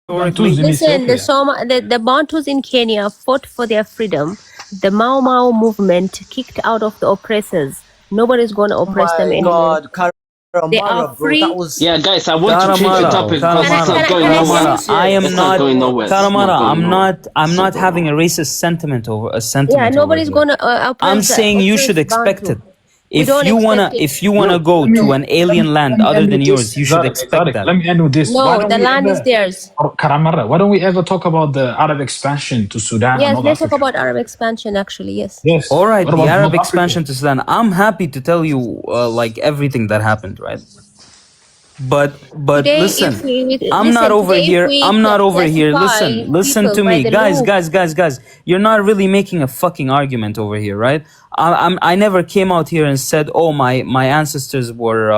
Bantus in Listen, Ethiopia. the Bantus in Kenya fought for their freedom. The Mau Mau movement kicked out of the oppressors. Nobody's going to Oh oppress them my anymore. God, They are Karamara, bro, that free. was Yeah, guys, I want to change the Karamara, topic Can because I, it's can not I, going can I nowhere. speak? serious. I am It's not not going nowhere. It's not Karamara. going nowhere. I'm It's not not going having a nowhere. racist sentiment over a Yeah, sentiment over nobody's here. going to I'm oppress saying you should expect Bantu. it. We If don't you expect wanna it. go to an alien land Let me other end than with yours, this. you should expect Exotic. that. Let me end with this. Why No, don't the we land is ever, theirs. or Karamara, why don't we ever talk about the Arab expansion to Sudan and Yes, North let's talk Africa? about Arab expansion, actually, yes. Yes. All right, What the about Arab North Africa? expansion to Sudan. I'm happy to tell you like everything that happened, right? But Today, listen, I'm not over today if here. we I'm not over here. classify Listen people to by me, the guys, look, guys. You're not really making a fucking argument over here, right? I never came out here and said, oh, my ancestors were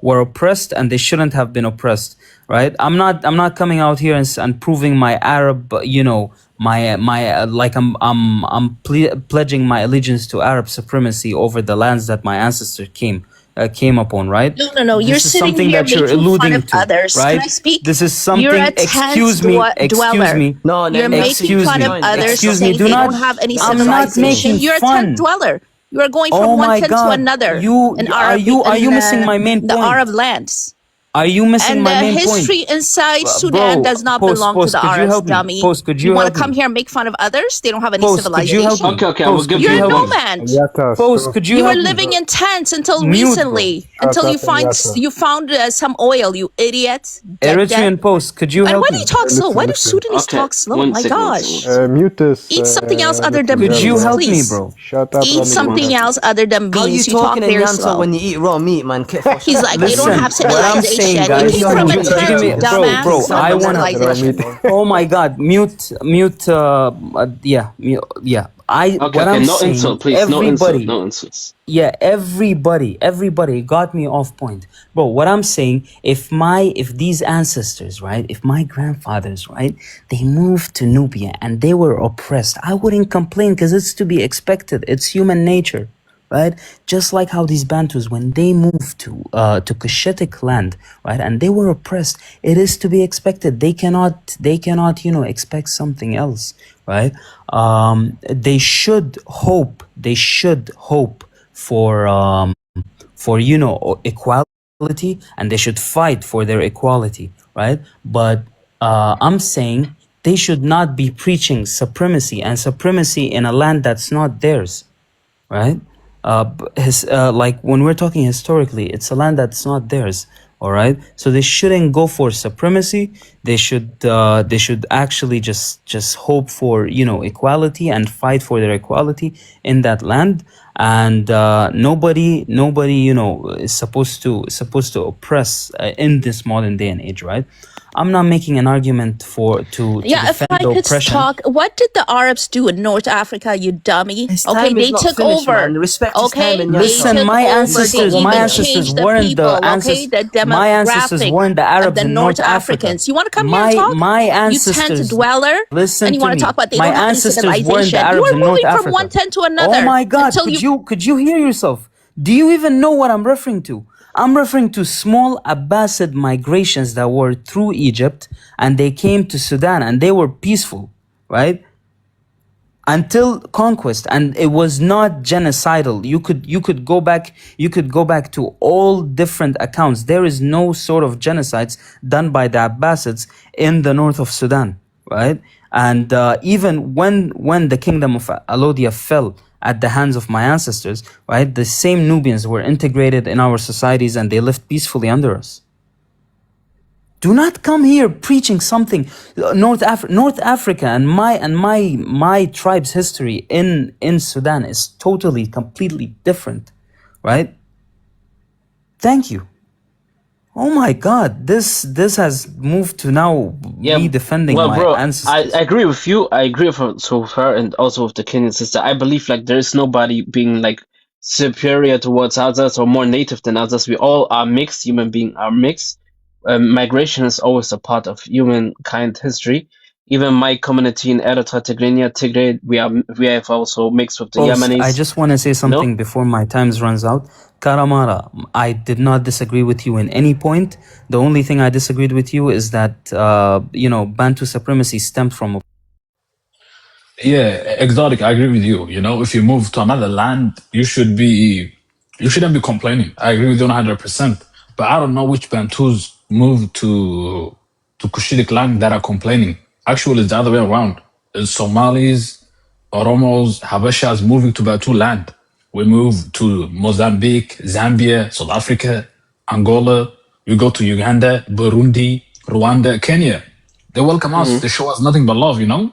oppressed and they shouldn't have been oppressed, right? I'm not coming out here and proving my Arab, my like pledging my allegiance to Arab supremacy over the lands that my ancestors came upon, right? No. You're This is sitting something here that you're making fun alluding of to, others. right? Can I speak? This is You're something. a tent Excuse dweller. me. No, You're that's making Excuse fun me. of others, Excuse me. saying Do they not. don't have any that's I'm not civilization. making You're a tent fun. dweller. You are going from Oh one my tent to God. another in Are you missing my main the point? Arab lands. Are you missing And my the main point? history inside Sudan Bro, does not belong to the could you Arabs, help me? dummy. Could You you want help to come me? here and make fun of others? They don't have any Could you help civilization. me? Okay, I will give Could you you You're a help me? nomad. Could you You were help me? living in tents until Mute, bro. recently, until you found some oil. You idiot, dead. Eritrean Post, could you And help why do me? you talk slow? Why do Listen. Sudanese Okay, talk slow? My one gosh. second. Mute this, Eat something else other little than Could you beans, brother. help me, please. bro? Shut up, Eat let me One something talk. else second. other than how you beans. You talk talking in very Nyanza slow. when you eat raw meat, man? He's like, they don't Listen, have what I'm saying, civilization. You guys. came You're from a from Could you tent, give me, Ethiopia. bro? dumbass. I No wanna. Raw meat. civilization. Oh my God, mute. Yeah, yeah. What Okay, I'm no insult, saying, please. No insult, no insults. yeah, everybody got me off point, bro. What I'm saying, if these ancestors, right, if my grandfathers, right, they moved to Nubia and they were oppressed, I wouldn't complain because it's to be expected. It's human nature, right? Just like how these Bantus, when they moved to Cushitic land, right, and they were oppressed, it is to be expected. They cannot expect something else, right? They should hope. They should hope for equality, and they should fight for their equality, right? But I'm saying they should not be preaching supremacy in a land that's not theirs, right? Like when we're talking historically, it's a land that's not theirs. All right, so they shouldn't go for supremacy. They should actually just hope for equality and fight for their equality in that land. And nobody is supposed to oppress in this modern day and age, right? I'm not making an argument to Yeah, if defend I the could oppression. talk, what did the Arabs do in North Africa, you dummy? His Okay, time is they not took finished, over. man. Respect his time Okay, in they Listen, took my over. ancestors, They my even ancestors changed the weren't people. the Okay, ancestors. the My ancestors demographic weren't the of Arabs the in North North Africa. Africans. You want to come here and talk? My You tent ancestors. dweller, Listen and you to want to me. talk about they My don't have any ancestors weren't the civilization. You Arabs are in North moving from Africa. one tent to Oh another my God! until you. Could you hear yourself? Do you even know what I'm referring to? I'm referring to small Abbasid migrations that were through Egypt, and they came to Sudan, and they were peaceful, right? Until conquest, and it was not genocidal. You could go back to all different accounts. There is no sort of genocides done by the Abbasids in the north of Sudan, right? And even when the kingdom of Alodia fell at the hands of my ancestors, right, the same Nubians were integrated in our societies and they lived peacefully under us. Do not come here preaching something. North Africa and my tribe's history in Sudan is totally, completely different, right? Thank you. Oh my God, this has moved to now Yeah, me defending well, my bro, I ancestors. agree with you. I agree with so far, and also with the Kenyan sister. I believe like there is nobody being like superior towards others or more native than others. We all are mixed. Human being are mixed. Migration is always a part of humankind history. Even my community in Eritrea, Tigray, we have also mixed with the Folks, Yemenis. I just want to say something before my times runs out. Karamara, I did not disagree with you in any point. The only thing I disagreed with you is that, Bantu supremacy stemmed from. Yeah, exotic. I agree with you. You know, if you move to another land, you shouldn't be complaining. I agree with you 100%. But I don't know which Bantus moved to Cushitic land that are complaining. Actually, it's the other way around. It's Somalis, Oromos, Habashas moving to Bantu land. We move to Mozambique, Zambia, South Africa, Angola. We go to Uganda, Burundi, Rwanda, Kenya. They welcome us. They show us nothing but love, you know?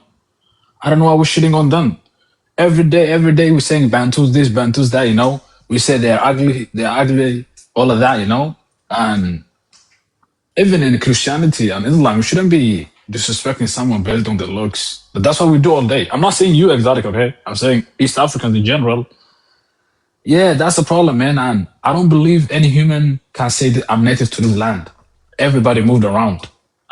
I don't know why we're shitting on them. Every day we're saying Bantus this, Bantus that, you know. We say they're ugly, all of that, you know. And even in Christianity and Islam, we shouldn't be disrespecting someone based on their looks. But that's what we do all day. I'm not saying you exotic, okay? I'm saying East Africans in general. Yeah, that's the problem, man. And I don't believe any human can say that I'm native to this land. Everybody moved around.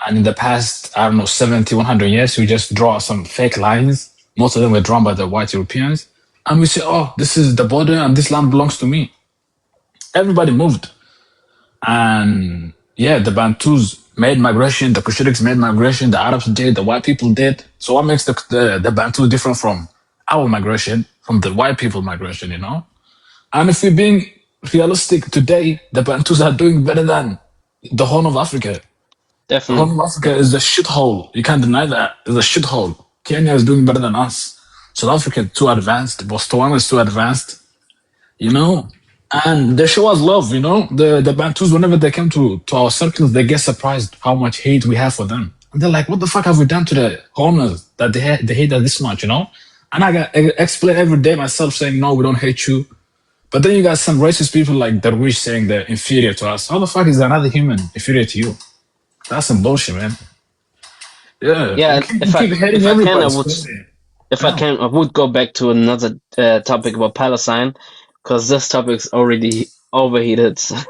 And in the past, I don't know, 70, 100 years, we just draw some fake lines. Most of them were drawn by the white Europeans. And we say, oh, this is the border and this land belongs to me. Everybody moved. And yeah, the Bantus made migration, the Kushitics made migration, the Arabs did, the white people did. So what makes the Bantus different from our migration, from the white people migration, you know? And if we're being realistic today, the Bantus are doing better than the Horn of Africa. Definitely. Horn of Africa is a shithole. You can't deny that. It's a shithole. Kenya is doing better than us. South Africa is too advanced. Botswana is too advanced. You know? And they show us love, you know? The Bantus, whenever they come to our circles, they get surprised how much hate we have for them. And they're like, what the fuck have we done to the Horners that they hate us this much, you know? And I explain every day myself saying, no, we don't hate you. But then you got some racist people like Darwish saying they're inferior to us. How the fuck is another human inferior to you? That's some bullshit, man. Yeah. Yeah, if I Yeah. can, I would go back to another topic about Palestine, because this topic's already overheated. No,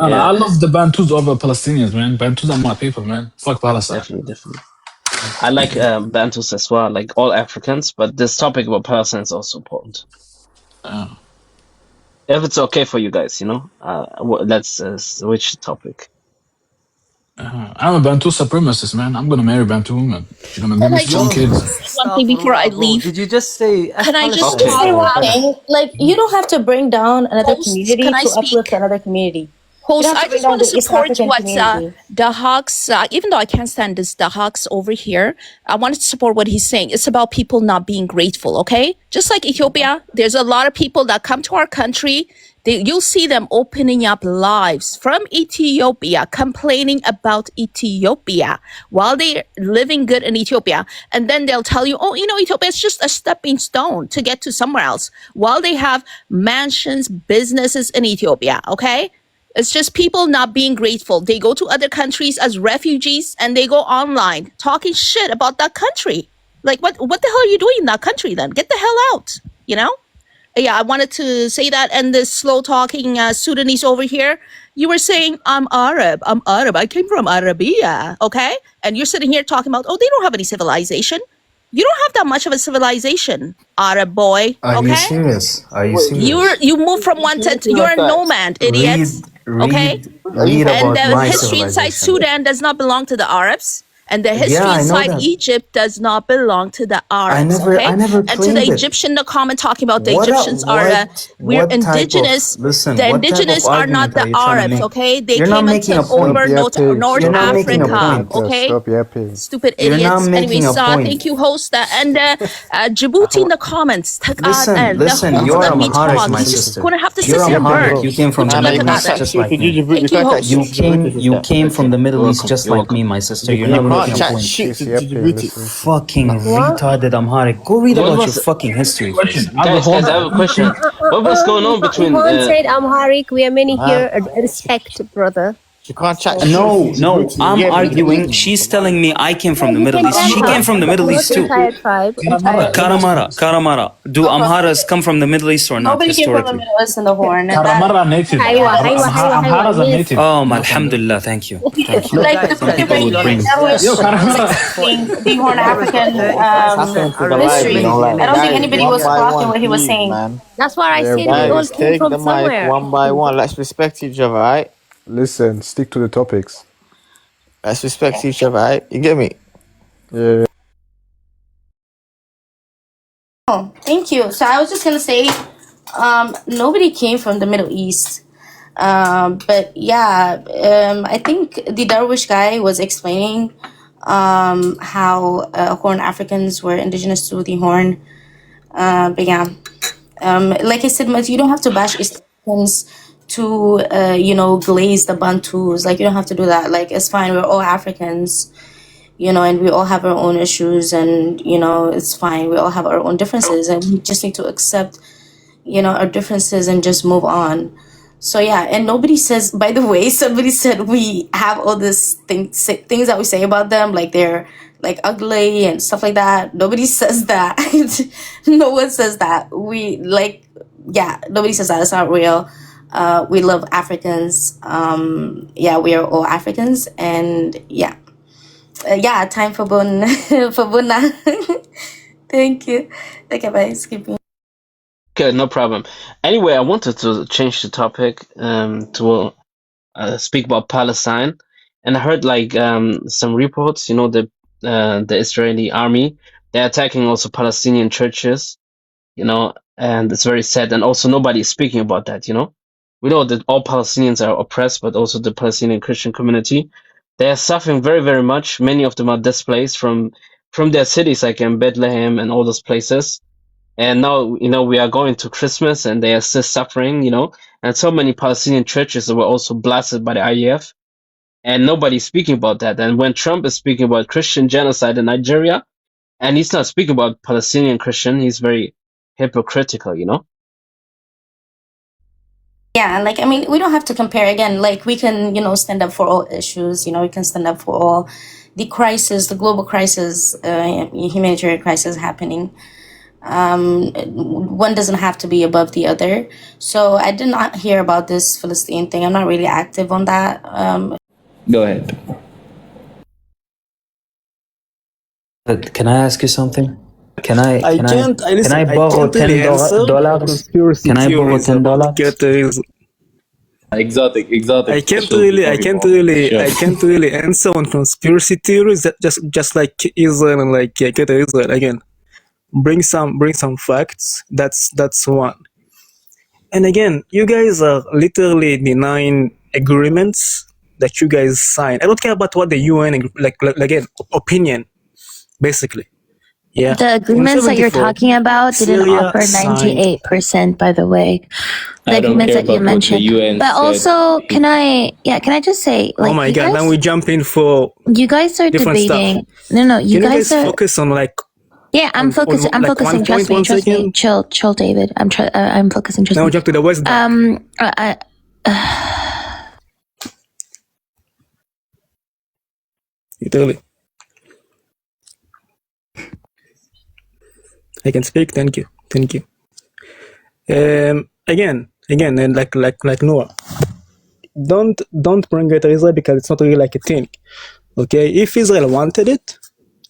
Yeah, I love the Bantus over Palestinians, man. Bantus are my people, man. Fuck Palestine. definitely. I like Bantus as well, like all Africans, but this topic about Palestine is also important. If it's okay for you guys, you know, let's switch the topic. I'm a Bantu supremacist, man. I'm gonna marry Bantu woman. She's gonna give me I strong just kids. one thing before I leave? Did you just say? Can I just Okay. talk Say one about thing. Like, you don't have to bring down another Hosts, community can I to speak? uplift another community. You Host, don't have I to bring just down want to the East support African what community. the Hawks, even though I can't stand this, the Hawks over here, I wanted to support what he's saying. It's about people not being grateful, okay? Just like Ethiopia, there's a lot of people that come to our country. You'll see them opening up lives from Ethiopia, complaining about Ethiopia while they're living good in Ethiopia. And then they'll tell you, oh, you know, Ethiopia is just a stepping stone to get to somewhere else while they have mansions, businesses in Ethiopia, okay? It's just people not being grateful. They go to other countries as refugees and they go online talking shit about that country. Like, what the hell are you doing in that country then? Get the hell out, you know? Yeah, I wanted to say that. And this slow talking Sudanese over here, you were saying, I'm Arab. I came from Arabia. Okay. And you're sitting here talking about, oh, they don't have any civilization. You don't have that much of a civilization, Arab boy. Are you Okay. serious? Are you serious? You move from one to, you're a nomad, idiot. Okay. Read And about the my history inside civilization. Sudan does not belong to the Arabs. And the history I know inside that. Egypt does not belong to the Arabs. I never And to claimed the it. Egyptian, the comment talking about the What Egyptians we're what type of- indigenous. listen, The what type of indigenous are not argument are the you trying to Arabs, make? okay? They You're not came and making a took point. over North You're not making a Africa, point. okay? Stop yapping. Stupid You're idiots. not making Anyways, a point. thank you, host. And Djibouti in the comments. Listen, you're let me Amharic, talk. my He's sister. gonna have to You're sit here Amharic. burn. You came from the Kuching Middle Lakanada. East just like me. Thank you, host. You came from the Middle East just You're like me, my sister. You're You not can't making a chat point. shit to Djibouti. Fucking retarded Amharic. Go read What about was- your fucking history. Question. Guys, I have a question. What was going on between? Juan said Amharic. We are many here. Respect, brother. She can't chat No, shit. She's rude no, to you. I'm Yeah, but you're arguing. leaving. She's telling me I came from the You Middle can East. tell She her, came from the Middle not East the too. entire tribe. Entire tribe. Karamara. Do Amharas come from the Middle East or not Nobody came from the historically? Middle East and the Horn, and that Karamara native. Haywa, haywa, haywa, haywa. Amhara's a Yes. native. Oh, Not from there. alhamdulillah. Thank you. Thank you. like guys, the Some people Portuguese would bring. established Yo, Karamara. the Horn African Happening to the light, history. you know, like I don't think guys, anybody one was by clocking one, what he was please, saying. man. That's why I said we all Guys, came take from the mic somewhere. one by one. Let's respect each other, right? Listen, stick to the topics. Let's respect each other, right? You get me? Yeah. Oh, thank you. So I was just gonna say, nobody came from the Middle East. But yeah, I think the Darwish guy was explaining how Horn Africans were indigenous to the Horn. But yeah, like I said, you don't have to bash East Africans to, glaze the Bantus. Like, you don't have to do that. Like, it's fine. We're all Africans, and we all have our own issues, and, it's fine. We all have our own differences, and we just need to accept, our differences and just move on. So yeah, and nobody says, by the way, somebody said we have all this things that we say about them, like they're like ugly and stuff like that. Nobody says that. No one says that. Nobody says that. It's not real. We love Africans. We are all Africans, and time for for Buna. Thank you. Okay, bye. Skip me. Okay, no problem. Anyway, I wanted to change the topic to speak about Palestine, and I heard like some reports. The Israeli army, they're attacking also Palestinian churches. And it's very sad. And also nobody is speaking about that. We know that all Palestinians are oppressed, but also the Palestinian Christian community, they are suffering very, very much. Many of them are displaced from their cities, like in Bethlehem and all those places. And now, we are going to Christmas and they are still suffering, and so many Palestinian churches were also blasted by the IEF, and nobody's speaking about that. And when Trump is speaking about Christian genocide in Nigeria, and he's not speaking about Palestinian Christian, he's very hypocritical, Yeah, like, I mean, we don't have to compare again. Like, we can, stand up for all issues. We can stand up for all the crisis, the global crisis, humanitarian crisis happening. One doesn't have to be above the other. So I did not hear about this Philistine thing. I'm not really active on that. Go ahead. But can I ask you something? Can I borrow $10? Conspiracy Can I borrow theories about $10? Qataris. Exotic. I can't really answer on conspiracy theories. That just like Israel and like Qatar Israel again. Bring some facts. That's one. And again, you guys are literally denying agreements that you guys signed. I don't care about what the UN like again opinion, basically. Yeah. The agreements that you're talking about didn't Syria offer signed- 98%, by the way. The I don't agreements care that you about what the mentioned. UN But said. also, can I just say, like, oh my you god! guys, Now we jump in for you guys are different debating. stuff. No, you Can guys you guys are. focus on like Yeah, I'm on- focusing. on, I'm like, focusing. one Trust point, me. one second? Chill, David. I'm focusing. Trust now we me. jump to the West Bank? Literally. I can speak. Thank you. Again, and like Noah, don't bring it to Israel because it's not really like a thing. Okay, if Israel wanted it,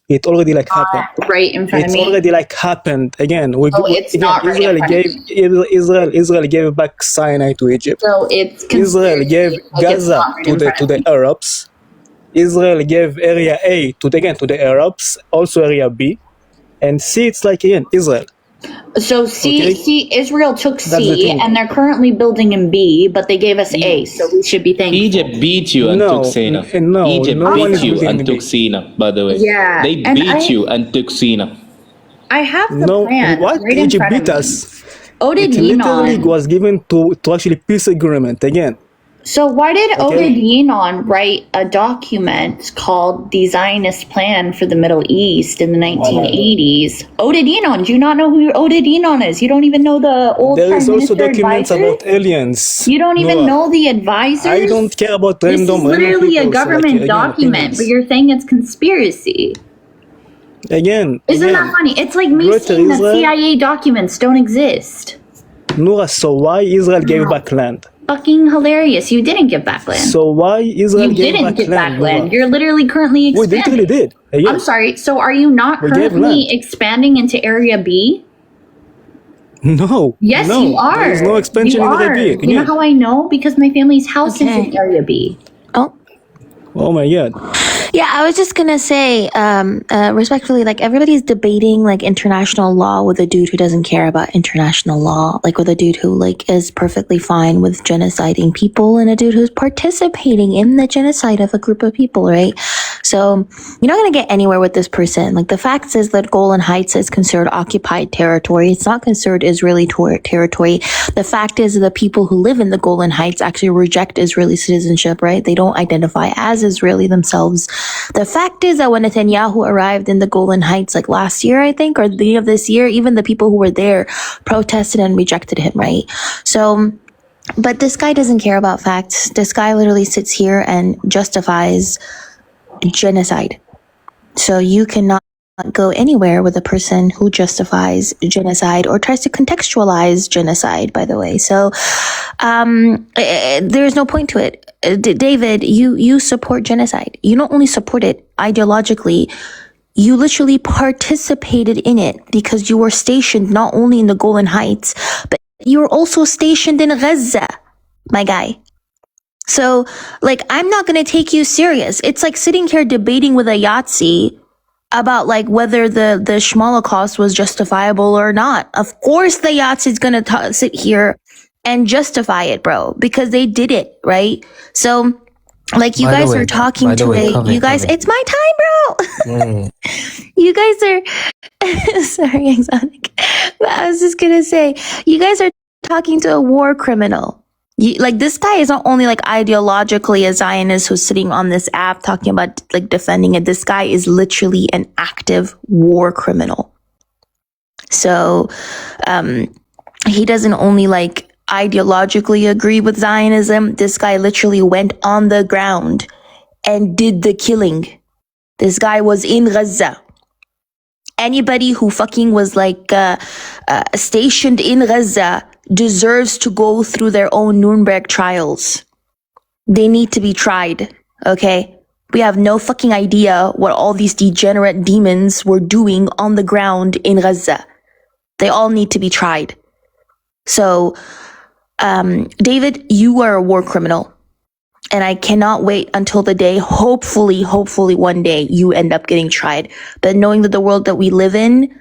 it already like happened. Right in front of It's me. already like happened. Again, it's not right in front of Israel gave back Sinai to Egypt. So it's Israel gave conspiracy, like, it's Gaza not right in front to of the me. Arabs. Israel gave Area A to the Arabs, also Area B, and C. It's like again Israel. So Okay. Israel took That's the C, thing. and they're currently building in B, but they gave us A, so we should be thankful. Egypt beat you and No, took Sinai. no, Egypt no one beat is you building and in took B. Sinai, by the way. Yeah, They and beat you and took Sinai. I have the No, plan what? right in Egypt front beat of me. us. Oded It literally Yinon. was given to actually peace agreement again. So why did Okay. Oded Yinon write a document called the Zionist Plan for the Middle East in the 1980s? Oded Yinon, do you not know who Oded Yinon is? You don't even know the old There Prime is also Minister documents advisor? about aliens. You don't even Noah. know the advisors? I don't care about This is random literally a people. So, government like, again, document, but opinions. you're saying it's conspiracy. Again, Isn't that funny? It's like me Greater saying that Israel. CIA documents don't exist. Noah, so why Israel gave back land? Fucking hilarious. You didn't give back land. So why Israel You gave didn't back get land, back land. Noah? You're literally currently We literally expanding. did. Again. I'm sorry. So are you not We gave currently land. expanding into Area B? No. Yes, no, you are. There is no expansion you in are. Area B. You know how I know? Because my family's house is Okay. in Area B. Oh. Oh my God. Yeah, I was just gonna say, respectfully, like everybody's debating like international law with a dude who doesn't care about international law, like with a dude who like is perfectly fine with genociding people and a dude who's participating in the genocide of a group of people, right? So you're not gonna get anywhere with this person. Like the fact is that Golan Heights is considered occupied territory. It's not considered Israeli territory. The fact is the people who live in the Golan Heights actually reject Israeli citizenship, right? They don't identify as Israeli themselves. The fact is that when Netanyahu arrived in the Golan Heights, like last year, I think, or the beginning of this year, even the people who were there protested and rejected him, right? So, but this guy doesn't care about facts. This guy literally sits here and justifies genocide. So you cannot go anywhere with a person who justifies genocide or tries to contextualize genocide, by the way. So there's no point to it. David, you support genocide. You not only support it ideologically, you literally participated in it because you were stationed not only in the Golan Heights, but you were also stationed in Gaza, my guy. So, like, I'm not going to take you serious. It's like sitting here debating with a Yahtzee about like whether the Schmolocaust was justifiable or not. Of course the Yahtzee's going to sit here and justify it, bro, because they did it, right? So, like, you guys are talking to you guys, it's my time, bro. You guys are, sorry, exotic. But I was just going to say, you guys are talking to a war criminal. Like, this guy is not only like ideologically a Zionist who's sitting on this app talking about like defending it. This guy is literally an active war criminal. So, he doesn't only like ideologically agree with Zionism. This guy literally went on the ground and did the killing. This guy was in Gaza. Anybody who fucking was like stationed in Gaza deserves to go through their own Nuremberg trials. They need to be tried, okay? We have no fucking idea what all these degenerate demons were doing on the ground in Gaza. They all need to be tried. So, David, you are a war criminal. And I cannot wait until the day, hopefully one day you end up getting tried. But knowing that the world that we live in,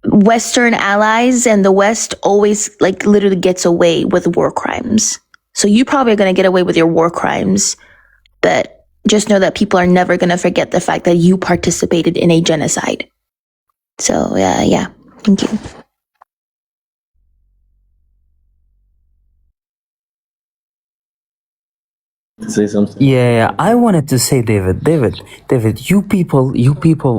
Western allies and the West always like literally gets away with war crimes. So you probably are going to get away with your war crimes, but just know that people are never going to forget the fact that you participated in a genocide. So yeah, thank you. Say something. Yeah, I wanted to say, David, you people,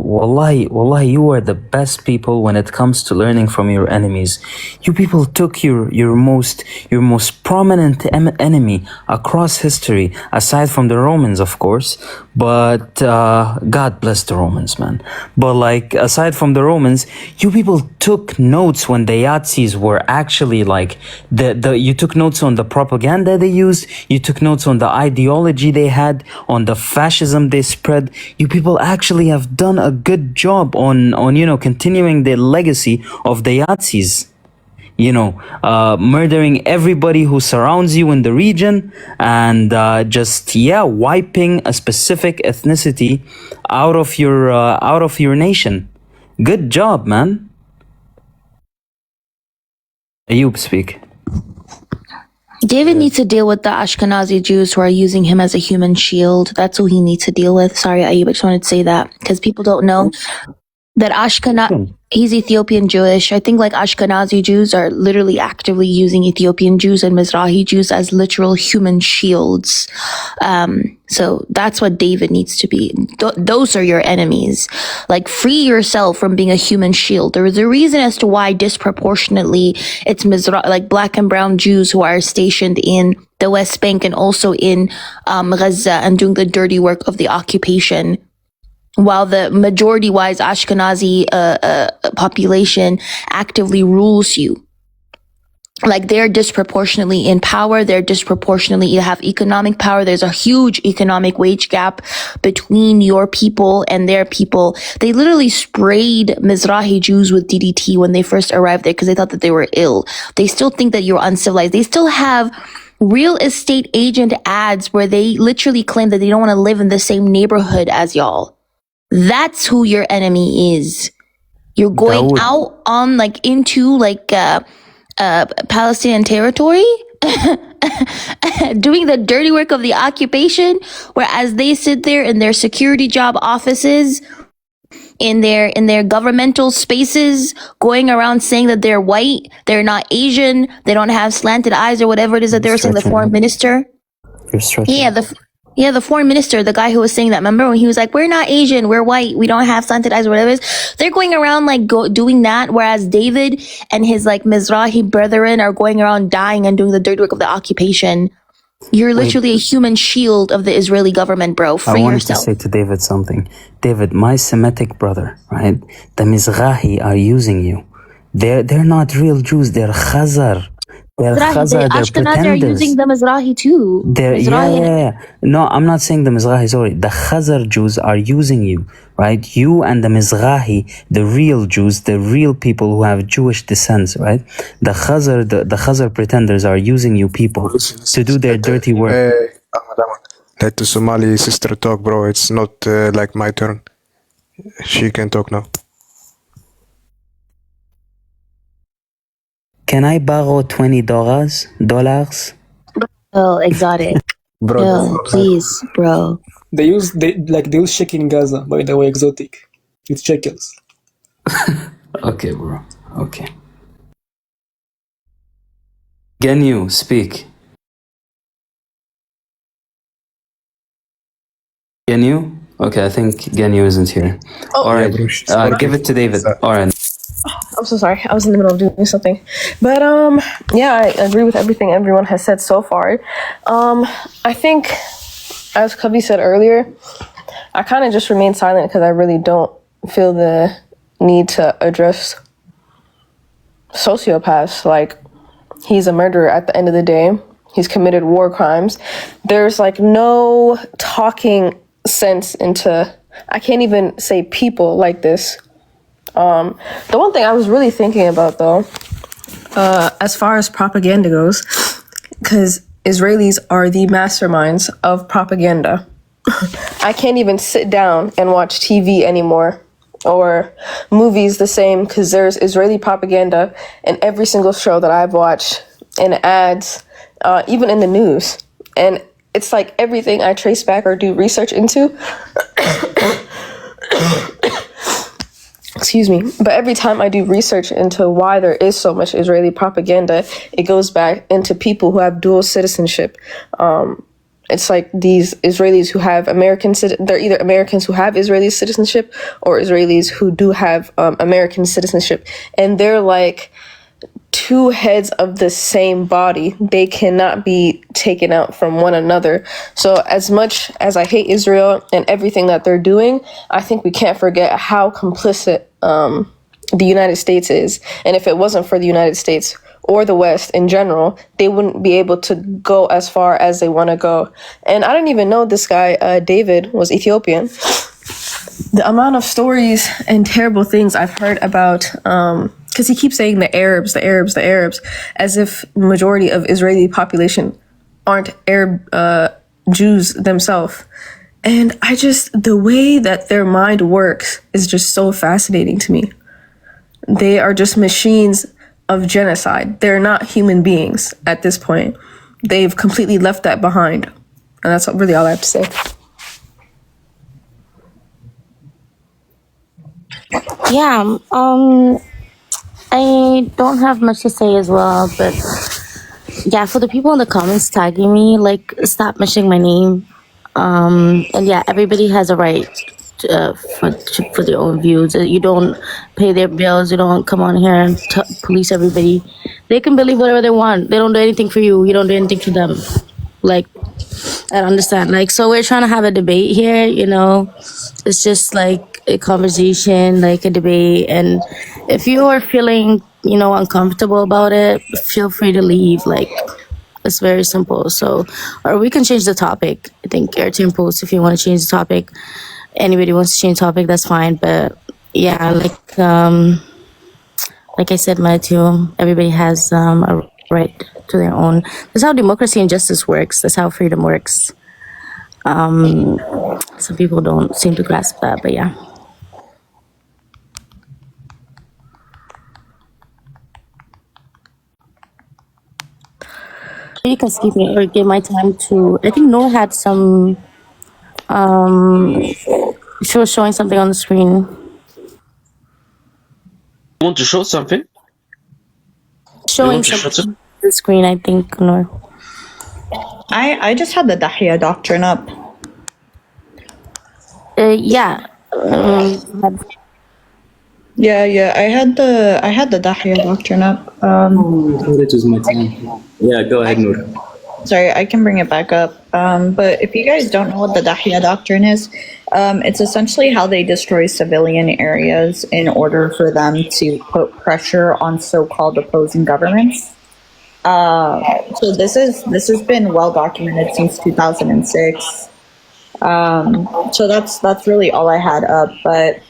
wallahi, you are the best people when it comes to learning from your enemies. You people took your most prominent enemy across history, aside from the Romans, of course, but God bless the Romans, man. But like, aside from the Romans, you people took notes when the Yazidis were actually like, you took notes on the propaganda they used, you took notes on the ideology they had, on the fascism they spread. You people actually have done a good job on continuing the legacy of the Yazidis. Murdering everybody who surrounds you in the region and wiping a specific ethnicity out of your nation. Good job, man. Ayub, speak. David needs to deal with the Ashkenazi Jews who are using him as a human shield. That's who he needs to deal with. Sorry, Ayub, I just wanted to say that because people don't know. That Hmm. he's Ethiopian Jewish. I think like Ashkenazi Jews are literally actively using Ethiopian Jews and Mizrahi Jews as literal human shields. So that's what David needs to be. Those are your enemies. Like, free yourself from being a human shield. There is a reason as to why disproportionately it's like black and brown Jews who are stationed in the West Bank and also in Gaza and doing the dirty work of the occupation, while the majority-wise Ashkenazi population actively rules you. Like, they're disproportionately in power. They're disproportionately have economic power. There's a huge economic wage gap between your people and their people. They literally sprayed Mizrahi Jews with DDT when they first arrived there because they thought that they were ill. They still think that you're uncivilized. They still have real estate agent ads where they literally claim that they don't want to live in the same neighborhood as y'all. That's who your enemy is. You're going Dawood, out on like into like Palestinian territory, doing the dirty work of the occupation, whereas they sit there in their security job offices, in their governmental spaces, going around saying that they're white, they're not Asian, they don't have slanted eyes or whatever it is that they were saying. The foreign minister. you're stretching. The foreign minister, the guy who was saying that, remember when he was like, we're not Asian, we're white, we don't have slanted eyes or whatever it is. They're going around like doing that, whereas David and his like Mizrahi brethren are going around dying and doing the dirty work of the occupation. You're literally a human shield of the Israeli government, bro. I Free wanted yourself. to say to David something. David, my Semitic brother, right? The Mizrahi are using you. They're not real Jews. They're Khazar. They're Khazar. They're Ashkenazi are using pretenders. the Mizrahi too. Yeah. No, I'm not saying the Mizrahi, sorry. The Khazar Jews are using you, right? You and the Mizrahi, the real Jews, the real people who have Jewish descent, right? The Khazar pretenders are using you people to do their dirty work. Let the Somali sister talk, bro. It's not like my turn. She can talk now. Can I borrow $20? Oh, exotic. Bro, No, please, bro. They use shekel in Gaza, by the way, exotic. It's shekels. Okay, bro. Okay. Genyu, speak. Genyu? Okay, I think Genyu isn't here. All right, give it to David. All right. I'm so sorry. I was in the middle of doing something. But yeah, I agree with everything everyone has said so far. I think, as Cubby said earlier, I kind of just remain silent because I really don't feel the need to address sociopaths. Like, he's a murderer at the end of the day. He's committed war crimes. There's like no talking sense into, I can't even say people like this. The one thing I was really thinking about though, as far as propaganda goes, because Israelis are the masterminds of propaganda. I can't even sit down and watch TV anymore or movies the same because there's Israeli propaganda in every single show that I've watched, in ads, even in the news. And it's like everything I trace back or do research into. Excuse me. But every time I do research into why there is so much Israeli propaganda, it goes back into people who have dual citizenship. It's like these Israelis who have they're either Americans who have Israeli citizenship or Israelis who do have American citizenship. And they're like two heads of the same body. They cannot be taken out from one another. So as much as I hate Israel and everything that they're doing, I think we can't forget how complicit the United States is. And if it wasn't for the United States or the West in general, they wouldn't be able to go as far as they want to go. And I didn't even know this guy, David, was Ethiopian. The amount of stories and terrible things I've heard about, because he keeps saying the Arabs, as if majority of Israeli population aren't Arab Jews themselves. And the way that their mind works is just so fascinating to me. They are just machines of genocide. They're not human beings at this point. They've completely left that behind. And that's really all I have to say. Yeah, I don't have much to say as well, but yeah, for the people in the comments tagging me, like, stop mentioning my name. And yeah, everybody has a right for their own views. You don't pay their bills. You don't come on here and police everybody. They can believe whatever they want. They don't do anything for you. You don't do anything for them. Like, I don't understand. Like, so we're trying to have a debate here, you know. It's just like a conversation, like a debate. And if you are feeling, you know, uncomfortable about it, feel free to leave. Like, it's very simple. So, or we can change the topic. I think airtime post if you want to change the topic. Anybody wants to change the topic, that's fine. But yeah, like I said, Matthew, everybody has a right to their own. That's how democracy and justice works. That's how freedom works. Some people don't seem to grasp that, but yeah. You can skip me or give my time to. I think Noor had some. She was showing something on the screen. Want to show something? Showing something on the screen, I think, Noor. I just had the Dahya doctrine up. Yeah. Yeah. I had the Dahya doctrine up. It was my time. Yeah, go ahead, Noor. Sorry, I can bring it back up. But if you guys don't know what the Dahya doctrine is, it's essentially how they destroy civilian areas in order for them to put pressure on so-called opposing governments. So this has been well documented since 2006. So that's really all I had up. But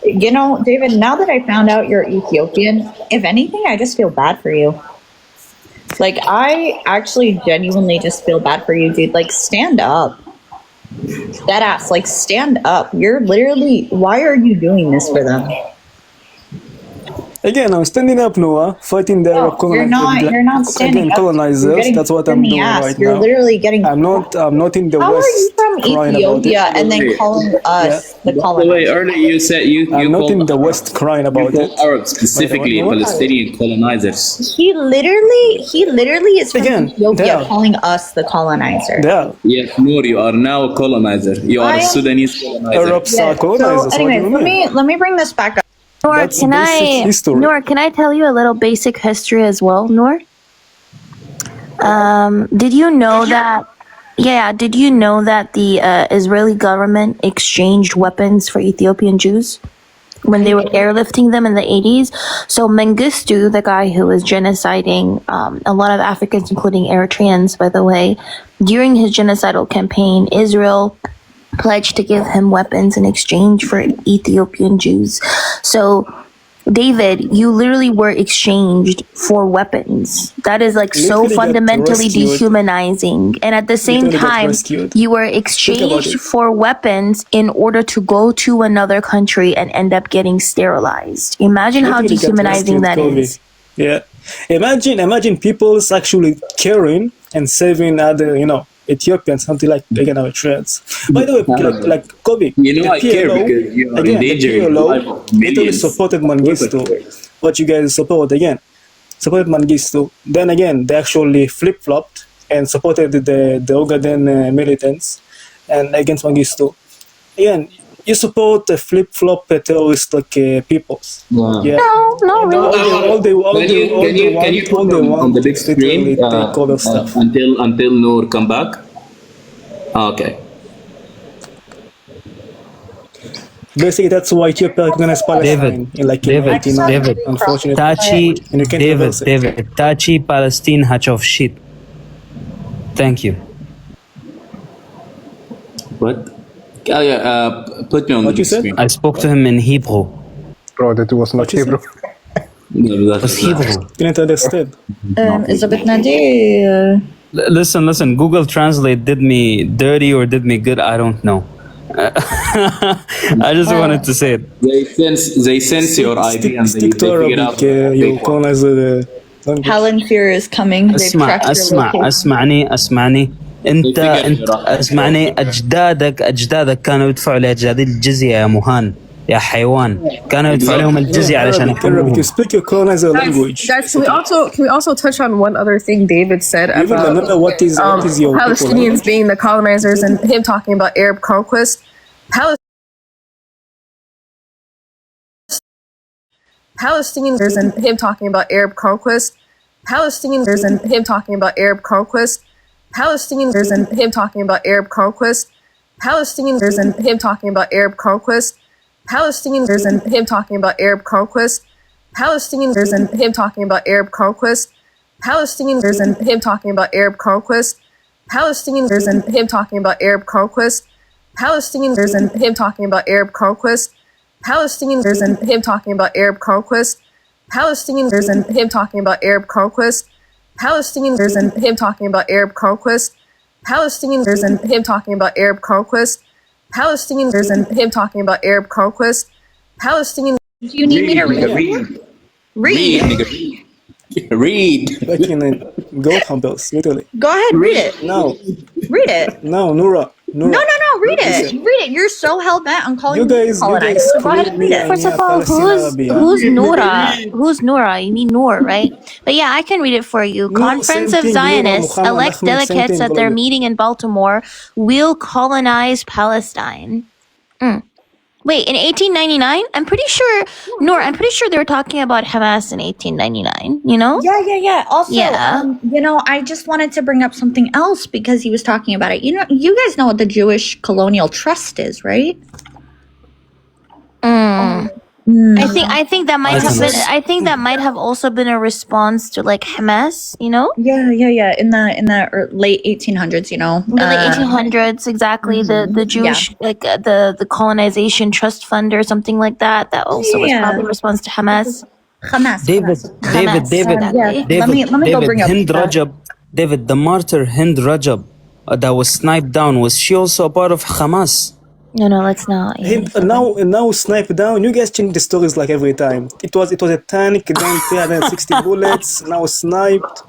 you know, David, now that I found out you're Ethiopian, if anything, I just feel bad for you. Like, I actually genuinely just feel bad for you, dude. Like, stand up. Deadass, like, stand up. You're literally, why are you doing this for them? Again, I'm standing up, Noah, fighting their You're not standing up. colonizers. That's what I'm doing right You're now. literally getting. I'm not in the How West. are you from crying about Ethiopia it. and then calling us the By the way, colonizers? earlier you said you I'm not called in the Arabs. West crying about You it. called Arabs, specifically What? Palestinian colonizers. He literally is from Again, Ethiopia there. calling us the colonizer. Yeah, Yes, Noor, you are now a colonizer. You are a Sudanese colonizer. Arabs are So colonizers. What do anyways, you mean? let me bring this back up. Noor, That's basic history. Noor, can I tell you a little basic history as well, Noor? Did you know that? Yeah, did you know that the Israeli government exchanged weapons for Ethiopian Jews when they were airlifting them in the 80s? So Mengistu, the guy who was genociding a lot of Africans, including Eritreans, by the way, during his genocidal campaign, Israel pledged to give him weapons in exchange for Ethiopian Jews. So, David, you literally were exchanged for weapons. That is like so Literally got fundamentally rescued. dehumanizing. And at the same Literally got time, rescued. you were Think about exchanged it. for weapons in order to go to another country and end up getting sterilized. Imagine how Literally got dehumanizing rescued, that Kobe. is. Yeah. Imagine people's actually caring and saving other, Ethiopians, something like again our trends. By the way, like Kobe, You know the I care PLO, because you are again, the endangering the life PLO of literally millions supported of Mengistu. perpetrators. What you guys support again? Supported Mengistu. Then again, they actually flip-flopped and supported the Ogaden militants and against Mengistu. Again, you support the flip-flop terrorist peoples. Wow. Yeah. No, not And really. all they want on the big is literally screen take over stuff. until Noor come back? Okay. Basically, that's why Ethiopia recognized Palestine in 1989. Unfortunately, and you can't reverse it. David, Tachi, Palestine, Hatch of Shit. Thank you. What? Put me on What the you big said? screen. I spoke to him in Hebrew. Bro, that was not you Hebrew. No, It was Hebrew. Didn't understand. Elizabeth Nadi. Listen. Google Translate did me dirty or did me good. I don't know. I just wanted to say it. They sense your ID and they Stick to figure Arabic, out you colonizer language. Helen Fear is coming. They've tracked your location. اسمعني انت اسمعني اجدادك كانوا يدفعوا لاجداد الجزيه يا مهان. يا حيوان كانوا يدفعوا لهم الجزية علشان Arabic. You يحموهم. speak your colonizer language. Guys, can we also touch on one other thing David said You even about remember what is your Palestinians language? being the colonizers and him talking about Arab conquest? Palestinians and him talking about Arab conquest. Palestinians and him talking about Arab conquest. Palestinians and him talking about Arab conquest. Palestinians and him talking about Arab conquest. Palestinians and him talking about Arab conquest. Palestinians and him talking about Arab conquest. Palestinians and him talking about Arab conquest. Palestinians and him talking about Arab conquest. Palestinians and him talking about Arab conquest. Palestinians and him talking about Arab conquest. Palestinians and him talking about Arab conquest. Palestinians and him talking about Arab conquest. Palestinians and him talking about Arab conquest. Palestinians and him talking about Arab conquest. Palestinians. Do you need me to read it? Read. Read. Like in goat hunters, literally. Go ahead, read it. No. Read it. No, Nura. No, read it. Listen. Read it. You're so hell bent on calling You me guys colonizer. Go ahead and read it. First of all, who's Noura? Who's Noura? You mean Noor, right? But yeah, I can read it for you. No, Conference same of thing, Noura, Zionists Muhammad, elect Ahmed, same delegates thing, at their brother. meeting in Baltimore will colonize Palestine. Wait, in 1899? I'm pretty sure they were talking about Hamas in 1899, you know? Yeah. Also, Yeah. I just wanted to bring up something else because he was talking about it. You guys know what the Jewish Colonial Trust is, right? I think that might have been. I think that might have also been a response to like Hamas, you know, Yeah. In the late 1800s, the late 1800s, exactly. The Jewish the colonization trust fund or something like that. That also was probably a response to Hamas. Hamas. David, Let me go bring up. David, the martyr Hind Rajab that was sniped down, was she also a part of Hamas? No, let's not. Now snipe down. You guys change the stories like every time. It was a tank, then 360 bullets. Now sniped.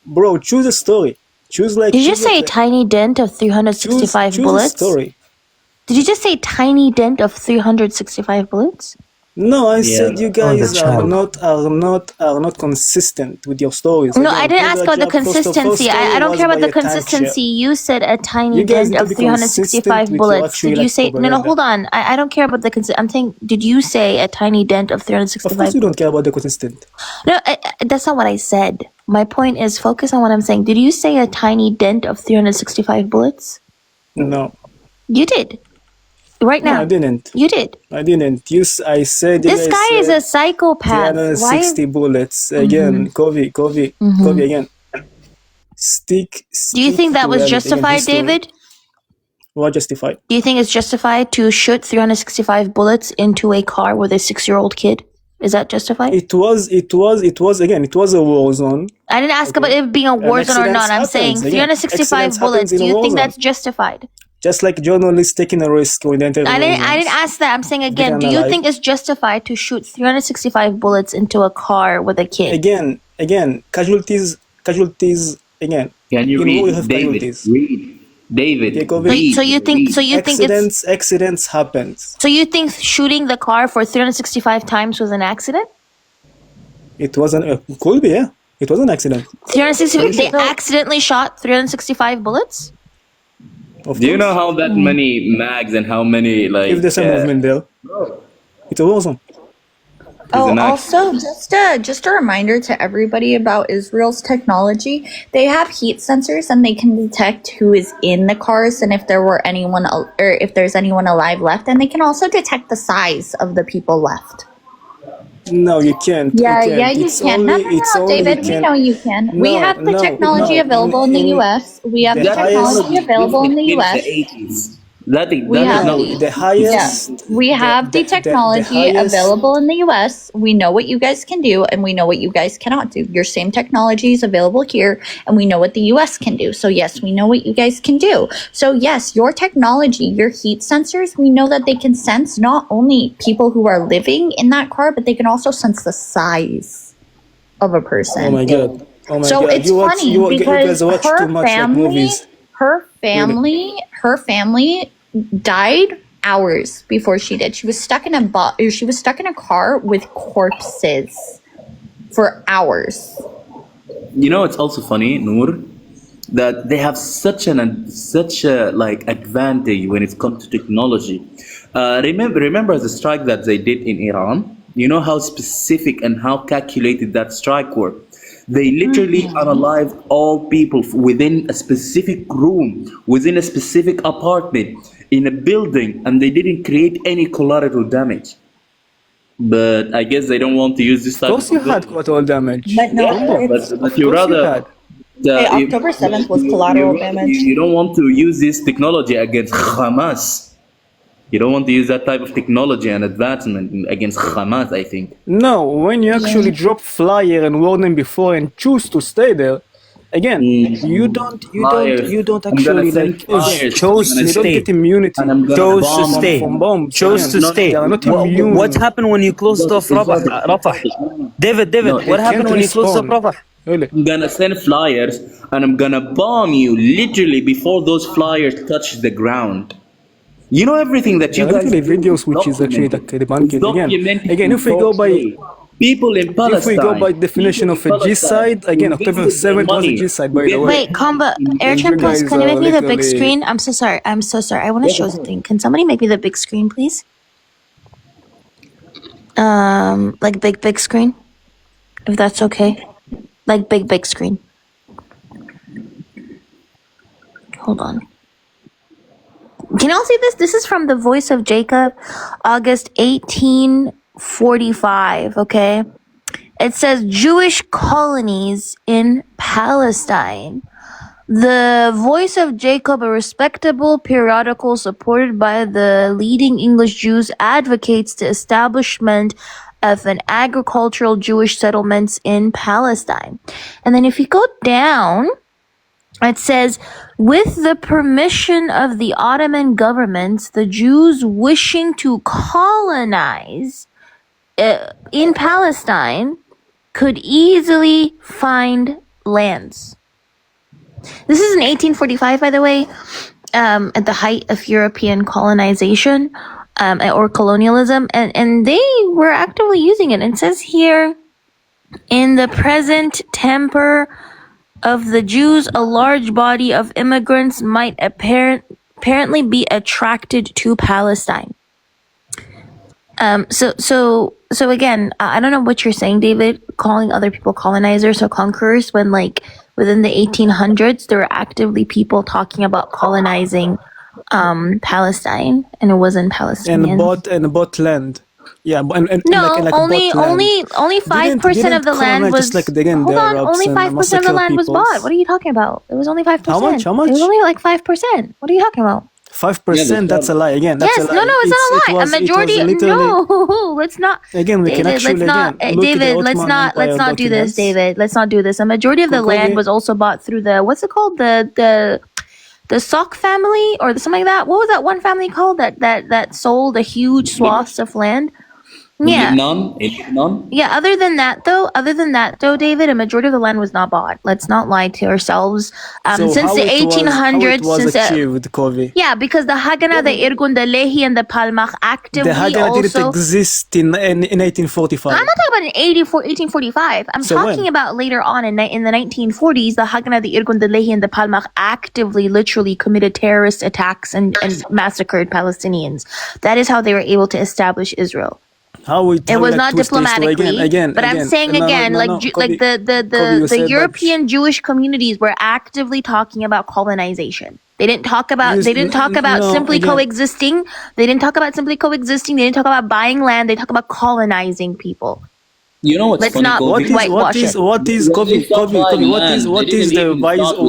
Bro, choose a story. Choose like. Did you just say a tiny dent of 365 choose bullets? a story. Did you just say tiny dent of 365 bullets? No, I said you guys the are child. not consistent with your stories. No, Again, I didn't ask about the Hind Rajab, first consistency. I don't was care about by the a tank consistency. shell. You said a tiny You guys dent need to of be 365 consistent with your bullets. actual, Did you like, say no? propaganda. Hold on. I don't care about the I'm saying, did you say a tiny dent of Of course, 365? you don't care about the consistent. No, that's not what I said. My point is focus on what I'm saying. Did you say a tiny dent of 365 bullets? No, You did. Right now. I didn't. You did. I didn't. I said you This guys guy is said a psychopath. 360 bullets again. Kobe again. Stick. Do you think that to was reality. justified, Again, history. David? What justified? Do you think it's justified to shoot 365 bullets into a car with a 6-year-old kid? Is that justified? It was a war zone. I didn't ask about it being a war zone or not. I'm saying 365 bullets. Do you think that's justified? Just like journalists taking a risk when they enter the I war didn't zones. ask that. I'm saying again, do Become you alive. think it's justified to shoot 365 bullets into a car with a kid? Again, casualties. Again, Can you in war we read, have David? casualties. Read, David. Okay, Kobe. Read. So you think it's Accidents happens. so you think shooting the car for 365 times was an accident? It wasn't. Could be, yeah. It was an accident. 365. They accidentally shot 365 bullets. Of Do you course. know how that many mags and how many like? If there's a movement there, it's a war zone. Also, just a reminder to everybody about Israel's technology. They have heat sensors and they can detect who is in the cars and if there's anyone alive left, and they can also detect the size of the people left. No, you can't. You It's can. only- it's only David, you we can- know you can. we No, have the no, technology no. available in the U.S. We have the the highest- technology available in the U.S. We have the highest. We have the technology highest- available in the US. We know what you guys can do and we know what you guys cannot do. Your same technology is available here and we know what the US can do. So yes, we know what you guys can do. So yes, your technology, your heat sensors, we know that they can sense not only people who are living in that car, but they can also sense the size of a person. Oh my god. So it's funny you because guys watch too much like movies. her family died hours before she did. She was stuck in a car with corpses for hours. You know, it's also funny, Noor, that they have such a like advantage when it comes to technology. Remember the strike that they did in Iran. You know how specific and how calculated that strike were. They literally analyzed all people within a specific room, within a specific apartment, in a building, and they didn't create any collateral damage. But I guess they don't want to use this Of type course of you had technology. collateral damage. But no, Combo. it's But Of you course you rather had. October 7th was collateral damage. you don't want to use this technology against Hamas. You don't want to use that type of technology and advancement against Hamas, I think. No, when you actually drop flyer and warn them before and choose to stay there, again, you don't I'm gonna actually send like flyers. chose I'm to gonna they don't send- get stay. immunity and I'm gonna Chose to bomb stay. from bombs. Chose Again, to No, stay. they are not What immune. happened when you closed off Rafah? David, No, what They happened can't when you closed off respawn. Rafah? Really. I'm gonna send flyers and I'm gonna bomb you literally before those flyers touch the ground. You know everything that There you are guys literally do is videos which is actually documented. debunked. It's documented Again, in 4K. People in Palestine, definition of a genocide, again, October invested their 7th was a money genocide, to by the get way. their Wait, Comba, Air And you Plus, guys can you are make me the big literally screen? I'm so sorry. I want to show something. Can somebody make me the big screen, please? Like big screen, if that's okay. Like big screen. Hold on. Can y'all see this? This is from the Voice of Jacob, August 1845, okay? It says Jewish colonies in Palestine. The Voice of Jacob, a respectable periodical supported by the leading English Jews, advocates the establishment of an agricultural Jewish settlements in Palestine. And then if you go down, it says, with the permission of the Ottoman government, the Jews wishing to colonize in Palestine could easily find lands. This is in 1845, by the way, at the height of European colonization or colonialism, and they were actively using it. And it says here, in the present temper of the Jews, a large body of immigrants might apparently be attracted to Palestine. So again, I don't know what you're saying, David, calling other people colonizers or conquerors when, like, within the 1800s, there were actively people talking about colonizing Palestine, and it wasn't Palestinians. and bought land. Yeah, and No, like only bought land. 5% of the land colonize was. just like again Hold the on, Arabs only and 5% of the massacre land was peoples. bought. What are you talking about? It was only 5%. How much? It was only like 5%. What are you talking about? 5%. That's a lie. Again, that's Yes, a lie. no, it's not a lie. It was A majority. literally, No, let's not. again, we can David, actually let's not. again look at the David, let's Ottoman not. Let's Empire not do this, documents. David. Let's not do this. A majority of the land was also bought through the, what's it called, the Sock family or something like that. What was that one family called that sold a huge swaths of land? Yeah. Lebanon? Yeah, other than that though, David, a majority of the land was not bought. Let's not lie to ourselves. So Since the 1800s, how it was achieved, Kovi? yeah, because the Haganah, the Irgun, the Lehi, and the Palmach actively The Haganah also. didn't exist in 1845. I'm not talking about in 1845. I'm talking about later on in the 1940s. The Haganah, the Irgun, the Lehi, and the Palmach actively, literally committed terrorist attacks and massacred Palestinians. That is how they were able to establish Israel. It was not diplomatically, but I'm saying the European Jewish communities were actively talking about colonization. They didn't talk about simply coexisting. They didn't talk about buying land. They talk about colonizing people. You know what's Let's funny, not Kobe? whitewash it. What is Kobe? What is the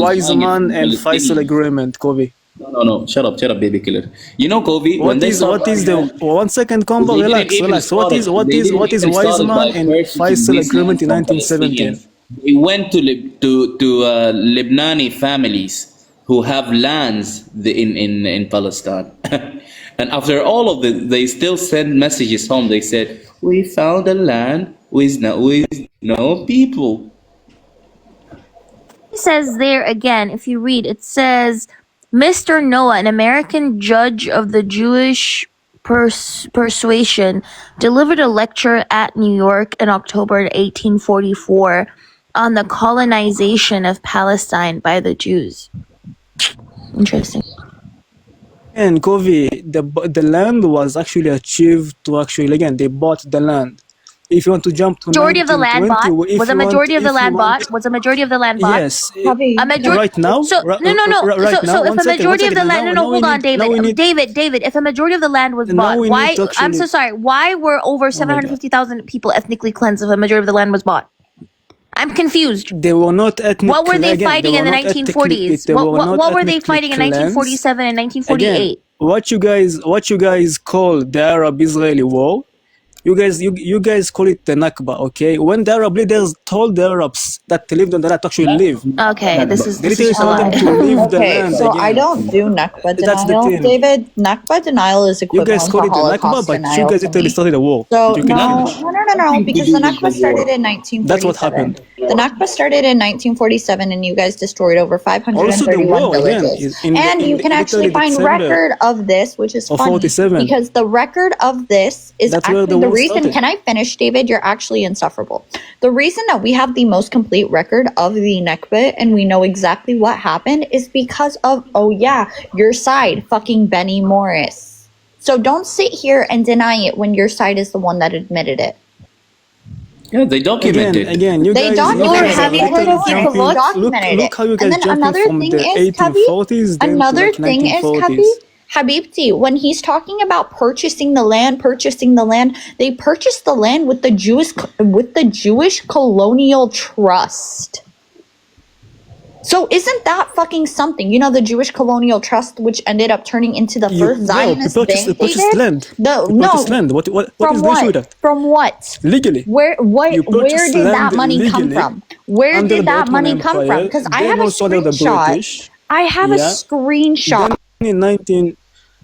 Weizmann and Faisal agreement, Kobe? No. Shut up, baby killer. You know, Kobe. What is the 1 second combo? Relax. What is Weizmann and Faisal agreement in 1917? They went to Lebanese families who have lands in Palestine, and after all of this, they still send messages home. They said, "We found a land with no people." It says there again, if you read, it says Mr. Noah, an American judge of the Jewish persuasion, delivered a lecture at New York in October 1844 on the colonization of Palestine by the Jews. Interesting. And Kovi, the land was actually achieved to actually, again, they bought the land. If you want to jump to Majority of the land 1920, bought? Was a majority of the land bought? Was a majority of the land bought? Yes. A majority. Right now? So no. Right now, So if one a second, majority of the land, now hold on, we need, David. If a majority of the land was now bought, we why? need to I'm so actually, sorry. Why were over oh my God. 750,000 people ethnically cleansed if a majority of the land was bought? I'm confused. They were not ethnic. What were they Again, fighting they in the were not 1940s? They were not What were they ethnically fighting in cleansed. 1947 and Again, 1948? what you guys call the Arab-Israeli war, you guys call it the Nakba, okay? When the Arab leaders told the Arabs that lived on the land to actually live, Okay, this they is literally just a told them lie. to leave the Okay, land so I again. don't do Nakba That's the denial, thing. David. Nakba denial is You guys equivalent call to it the Nakba, Holocaust but you denial guys to literally me. started a war. So You can finish. no, because the Nakba started in That's what happened. 1947. The Nakba started in 1947, and you guys destroyed over Also, the 531 war again villages. is in And you can actually literally find December record of this, which is of funny 47. because the record of this is That's where actually the the war reason. started. Can I finish, David? You're actually insufferable. The reason that we have the most complete record of the Nakba and we know exactly what happened is because of, oh yeah, your side, fucking Benny Morris. So don't sit here and deny it when your side is the one that admitted it. Yeah, they documented. Again, you They guys documented have it. you heard of jumping. Kikavot? Documented Look it. how you And guys then jumping another from thing the is, Kabi, 1840s then to another like thing is, 1940s. Habibti, when he's talking about purchasing the land, they purchased the land with the Jewish Colonial Trust. So isn't that fucking something? You know, the Jewish Colonial Trust, which ended up turning into the first Zionist we bank, purchased land. We purchased land. What is the issue with that? From what? Legally. Where You did purchased that land money come legally from? Where under did the that Ottoman money come from? Empire, Because I then have a also under the screenshot. British. I have a Yeah. screenshot. Then in 19...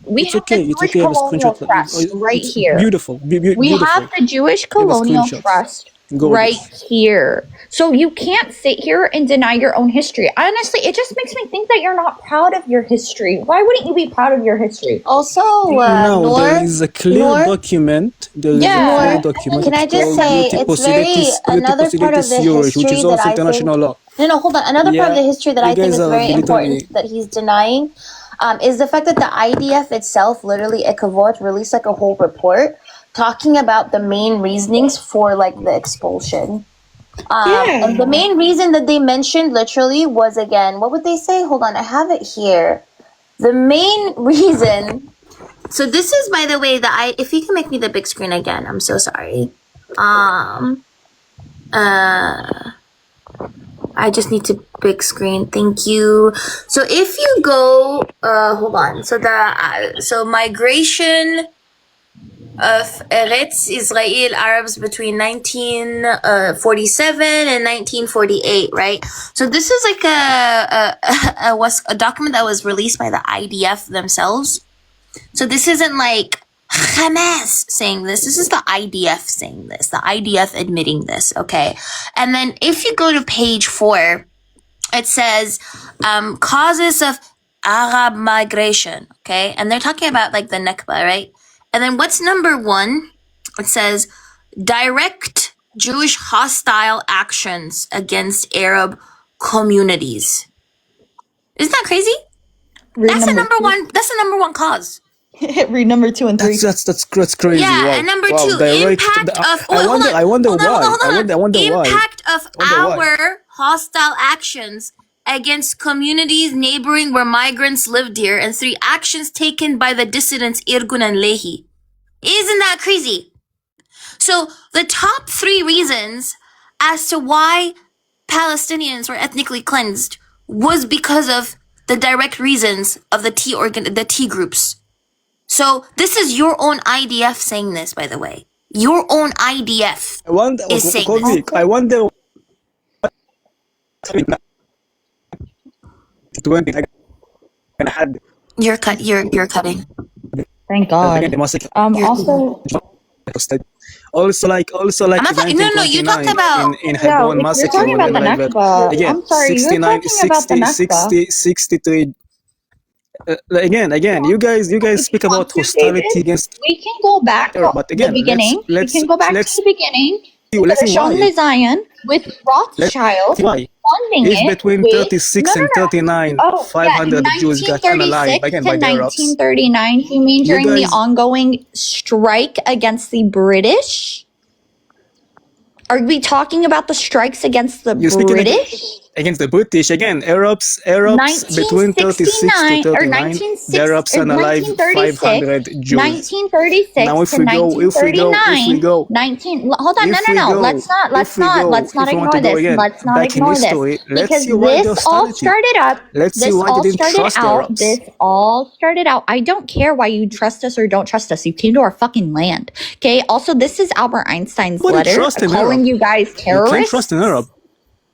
We It's have okay. the It's Jewish okay. I have a Colonial screenshot. Trust right It's here. beautiful. We Beautiful. have the Jewish You have a Colonial screenshot. Trust Gorgeous. right here. So you can't sit here and deny your own history. Honestly, it just makes me think that you're not proud of your history. Why wouldn't you be proud of your history? Also, Now there is a clear document. There is a clear document. Can I It's just called say Liuti it's very Possidetis another part of the Iuris, which history is that also I think international law. no, hold on. Another part of the history that you I think guys is are very important literally... that he's denying is the fact that the IDF itself, literally Ekavot, released like a whole report talking about the main reasonings for like the expulsion. And the main reason that they mentioned literally was, again, what would they say? Hold on, I have it here. The main reason. So this is, by the way, if you can make me the big screen again, I'm so sorry. I just need to big screen. Thank you. So if you go, hold on. So migration of Eretz Israel Arabs between 1947 and 1948, right? So this is like a document that was released by the IDF themselves. So this isn't like Hamas saying this. This is the IDF saying this. The IDF admitting this, okay? And then if you go to page 4, it says causes of Arab migration, okay? And they're talking about like the Nakba, right? And then what's number 1? It says direct Jewish hostile actions against Arab communities. Isn't that crazy? That's the number one. That's the number one cause. Read number 2 and 3. That's crazy. Yeah, wow. and number wow. 2, Direct, impact of. I wonder why. I wonder why. Impact of our hostile actions against communities neighboring where migrants lived here, and 3 actions taken by the dissidents Irgun and Lehi. Isn't that crazy? So the top 3 reasons as to why Palestinians were ethnically cleansed was because of the direct reasons of the T groups. So this is your own IDF saying this, by the way. Your own IDF is saying this. I wonder. You're cutting. Thank God. Also like I'm not talking. No, you talked about. in Hebron if massacre. you're talking about the Nakba, again, I'm sorry, you're talking about the Nakba. 63 again, you guys If you speak want about to, hostility David, against we can go back Arab, to but the again, beginning. We can go back to the beginning with let's see Rishon why. LeZion, with Let's Rothschild see why. funding If it between with 36 and 39, Oh, yeah, 500 Jews got 1936 unalived again to by the Arabs, 1939. You mean you during the guys, ongoing strike against the British? Are we talking about the strikes against the you're speaking British? against the British again. Arabs between 36 to 1969 or 39, the 1960 Arabs or unalive 1936, 500 Jews. 1936 Now, if to we go, 1939, 19 hold on, no, if no, we no. go, if we want to Ignore go this. again Let's not back in ignore this history, let's because see why the this all hostility. started up. Let's see why they didn't trust the Arabs. This all started out. I don't care why you trust us or don't trust us. You came to our fucking land. Okay. Also, this is Albert Einstein's Nobody letter trusts an calling Arab. you guys You terrorists. can't trust an Arab.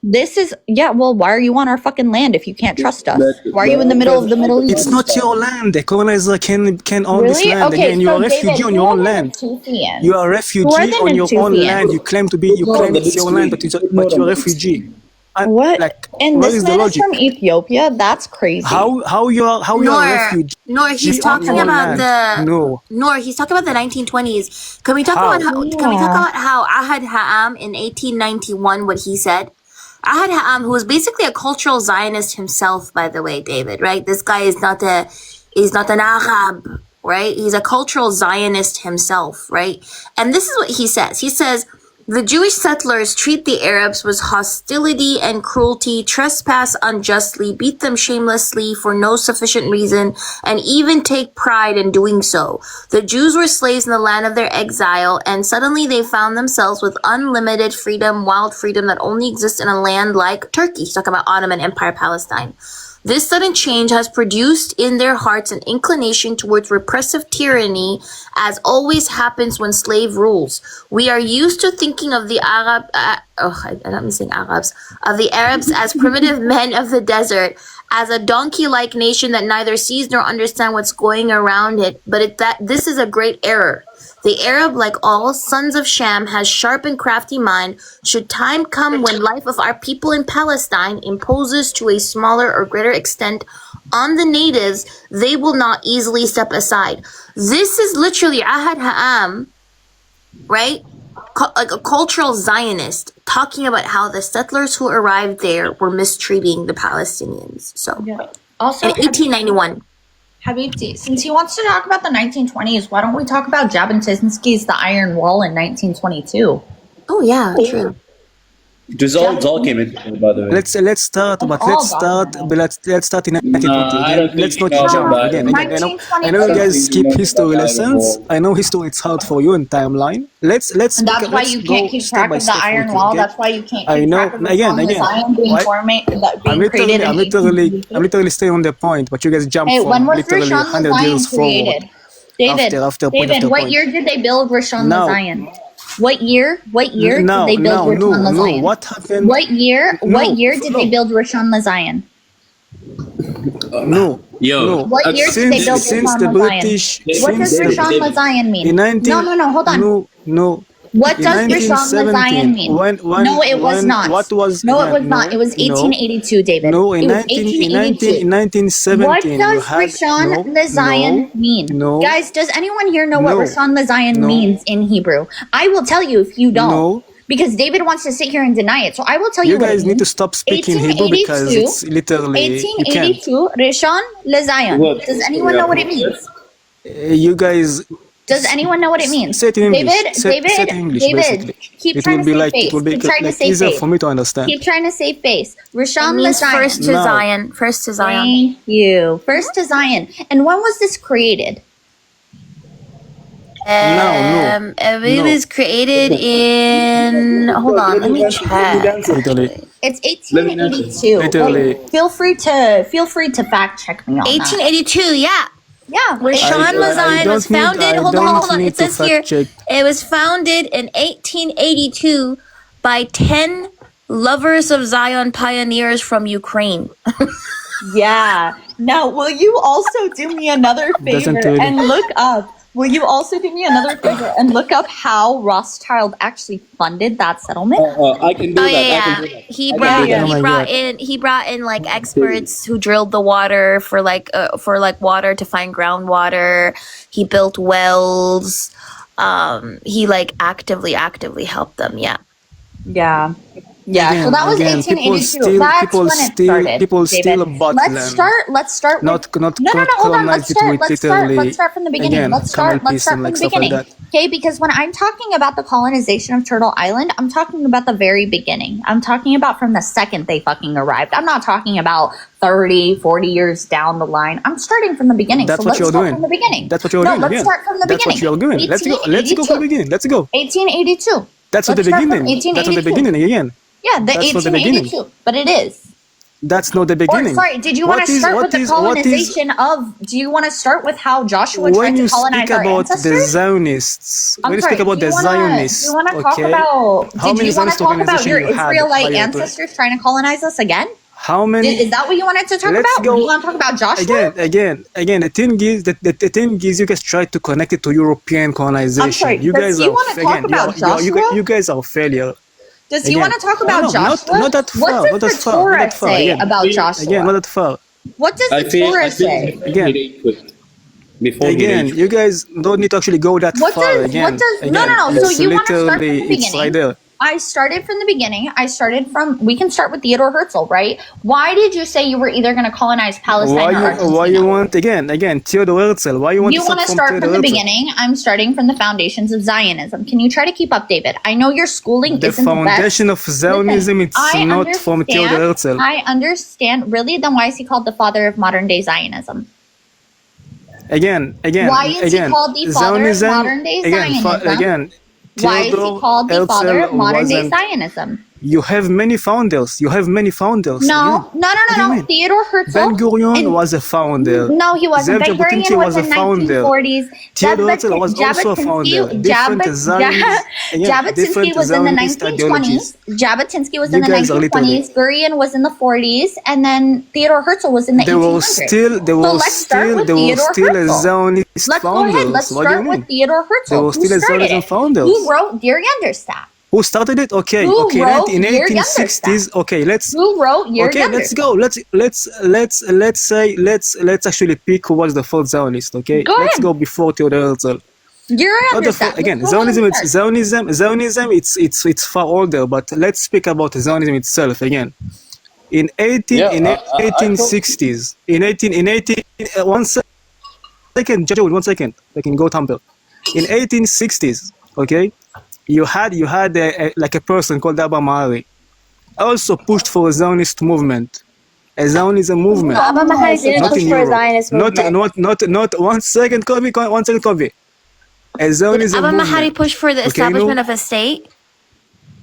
This is, yeah, well, why are you on our fucking land if you can't trust us? Why are you in the middle of the Middle East? It's not your land. The colonizer can own this Really? land. Okay, Again, you are so a refugee David, on who your are own the land. Natufians? You are a Who are refugee the on your own Natufians? land. You claim it's your land, but you're a refugee. And What? And where this is the man is logic? from Ethiopia? That's crazy. How you are a refugee Nor he's on talking your own about land? No. Nor he's talking about the 1920s. Can we talk How? about how Ahad Ha'am in 1891 what he said? Ahad Ha'am, who was basically a cultural Zionist himself, by the way, David, right? This guy is not an Arab, right? He's a cultural Zionist himself, right? And this is what he says. He says, the Jewish settlers treat the Arabs with hostility and cruelty, trespass unjustly, beat them shamelessly for no sufficient reason, and even take pride in doing so. The Jews were slaves in the land of their exile, and suddenly they found themselves with unlimited freedom, wild freedom that only exists in a land like Turkey. He's talking about Ottoman Empire, Palestine. This sudden change has produced in their hearts an inclination towards repressive tyranny, as always happens when slave rules. We are used to thinking of the Arabs as primitive men of the desert, as a donkey-like nation that neither sees nor understands what's going around it. But this is a great error. The Arab, like all sons of Shem, has sharp and crafty mind. Should time come when life of our people in Palestine imposes to a smaller or greater extent on the natives, they will not easily step aside. This is literally Ahad Ha'am, right? Like a cultural Zionist talking about how the settlers who arrived there were mistreating the Palestinians. So, Also, in 1891. Habibti, since he wants to talk about the 1920s, why don't we talk about Jabotinsky's The Iron Wall in 1922? Oh yeah, true. It all came into play, by the way. Let's start in 1920 I again. don't think Let's not you know jump about again. it. I know you I don't guys think you skip know history about the Iron lessons. Wall. I know history it's hard for you in timeline. Let's And that's why you can't go keep step track by of the step Iron with it, Wall. okay? That's why you can't I keep know track of the again. Zion being Why? being created in 1882. I'm literally staying on the point, but you guys jump Hey, when from was literally Rishon 100 LeZion years forward created? David, after point after what point. year did they build Rishon Now, LeZion? What year did they build Rishon no. LeZion? What happened? What year did they build Rishon LeZion? No. What year did they build Since Rishon the LeZion? British, What does Rishon LeZion mean? in 19 No, hold on. no. What In does Rishon LeZion 1917, mean? when No, it was not. what was No, it was not. It was 1882, David. no It in was 18 in 1882. 1917 What you does had Rishon LeZion mean? no Guys, does anyone here know what no Rishon LeZion no means in Hebrew? I will tell you if you don't. no. Because David wants to sit here and deny it. So I will tell you You what it guys need to means. stop speaking Hebrew because it's literally you can't. 1882, Rishon LeZion. Does anyone know what it means? You guys Does anyone know what it means? say it in English. David, Say it in English, basically. keep It trying will to be save like face. it will be Keep trying to like save easier face. for me to understand. Keep trying to save face. It Rishon means LeZion. first to Now. Zion. First to Zion. Thank you. First to Zion. And when was this created? No. It was created in. Hold on, let me check. Literally. It's 1882. Literally. Like, feel free to fact check me on 1882. Yeah. Yeah. Rishon LeZion was founded. Hold on. It says here check. it was founded in 1882 by 10 lovers of Zion pioneers from Ukraine. Yeah. Now, will you also do me another Doesn't favor really. and look up Will you also do me another favor and look up how Rothschild actually funded that settlement? I can do Oh that. I can yeah, do yeah. that. He I can do brought that. Oh my god. he brought in like experts who drilled the water for like water to find groundwater. He built wells. He like actively helped them. Yeah. Yeah. Yeah, so that was Again, 1882. That's when it started, people David. still bought land, Let's start with not No, not hold on. colonize it with Let's literally start from the beginning. again Let's camel start piece and from like the stuff like beginning. that. Okay, because when I'm talking about the colonization of Turtle Island, I'm talking about the very beginning. I'm talking about from the second they fucking arrived. I'm not talking about 30, 40 years down the line. I'm starting from the beginning. That's so what let's you're start doing. from the beginning. That's what you're No, doing let's again. start from the That's beginning. what you're doing. Let's go. Let's go from the beginning. Let's go. 1882. That's not the Let's start from beginning. That's not the 1882. beginning again. Yeah, the That's not the beginning. 1882. But it is. That's not the Or beginning. sorry, did you want to start with the colonization of? Do you want to start with how Joshua tried when to you colonize speak our about the ancestors? Zionists, I'm when you sorry. speak about Do the you Zionists, want to talk okay, about? how Did many you want to Zionist talk about organization your you had Israelite by your ancestors trying to colonize us again? how many? Is that what you wanted to talk Let's about? Do you go want to talk about Joshua? again. The thing is that the thing is you guys try to connect it to European colonization. I'm sorry. You Does guys he are want to talk about Joshua? you guys are failure. Does he Again, want to talk about no, Joshua? not that What far, does not the that far, not Torah that far. say Again, about not Joshua? that far. What does I the feel Torah I feel say? before Again, he rage quit. Before he again, rage you guys don't need to actually go that far. Again, No. So it's you want to start from literally the it's right beginning? there. I started from the beginning. We can start with Theodore Herzl, right? Why did you say you were either going to colonize Palestine or Argentina? Why you want again Theodore Herzl? Why you want You to want to start start from from Theodore the Herzl? beginning. I'm starting from the foundations of Zionism. Can you try to keep up, David? I know your schooling The isn't the best. foundation of Zionism Listen, it's not from Theodore Herzl. I understand. Really? Then why is he called the father of modern day Zionism? Again, Why is he called the father of Zionism, modern day Zionism? again, Why is he Theodore called the father of Herzl modern day wasn't. Zionism? You have many founders. You have many founders. No, Again. no, no, What do no, you no. mean? Theodore Herzl. Ben Gurion was a founder. No, he wasn't. Zev Ben Gurion Jabotinsky was a in founder. 1940s. Theodore Herzl was also a founder. Different Zionist, Jabotinsky was in the 1920s. Jabotinsky was in the 1920s. Gurion was in the 40s, and then Theodore Herzl was in the 1800s. There was still a Zionist Let's go founders. ahead. Let's What do you start with mean? Theodore Herzl. There was Who still a started Zionism it? founders. Who wrote Dear Yanderstadt? Who started it? Okay, Who okay. wrote In Your 1860s. Okay, let's. Who wrote Your Okay, let's go. Let's actually pick who was the first Zionist. Okay, Go let's ahead. go before Theodore Herzl. Your Not the Yanderstadt. again, Let's go ahead and start. Zionism. It's far older, but let's speak about Zionism itself again. In 1860s, in 18 one second, Joe, 1 second. I can go tumble. In 1860s, okay, you had like a person called Abba Mahari, also pushed for a Zionist movement, a Zionism movement. No, Abba Mahari didn't Not push in for a Europe. Zionist movement. Not 1 second, Kobe. 1 second, Kobe. A Zionism Abba movement. Mahari push for the establishment of a state?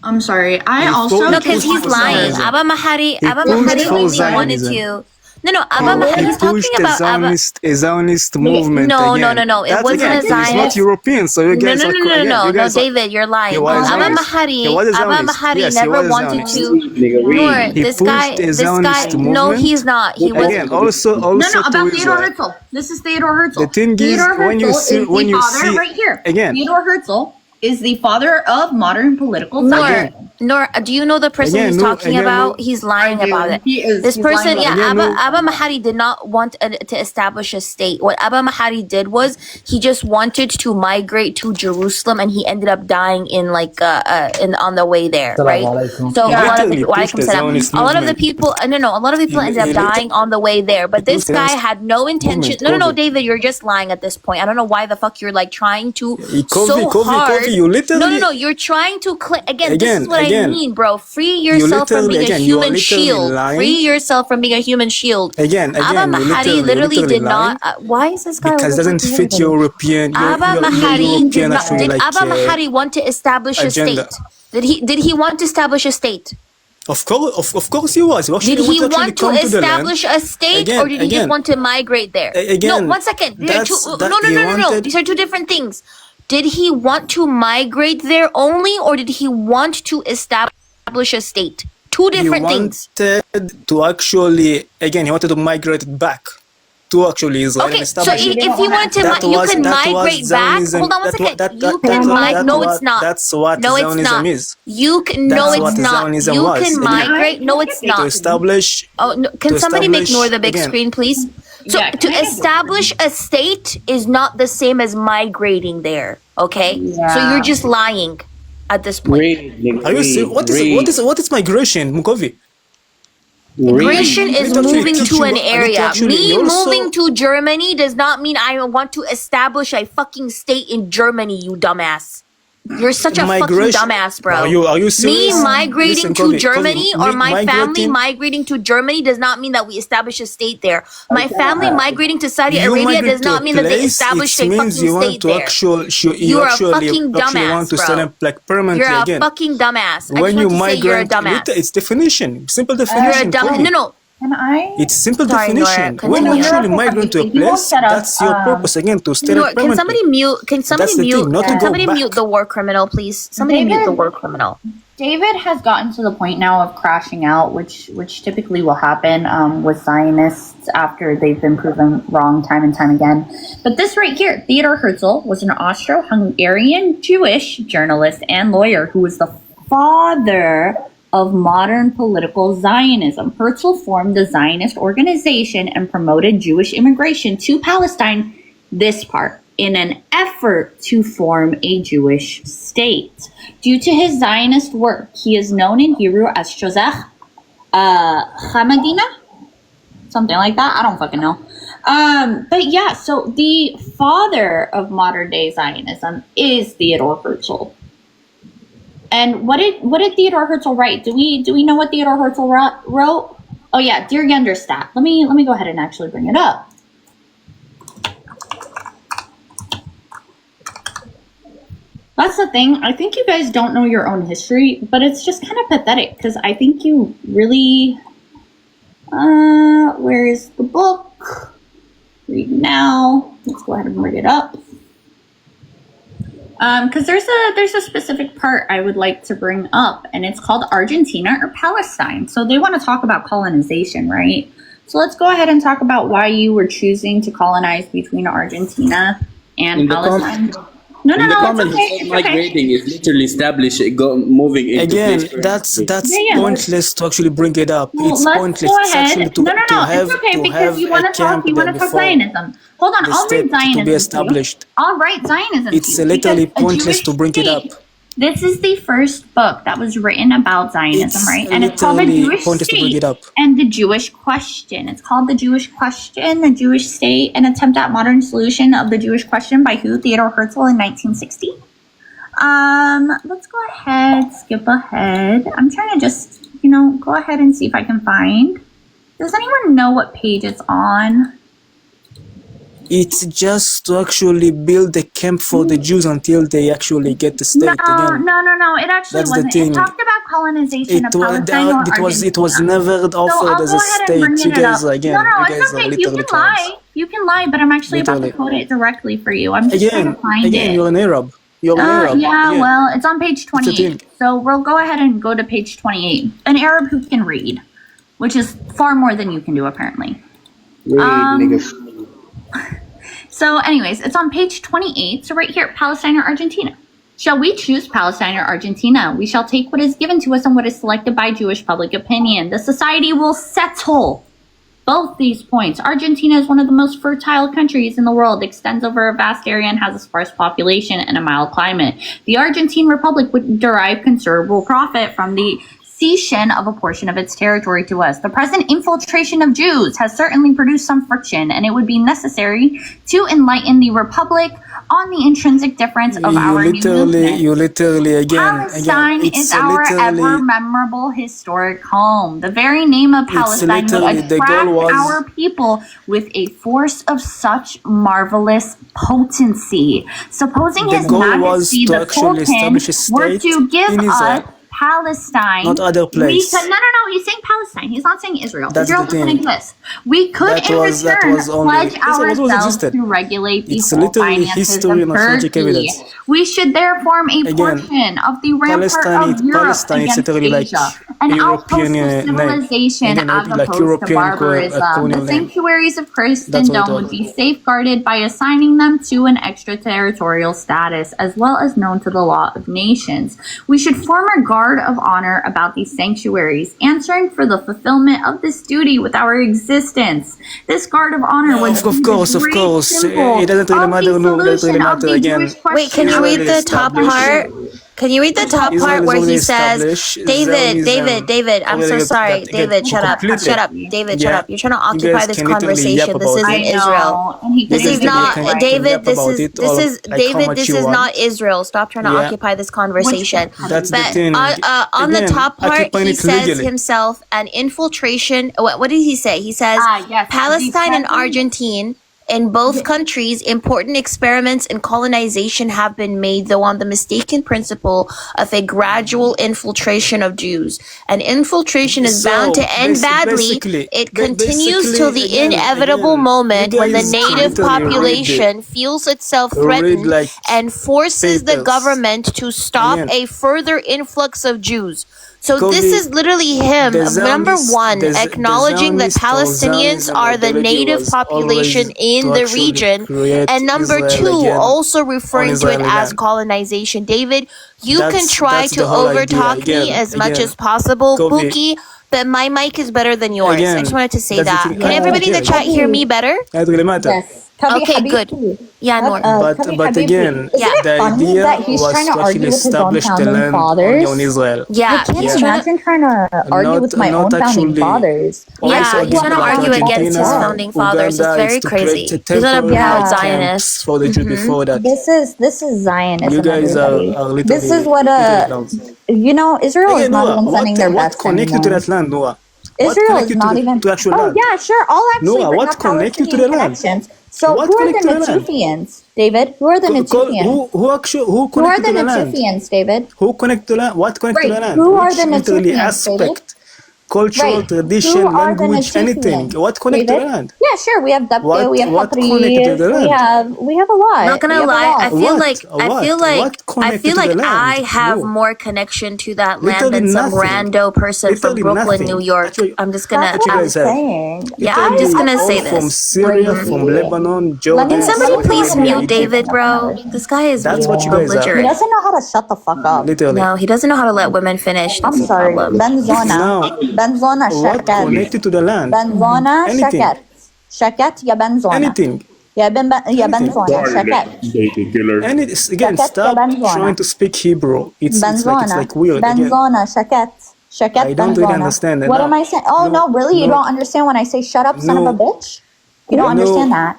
I'm sorry. He fought- No, because he's for lying. Zionism. Abba Mahari He pushed only for wanted Zionism. to. No, Abba Mahari. He He's talking pushed about Abba. a Zionist movement. No, again. no. It That's wasn't again, a Zionist. He's not European, so you No, guys are no, you guys are- David, you're lying. He was a Abba Zionist. He was a Mahari Zionist. Yes, he never was a wanted Zionist. to. Nor He this guy, pushed a Zionist No, movement. he's not. He was. Again, also No, to about Theodore Israel. Herzl. This is Theodore Herzl. The thing is, Theodore when you Herzl see- is when the you father see- right here. again. Theodore Herzl is the father of modern political Nor, do you know the person Again, he's no, talking again, about? no. He's lying about it. This he's person, lying yeah, about it. Abba Mahari did not want to establish a state. What Abba Mahari did was he just wanted to migrate to Jerusalem, and he ended up dying in on the way there, right? So a lot of literally pushed the Zionist a lot of the movement. people, a lot of people ended up dying on the way there. But this pushed the guy Zionist had no intention. movement, No, Kobe. David, you're just lying at this point. I don't know why the fuck you're like trying to Kobe, you literally. No, you're trying to Again, this Again, is what I again. mean, bro. Free yourself from literally- being again, a you are human literally shield. lying. Free yourself from being a human shield. Again, Abba you're Mahari literally literally did not. lying Why is this guy? because it doesn't fit your European. Abba your Mahari European did not. actually Did like Abba Mahari want to establish agenda. a state? Did he want to establish a state? Of course he was. Did he want to establish a state, Again, or did he just want to migrate there? again, No, 1 second. he No. wanted- These are two different things. Did he want to migrate there only, or did he want to establish a state? Two different things. He wanted to actually, again, he wanted to migrate it back. to actually Israel Okay, and so establish it. if you want to, you can migrate back. Hold on one second. You can migrate. No, it's not. That's what No, it's Zionism not. is. You can. No, That's it's what not. Zionism You was. can Again, migrate. No, it's to not. establish. Oh, no, can to somebody make establish, Nor the big again, screen, please? So Yeah, to can I get establish a state is not the same as migrating there. Okay, so you're just lying at this point. Read, nigga, Are you serious? What is migration, Mukovi? Migration We is need to actually moving teach to you. an I need to area. actually. Me You also. moving to Germany does not mean I want to establish a fucking state in Germany, you dumbass. You're such a fucking Migration. dumbass, bro. Are you Me serious? migrating Listen, to Kovi, Germany or my family migrating. migrating to Germany does not mean that we establish a state there. My family migrating to Saudi You Arabia migrate does to a not mean that they place. established It a means fucking you want state to there. you You're a actually fucking want dumbass, to set bro. up like permanently You're a again. fucking dumbass. I When just you want to say you're a migrate, dumbass. it's definition, simple You're a definition. dumb. Kovi. No. Can I? It's simple Sorry, Nora. definition. When you Continue. actually migrate to a If you don't place, shut up, that's your purpose again to stay Nora, there permanently. Can somebody That's the mute? thing, not to Can go somebody back. mute the war criminal, please? Somebody mute the war criminal. David has gotten to the point now of crashing out, which typically will happen with Zionists after they've been proven wrong time and time again. But this right here, Theodor Herzl was an Austro-Hungarian Jewish journalist and lawyer who was the father of modern political Zionism. Herzl formed the Zionist organization and promoted Jewish immigration to Palestine, this part, in an effort to form a Jewish state. Due to his Zionist work, he is known in Hebrew as Shozach Hamadina, something like that. I don't fucking know. But yeah, so the father of modern day Zionism is Theodor Herzl. And what did Theodor Herzl write? Do we know what Theodor Herzl wrote? Oh yeah, Dear Genderstat. Let me go ahead and actually bring it up. That's the thing. I think you guys don't know your own history, but it's just kind of pathetic because I think you really. Where is the book? Read now. Let's go ahead and bring it up. Because there's a specific part I would like to bring up, and it's called Argentina or Palestine. So they want to talk about colonization, right? So let's go ahead and talk about why you were choosing to colonize between Argentina and Palestine. No, it's okay. It's migrating is literally moving into Again, place. that's pointless to actually bring it up. Well, It's let's pointless go to ahead. actually to have It's okay to because have you want a to talk. camp You there want to talk before Zionism. Hold on, the I'll state read Zionism to be to you. established. I'll write Zionism It's to you literally because a pointless Jewish to bring it up. state. This is the first book that was written about Zionism, It's right? And it's called The literally Jewish pointless to bring State it up. and the Jewish Question. It's called The Jewish Question, The Jewish State, An Attempt at Modern Solution of the Jewish Question by who? Theodor Herzl in 1960. Let's go ahead, skip ahead. I'm trying to just, go ahead and see if I can find. Does anyone know what page it's on? It's just to actually build a camp for the Jews until they actually get the state again. No. It actually That's the wasn't. thing. It talked about colonization of Palestine or It was never offered as a state. You guys again. No, You it's guys are okay. You literally can clowns. lie. You can lie, but I'm actually about to quote it directly for you. I'm just trying to find it. You're an Arab. You're an Arab. Yeah, Again. well, it's on page It's a 28. thing. So we'll go ahead and go to page 28. An Arab who can read, which is far more than you can do, apparently. Niggas. So anyways, it's on page 28. So right here, Palestine or Argentina. Shall we choose Palestine or Argentina? We shall take what is given to us and what is selected by Jewish public opinion. The society will settle both these points. Argentina is one of the most fertile countries in the world, extends over a vast area and has a sparse population and a mild climate. The Argentine Republic would derive considerable profit from the cession of a portion of its territory to us. The present infiltration of Jews has certainly produced some friction, and it would be necessary to enlighten the Republic on the intrinsic difference of our new movement. You literally Palestine is our ever memorable historic home. The very name of Palestine would attract our people with a force of such marvelous potency. Supposing His Majesty the Sultan were to give us Palestine, not other place. No, he's saying Palestine. He's not saying Israel. That's Israel doesn't exist. We could in return pledge ourselves to regulate the whole finances of Turkey. We should there form a portion of the rampart of Europe against Asia. an European, outpost of civilization again, as like opposed to European barbarism. The colonial name. sanctuaries of That's what it Christendom would was. be safeguarded by assigning them to an extraterritorial status, as well as known to the law of nations. We should form a guard of honor about these sanctuaries, answering for the fulfillment of this duty with our existence. This guard of honor would Of be course, the of great course. symbol It doesn't really of matter. the No, it doesn't really solution of matter. the Again, Jewish question. Wait, can you read Israel is the top part? Can you read the top Israel part is where already he says, established. David, I'm so sorry. David, shut up. Shut up. David, shut Yeah, up. You're trying to you occupy guys this can literally yap conversation. This about isn't it. I Israel. know, and he This couldn't is even not get it right. David. Yap This about is it all, like how David. much This you is want. not Israel. Stop trying to Yeah, occupy this conversation. that's the But thing. on the Again, top part, occupying he it says legally. himself an infiltration. What did he say? He says Yes, Palestine and the Argentina. In both countries, important experiments in colonization have been made, though on the mistaken principle of a gradual infiltration of Jews. An infiltration is bound to end badly. It continues till the inevitable moment when the native population feels itself threatened and forces the government to stop a further influx of Jews. So this is literally him, number one, acknowledging that Palestinians are the native population in the region, and number two, also referring to it as colonization. David, you can try to overtalk me as much as possible, Pookie, but my mic is better than yours. I just wanted to say that. Can everybody in the chat hear me better? Yes. Okay, good. Yeah, Nor. But again, Yeah. the idea that he's was trying to to argue actually with his own establish the founding land fathers? on Israel. Yeah, I can't he's trying to, imagine trying to argue with my own Not founding actually. fathers. yeah, Also, he's trying to like argue against his Argentina, founding fathers. It's Uganda, very it's to create crazy. He's not a temporary proud Yeah. camps Zionist. for the Jews before that. This is Zionism, You guys everybody. are This is literally, what literally clowns. you know, Israel is Again, not Noah, even sending their what best connect you to anymore. that land, Noah? What Israel connect is you not to even. to actual Oh land? yeah, sure. I'll actually Noah, bring what up connect you to Palestinian the land? connections. So What who are the connect to the land? Natufians, David? Who are the Natufians? Who Who are connect the to the land? Natufians, David? Who connect to the land? What connect to the Right. land? Who are Which the literally Natufians, David? aspect, cultural, Right. Who tradition, are the language, anything. Natufians, What connect to David? the land? Yeah, sure. We have Dabke, we have What connect to Hatriz, the land? we have a lot. Not gonna We have a lie, I lot. feel What like connected to the land? I have No. more connection to that land Literally than some nothing. rando person from Literally Brooklyn, nothing. New York. Actually, I'm just gonna That's what you I'm guys have. saying. yeah, I'm Literally just gonna all say from this. Syria, from Lebanon, Jordan. Can somebody let me please tell you mute something. David, bro? This guy is That's what you guys are. He belligerent. doesn't know how to shut the fuck up. Literally. No, he doesn't know how to let women finish. I'm That's the sorry. problem. Now, Benzona what shakat. connected to the land? Benzona Anything. shakat. Shakat ya benzona. Anything. Ya benzona shakat. And it's, again, Shakat ya stop benzona. trying to speak Hebrew. It's Benzona. like weird again. Benzona shakat. Shakat I don't really benzona. understand it. What No. am I saying? Oh no, really? You No. don't understand when I say shut up, son of a No. bitch? You don't No. understand that.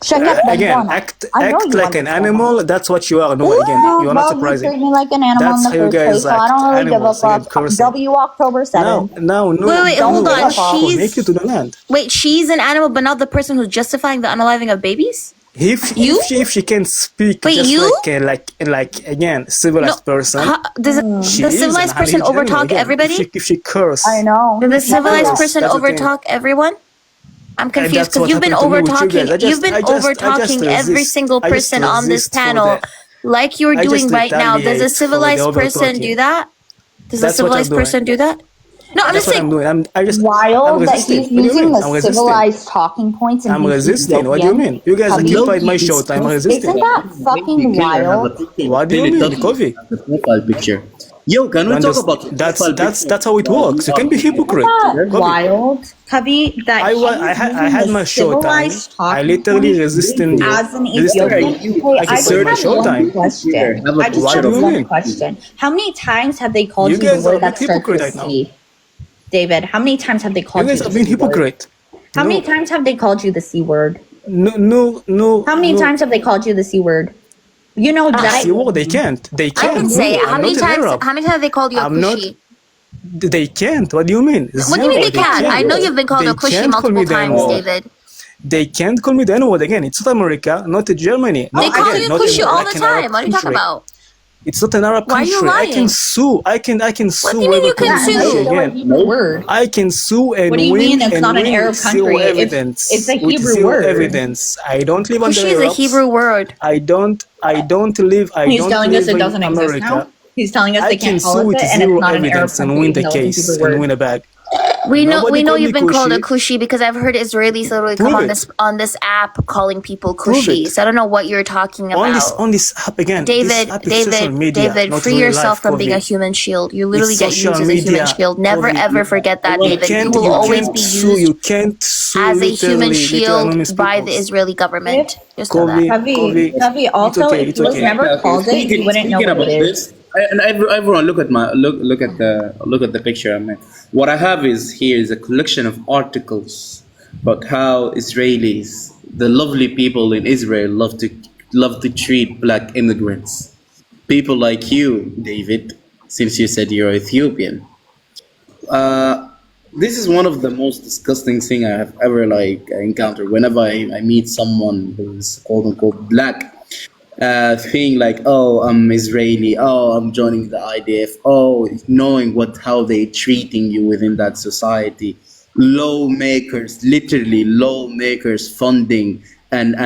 Shakat Again, benzona. act I know you like an understand animal. that. That's what you are. No, again, No, you are not well, you surprising. treat me like an animal That's in the how you first guys place, so I act. don't really give a Animals, again, fuck. cursing. W October 7th. Now, no, Wait, no, hold on. what She's connected to the land? wait, she's an animal, but not the person who's justifying the unaliving of babies. If she can speak, Wait, just you? like again, civilized person. Does She the is civilized an person animal overtalk again. everybody? If she curse, I know. Did the civilized curse, person that's the thing. overtalk everyone? I'm confused that's because what you've been happened to me with you overtalking. guys. You've been I just overtalking every resist. single I just person on this resist for panel, the- like you're I just doing right now. Does a retaliate for civilized the person overtalking. do that? Does a That's what I'm civilized doing. person do that? No, I'm That's just what I'm saying. doing. I'm Wild that resisting. he's What do you using mean? the I'm resisting. civilized talking points and I'm he's resisting. What do you mean? You guys Ethiopian. occupied my showtime. I'm resisting. Isn't that fucking wild? What do you mean, Kofi? The profile picture. Yo, can we talk about the profile picture? That's how it works. You can be hypocrite. Isn't that wild, Cubby, that I had my showtime. I literally resisted you. as an Resisted Ethiopian. you. Hey, I I just just my have one showtime. question. Have a I just What have do you one mean? question. How many times have they called You you, the guys are word a that bit starts hypocrite with right now. C? David, how many times have they You called you? guys the have been C word? hypocrite. How many No. times have they called you the C word? No. How many no. times have they called you the C word? You know that See what they can't. They I can't. can say it. No, I'm not an Arab. How many times have they called you a I'm not. kushi? They can't. What do you mean? What do you mean they can't? I know you've been called a kushi can't call me multiple the times, N-word. David. They can't call me the N-word again. It's not America, not Germany. They Not call again, you not kushi in, all like the an Arab time. What are you talking country. about? It's not an Arab Why are you country. I can lying? sue. I can sue. What do you mean you can whoever sue? country again. Hebrew word. I can sue and What do you win mean it's and not an win Arab with zero country? evidence. It's a with Hebrew zero word. evidence. I don't live under Kushi is a Arabs. Hebrew word. I don't live. He's telling us it in doesn't exist America. now? He's telling us I they can can't call sue us with it, and it's zero not an Arab evidence and country, win even the though it's a case Hebrew and word. win a bag. We Nobody know called me you've been called a Kushi. kushi because I've heard Israelis literally come Prove on it. this app calling people Prove kushi. it. So I don't know what you're talking about. On this app again. This app is social media, David, not free real yourself life, from being a Kovi. human shield. You It's literally get social used as a human media, shield. Never Kovi. ever forget that, You David. You can't will you always can't be sue used as a human literally shield anonymous by the peoples. Israeli government. Just know that. Kovi, Heavy. it's Also, okay, if it's he was okay. never Okay. called it, he wouldn't know Speaking what it about is. this, and everyone look at my look at the picture. I mean, what I have is here is a collection of articles about how Israelis, the lovely people in Israel, love to treat black immigrants. People like you, David, since you said you're Ethiopian. Uh, this is one of the most disgusting thing I have ever like encountered. Whenever I meet someone who's quote unquote black, thing like, oh, I'm Israeli, oh, I'm joining the IDF, oh, knowing how they treating you within that society. Lawmakers, literally lawmakers funding and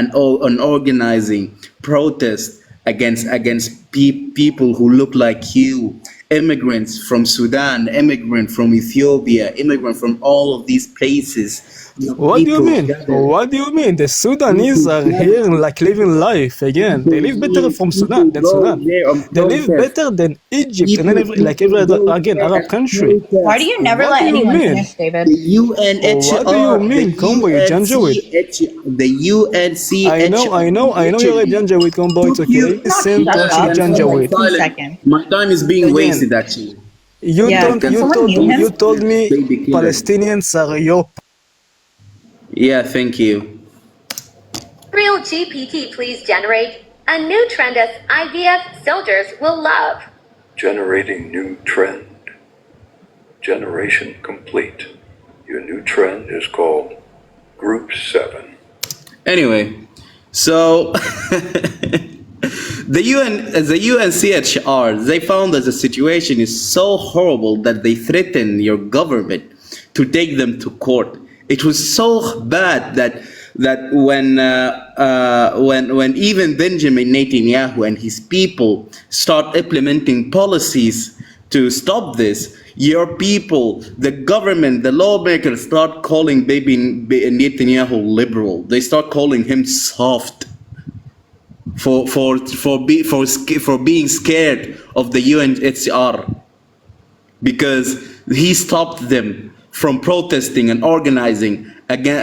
organizing protest against people who look like you, immigrants from Sudan, immigrant from Ethiopia, immigrant from all of these places. Your What do you people mean? gather, What do you mean? The Sudanese people are gather here like living life again. They live better from people go Sudan. there on They live protest. better than Egypt and then People every other go again there Arab at country. Why do protest. you never What let do you anyone mean? finish, David? The What do you UNHR, the mean, Combo? You Janjaweed. the UNCHR I know you're a literally Janjaweed, Combo. It's took okay. you. Not Listen shut to Guys, actually up can in someone be like Janjaweed. silent? 2 seconds. My time is being Again, wasted actually. Yeah, can you someone told mute me him? Baby killer. Palestinians are your Yeah, thank you. Real GPT, please generate a new trend as IDF soldiers will love. Generating new trend. Generation complete. Your new trend is called Group 7. Anyway, so the UNCHR, they found that the situation is so horrible that they threatened your government to take them to court. It was so bad that when even Benjamin Netanyahu and his people start implementing policies to stop this, your people, the government, the lawmakers start calling baby Netanyahu liberal. They start calling him soft for being scared of the UNHCR because he stopped them from protesting and organizing again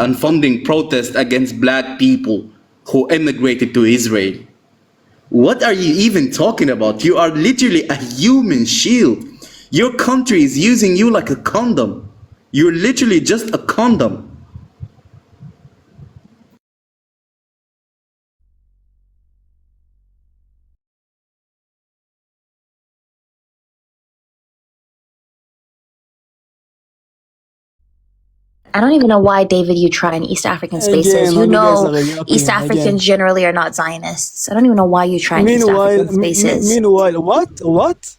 and funding protests against black people who immigrated to Israel. What are you even talking about? You are literally a human shield. Your country is using you like a condom. You're literally just a condom. I don't even know why, David, you try in East African spaces. again. You All you guys know are East yapping Africans again. generally are not Zionists. I don't even know why you try in East African spaces. Meanwhile, what?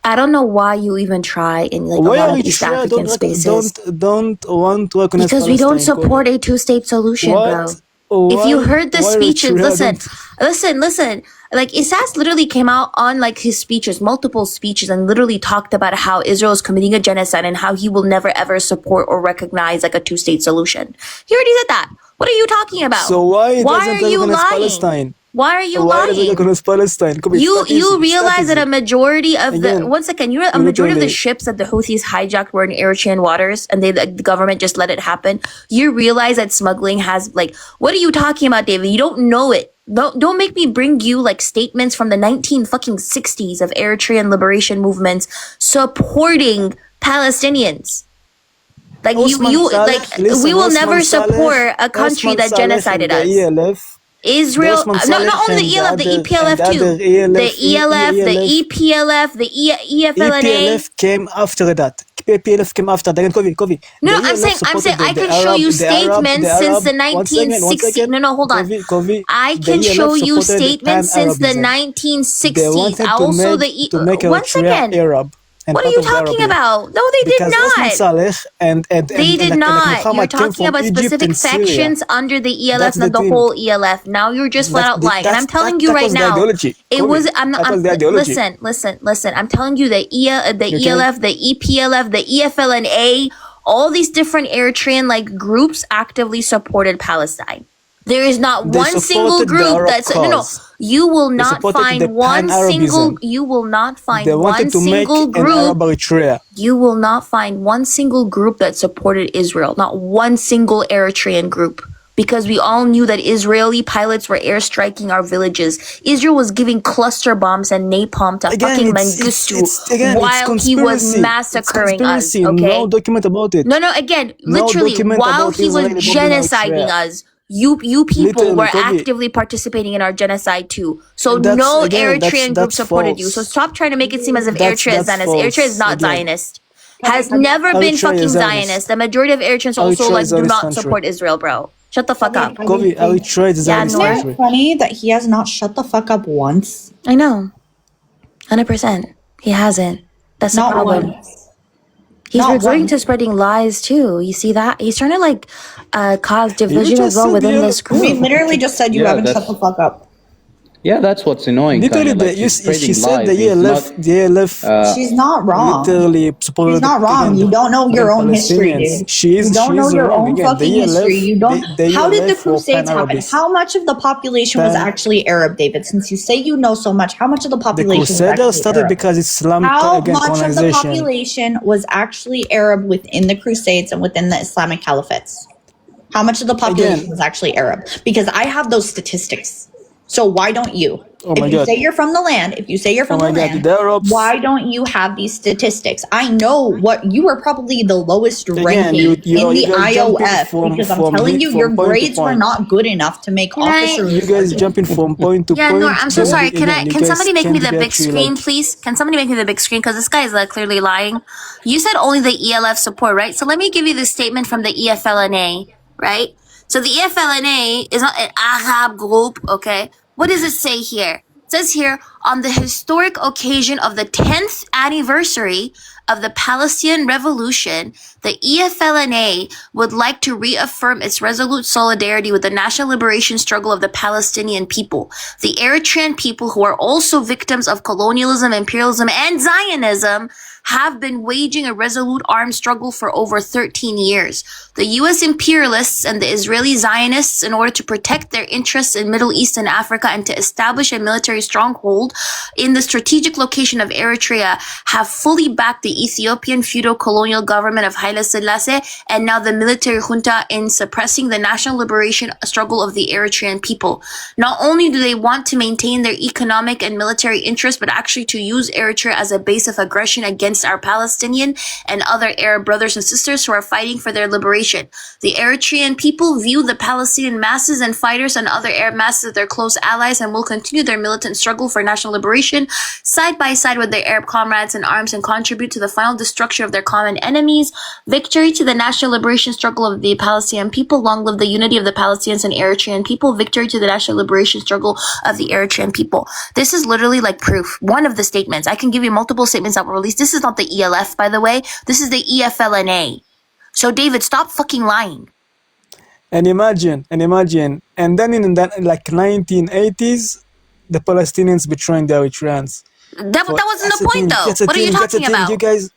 I don't know why you even try in like a Why lot are of you East sure African spaces. don't want to recognize Because we don't Palestine, support Kobe? a two-state solution, bro. What? If you heard the Why are you speeches, sure listen. Like Isas literally came out on like his speeches, multiple speeches, and literally talked about how Israel is committing a genocide and how he will never ever support or recognize like a two-state solution. He already said that. What are you talking about? So why Why doesn't are you recognize lying? Palestine? Why are you Why doesn't lying? recognize Palestine? Kobe, it's that easy. You It's that realize that easy. a majority of the Again, one second, a majority of the literally. ships that the Houthis hijacked were in Eritrean waters, and the government just let it happen. You realize that smuggling has like, what are you talking about, David? You don't know it. Don't make me bring you like statements from the 1960s of Eritrean liberation movements supporting Palestinians. Like Osman Saleh, like listen, we will Osman never Saleh, support a country Osman that Saleh genocided and the us. ELF, Israel, Osman not Saleh only the and ELF, the and EPLF other too. The ELF, ELF, the EPLF, the EFLNA. EPLF came after that. EPLF came after that. Again, Kobe. No, The I'm ELF saying, supported I can show you statements since the 1960s. No, hold on. Kobe. I The can show ELF you supported statements since the Pan-Arabism. They 1960s. wanted Also, to make one Eritrea second. Arab. and What are part you of the Arab talking League. about? No, they did Because Osman not. Saleh and They did like not. You're Muhammad came talking from about Egypt specific and Syria. sections under the ELF, That's the not the thing. whole ELF. Now you're just flat out lying. And I'm telling you that right was the now, ideology. it Kobe, was. that was the ideology. Listen. I'm telling you, the Okay. ELF, the EPLF, the EFLNA, all these different Eritrean like groups actively supported Palestine. There is not They one single supported the group Arab that's no. cause. You will They not supported the find one single. Pan-Arabism. You will not find They one wanted to make single an Arab group. Eritrea. You will not find one single group that supported Israel. Not one single Eritrean group. Because we all knew that Israeli pilots were airstriking our villages. Israel was giving cluster bombs and napalm to fucking Mengistu while he was massacring us. Okay. No document about it. No. Again, No literally, document while about he was Israeli bombing genociding Eritrea. us, you people Literally, were Kobe. actively participating in our genocide too. So That's- no again, Eritrean group that's supported you. false. So stop trying to make it seem as if That's- Eritrea is that's Zionist. Eritrea is false. not Again. Zionist. Has never been Eritrea fucking is Zionist. Zionist. The majority of Eritreans also Eritrea like is do Zionist not country. support Israel, bro. Shut the fuck up. Kobe, Eritrea is a Zionist Noor. country. Funny that he has not shut the fuck up once. I know. 100%. He hasn't. That's the Not problem. once. He's Not resorting once. to spreading lies too. You see that? He's trying to like cause division as just well said within the this group. We literally just said you Yeah, haven't that's- shut the fuck up. Yeah, that's what's annoying. Literally, Kinda, like he's she spreading said lies. the He's ELF, not, the ELF She's not wrong. literally supported She's not wrong. You don't know your own history, dude. You don't know your own fucking history. You don't. How did the Crusades happen? How much of the population was actually Arab, David? Since you say you know so much, how much of the The population was Crusaders actually started Arab? because Islam How again much of the colonization. population was actually Arab within the Crusades and within the Islamic caliphates? How much of the population was actually Arab? Because I have those statistics. So why don't you? Oh If my you God. say you're from the land, if you say you're from Oh the my God, land, the Arabs- why don't you have these statistics? I know what you are probably the lowest ranking you in the guys jumping IOF from- because I'm from telling you, from your point to grades were point. not good enough to make Can I- officer. You guys jumping from point to Yeah, point. Noor, I'm so then sorry. again, you Can guys somebody make me can't the be big actually, screen, like- please? Can somebody make me the big screen? Because this guy is clearly lying. You said only the ELF support, right? So let me give you the statement from the EFLNA, right? So the EFLNA is not an Arab group, okay? What does it say here? It says here, on the historic occasion of the 10th anniversary of the Palestinian Revolution, the EFLNA would like to reaffirm its resolute solidarity with the national liberation struggle of the Palestinian people, the Eritrean people who are also victims of colonialism, imperialism, and Zionism, have been waging a resolute armed struggle for over 13 years. The U.S. imperialists and the Israeli Zionists, in order to protect their interests in Middle East and Africa and to establish a military stronghold in the strategic location of Eritrea, have fully backed the Ethiopian feudal colonial government of Haile Selassie and now the military junta in suppressing the national liberation struggle of the Eritrean people. Not only do they want to maintain their economic and military interests, but actually to use Eritrea as a base of aggression against our Palestinian and other Arab brothers and sisters who are fighting for their liberation. The Eritrean people view the Palestinian masses and fighters and other Arab masses as their close allies and will continue their militant struggle for national liberation side by side with their Arab comrades in arms and contribute to the final destruction of their common enemies. Victory to the national liberation struggle of the Palestinian people. Long live the unity of the Palestinians and Eritrean people. Victory to the national liberation struggle of the Eritrean people. This is literally like proof. One of the statements. I can give you multiple statements that were released. This is not the ELF, by the way. This is the EFLNA. So, David, stop fucking lying. And imagine, and then in that like 1980s, the Palestinians betraying the Eritreans. That wasn't the point, though. That's the What are you thing, that's the talking thing. about? You guys,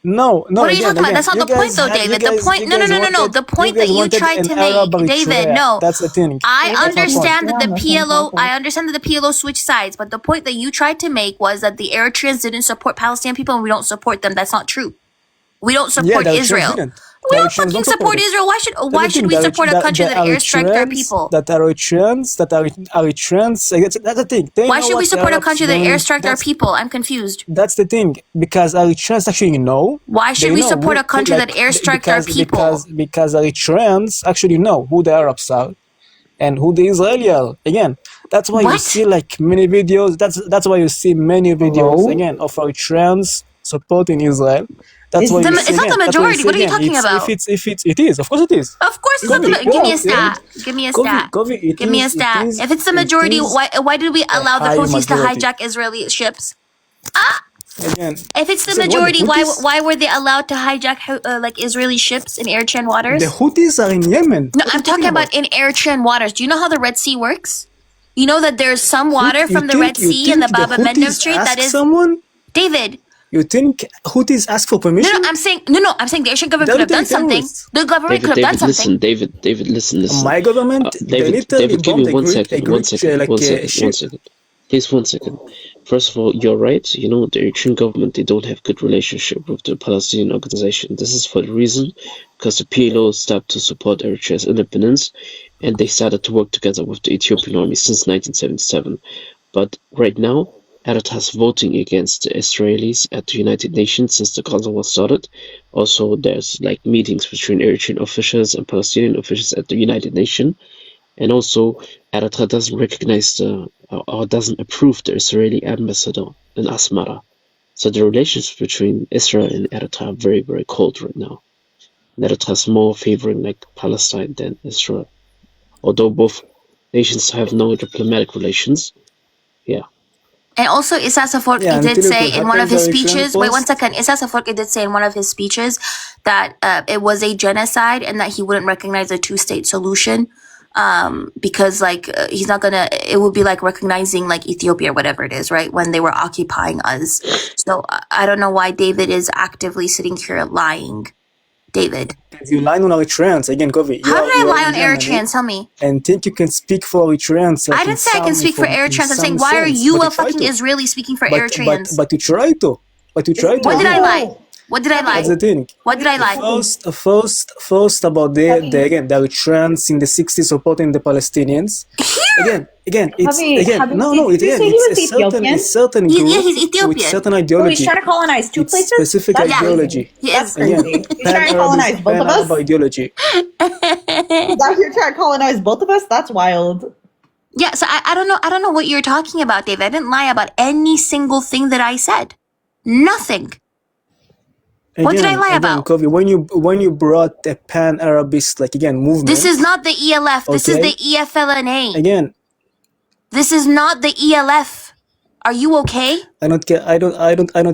no. What are you talking about? That's not you the point, guys though, had- David. you The guys- point, you no. guys The point that you wanted tried an to Arab make, David, Eritrea. no. That's the thing. I That's my point. understand that the We're on the same PLO, topic. I understand that the PLO switched sides, but the point that you tried to make was that the Eritreans didn't support Palestinian people and we don't support them. That's not true. We don't support the Eritreans Israel. didn't. We The don't Eritreans fucking don't support it. Israel. Why should That's the we thing, support a country that airstriked their people? That Eritreans, that's the thing. They Why know should we what the support a Arabs country that doing. airstriked our That's- people? I'm confused. That's the thing, because Eritreans actually know. Why should they we know support who- a country like, that airstriked our people? Because Eritreans actually know who the Arabs are and who the Israeli are. Again, that's why you What? see like many videos. That's why you see many videos Hello? again of Eritreans supporting Israel. That's Is why the- you it's see not the again, that's why majority. see What are you again, talking it's- about? It is. Of course it is. Of course, it's not the. Kobe, Give me a yeah, stat. Give me a Kobe, stat. Kobe, it Give me a is- it stat. is- If it's the it majority, is why did we allow the high Houthis to majority. hijack Israeli ships? again. If it's the Listen, what, majority, the why Houthis? why were they allowed to hijack like Israeli ships in Eritrean waters? The Houthis are in Yemen. No, What are I'm you talking talking about in Eritrean waters. Do you know how the Red Sea works? You know that there's some water from the Red Sea and the Bab el Mandeb Strait that is. Someone? David. You think Houthis ask for permission? No, I'm saying the Eritrean government could have done something. The government could have done something. David, listen. My government, David, give me one second. One second. Please, 1 second. First of all, you're right. You know, the Eritrean government, they don't have good relationship with the Palestinian organization. This is for the reason because the PLO stopped to support Eritrea's independence, and they started to work together with the Ethiopian army since 1977. But right now, Eritrea is voting against the Israelis at the United Nations since the Gaza war started. Also, there's like meetings between Eritrean officials and Palestinian officials at the United Nations. And also, Eritrea doesn't recognize or doesn't approve the Israeli ambassador in Asmara. So the relations between Israel and Eritrea are very, very cold right now. And Eritrea is more favoring like Palestine than Israel. Although both nations have no diplomatic relations. Yeah. And also, Isaias Afwerki did say in one of his speeches. Wait 1 second. Isaias Afwerki did say in one of his speeches that it was a genocide and that he wouldn't recognize a two-state solution because, like, he's not gonna. It would be like recognizing like Ethiopia or whatever it is, right? When they were occupying us. So I don't know why David is actively sitting here lying. David. You lie on Eritreans again, Kofi. How did I lie on Eritreans? Tell me. And think you can speak for Eritreans? Like I didn't say I can speak for Eritreans. I'm saying, why are you a fucking Israeli speaking for Eritreans? But you try to. What did I lie? What did I lie? That's the thing. What did I lie? First about the Eritreans in the 60s supporting the Palestinians. Again, it's a certain group he's Ethiopian. with certain ideology. Oh, he's trying to colonize two places? Specific ideology. Yes. He's trying to colonize both of us? Ideology. Is that you're trying to colonize both of us? That's wild. Yeah, so I don't know what you're talking about, David. I didn't lie about any single thing that I said. Nothing. What did I lie about? Kofi, when you brought a pan-Arabist movement. This is not the ELF. This is the EFLNA. Again. This is not the ELF. Are you okay? I don't care. I don't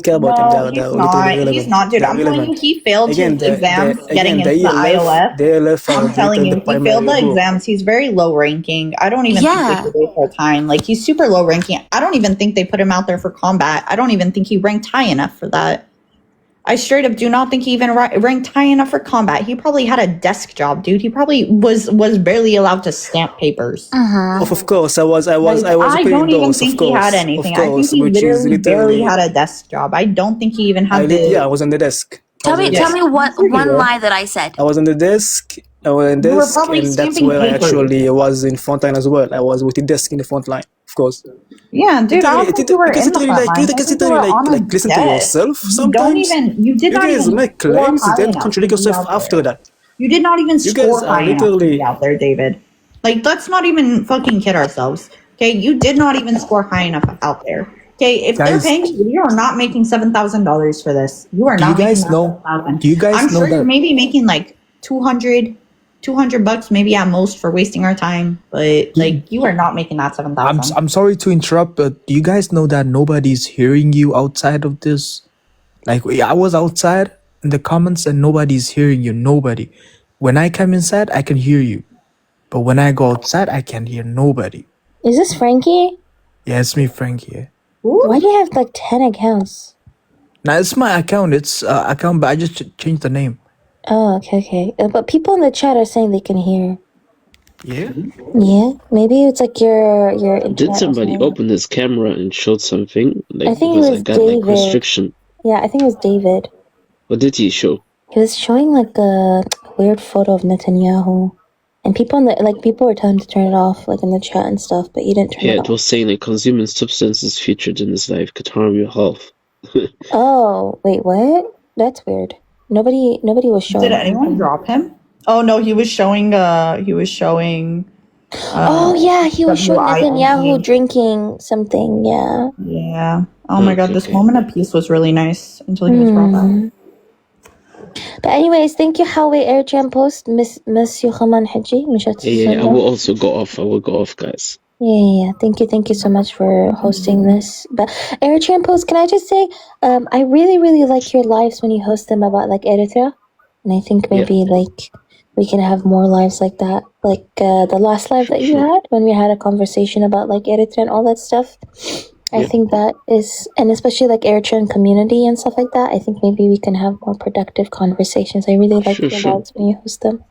care about him. He's not, dude. I'm telling you, he failed his exams getting into the IOF. I'm telling you, he failed the exams. He's very low ranking. I don't even think they should wait for time. Like, he's super low ranking. I don't even think they put him out there for combat. I don't even think he ranked high enough for that. I straight up do not think he even ranked high enough for combat. He probably had a desk job, dude. He probably was barely allowed to stamp papers. Of course, I was. I don't even think he had anything. I think he literally barely had a desk job. I don't think he even had I was on the desk. Tell me what one lie that I said. I was on the desk. And that's where I actually was in front line as well. I was with the desk in the front line, of course. Yeah, dude, I don't think you were in the front line. Listen to yourself sometimes. You did not even make claims, then contradict yourself after that. You did not even score high enough to be out there, David. Like, let's not even fucking kid ourselves. Okay, you did not even score high enough out there. Okay, if they're paying you, you are not making $7,000 for this. You are not. Do you guys know? Do you guys know that? I'm sure you're maybe making like $200 maybe at most for wasting our time, but like, you are not making that $7,000. I'm sorry to interrupt, but do you guys know that nobody's hearing you outside of this? Like, I was outside in the comments and nobody's hearing you. Nobody. When I come inside, I can hear you, but when I go outside, I can hear nobody. Is this Frankie? Yeah, it's me, Frankie. Why do you have like 10 accounts? Now it's my account. It's account, but I just changed the name. Oh, okay. But people in the chat are saying they can hear. Yeah? Yeah, maybe it's like your internet. Did somebody open his camera and showed something? Like, I think it was David. Like restriction. Yeah, I think it was David. What did he show? He was showing like a weird photo of Netanyahu, and people were telling him to turn it off, like in the chat and stuff, but he didn't turn it off. Yeah, it was saying like consuming substances featured in his life could harm your health. Oh, wait, what? That's weird. Nobody was showing. Did anyone drop him? Oh no, he was showing. Oh yeah, he was showing Netanyahu drinking something. Yeah. Yeah. Oh my God, this moment of peace was really nice until he was brought back. But anyways, thank you, Howie Airjam Post, Monsieur Khaman Haji. Yeah, I will also go off. I will go off, guys. Yeah. Thank you so much for hosting this. But Eritrean Post, can I just say, I really, really like your lives when you host them about like Eritrea, and I think Yeah, maybe like we can have more lives like that, like the last live that you sure. had when we had a conversation about like Eritrea and all that stuff. I Yeah, think that is, and especially like Eritrean community and stuff like that. I think maybe we can have more productive conversations. I really like your sure, lives when you host them.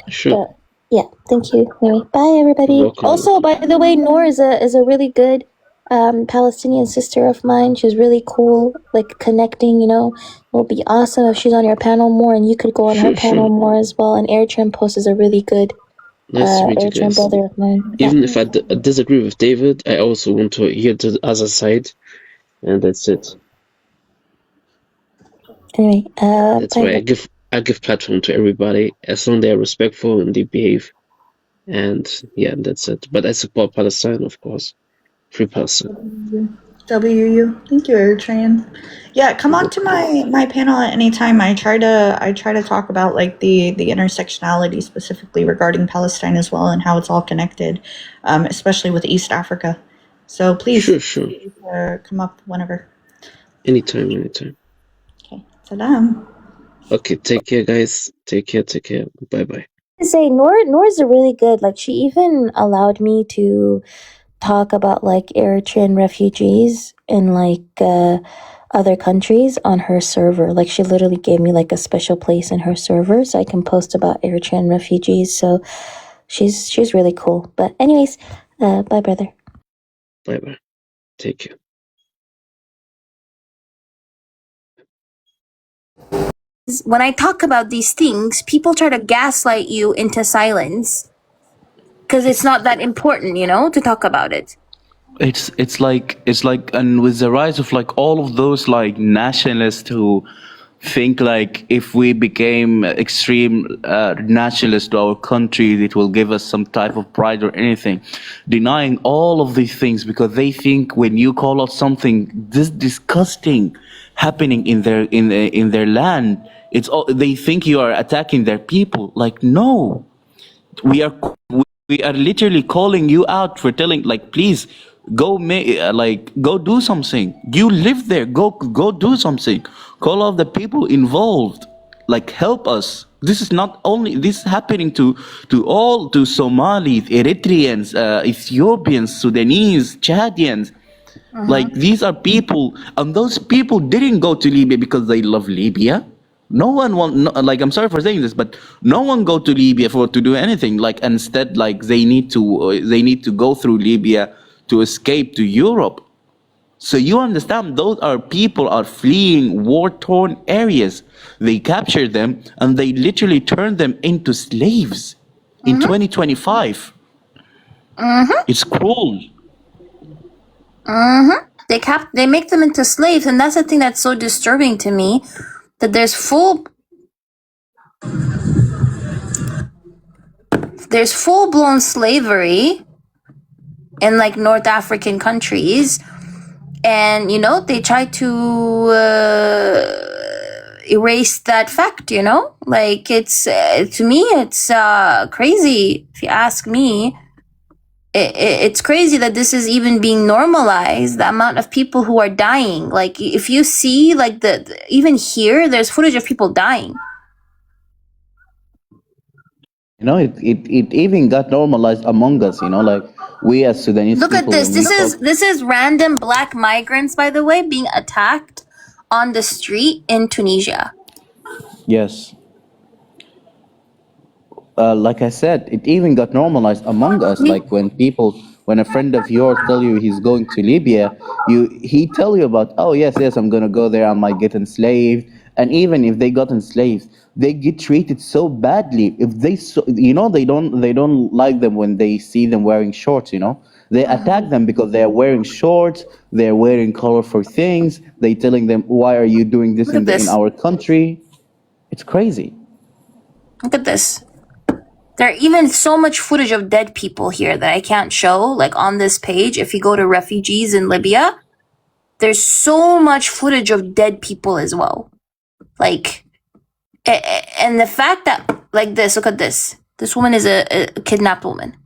sure. But yeah, thank you. Anyway, bye You're everybody. welcome. Also, by the way, Noor is a really good Palestinian sister of mine. She's really cool, like connecting. You know, it will be awesome if she's on your panel more, and you could go on her Sure. panel more as well. And Eritrean Post is a really good Nice to meet you Eritrean guys. brother of mine. Yeah. Even if I disagree with David, I also want to hear the other side, and that's it. Anyway, That's bye. why I give platform to everybody as long as they are respectful and they behave. And yeah, that's it. But I support Palestine, of course. Free Palestine. WU. Thank you, Eritrean. Yeah, come You're on to welcome. my panel at any time. I try to talk about like the intersectionality specifically regarding Palestine as well and how it's all connected, especially with East Africa. So please Sure. come up whenever. Anytime. Okay, salam. Okay, take care, guys. Take care. Bye. To say Noor's a really good. Like she even allowed me to talk about like Eritrean refugees in like other countries on her server. Like she literally gave me like a special place in her server so I can post about Eritrean refugees. So she's really cool. But anyways, bye brother. Bye. Take care. When I talk about these things, people try to gaslight you into silence because it's not that important, you know, to talk about it. It's like and with the rise of like all of those like nationalists who think like if we became extreme nationalist to our country it will give us some type of pride or anything, denying all of these things because they think when you call out something this disgusting happening in their land, it's all they think you are attacking their people. Like no, we are we are literally calling you out for telling like please go do something. You live there, go do something. Call out the people involved, like help us. This is not only this is happening to Somalis, Eritreans, Ethiopians, Sudanese, Chadians. Like these are people, and those people didn't go to Libya because they love Libya. No one want no, like I'm sorry for saying this, but no one go to Libya for to do anything. Like instead, like they need to go through Libya to escape to Europe. So you understand, those are people are fleeing war-torn areas. They capture them and they literally turn them into slaves in 2025. It's cruel. They make them into slaves, and that's the thing that's so disturbing to me. That there's full blown slavery in like North African countries, and you know they try to erase that fact. You know, like it's to me it's crazy if you ask me. It's crazy that this is even being normalized, the amount of people who are dying. Like if you see like even here there's footage of people dying. You know, it even got normalized among us, you know, like we as Sudanese Look at people this. when we talk. This is random black migrants, by the way, being attacked on the street in Tunisia. Yes. Like I said, it even got normalized among us. Like when a friend of yours tell you he's going to Libya, he tell you about, oh yes, I'm gonna go there. I might get enslaved, and even if they got enslaved, they get treated so badly. If they, you know, they don't like them when they see them wearing shorts. You know, they attack them because they are wearing shorts. They are wearing colorful things. They telling them, why are you doing this Look at in this. our country? It's crazy. Look at this. There are even so much footage of dead people here that I can't show, like on this page. If you go to refugees in Libya, there's so much footage of dead people as well. Like, and the fact that, like this, look at this. This woman is a kidnapped woman.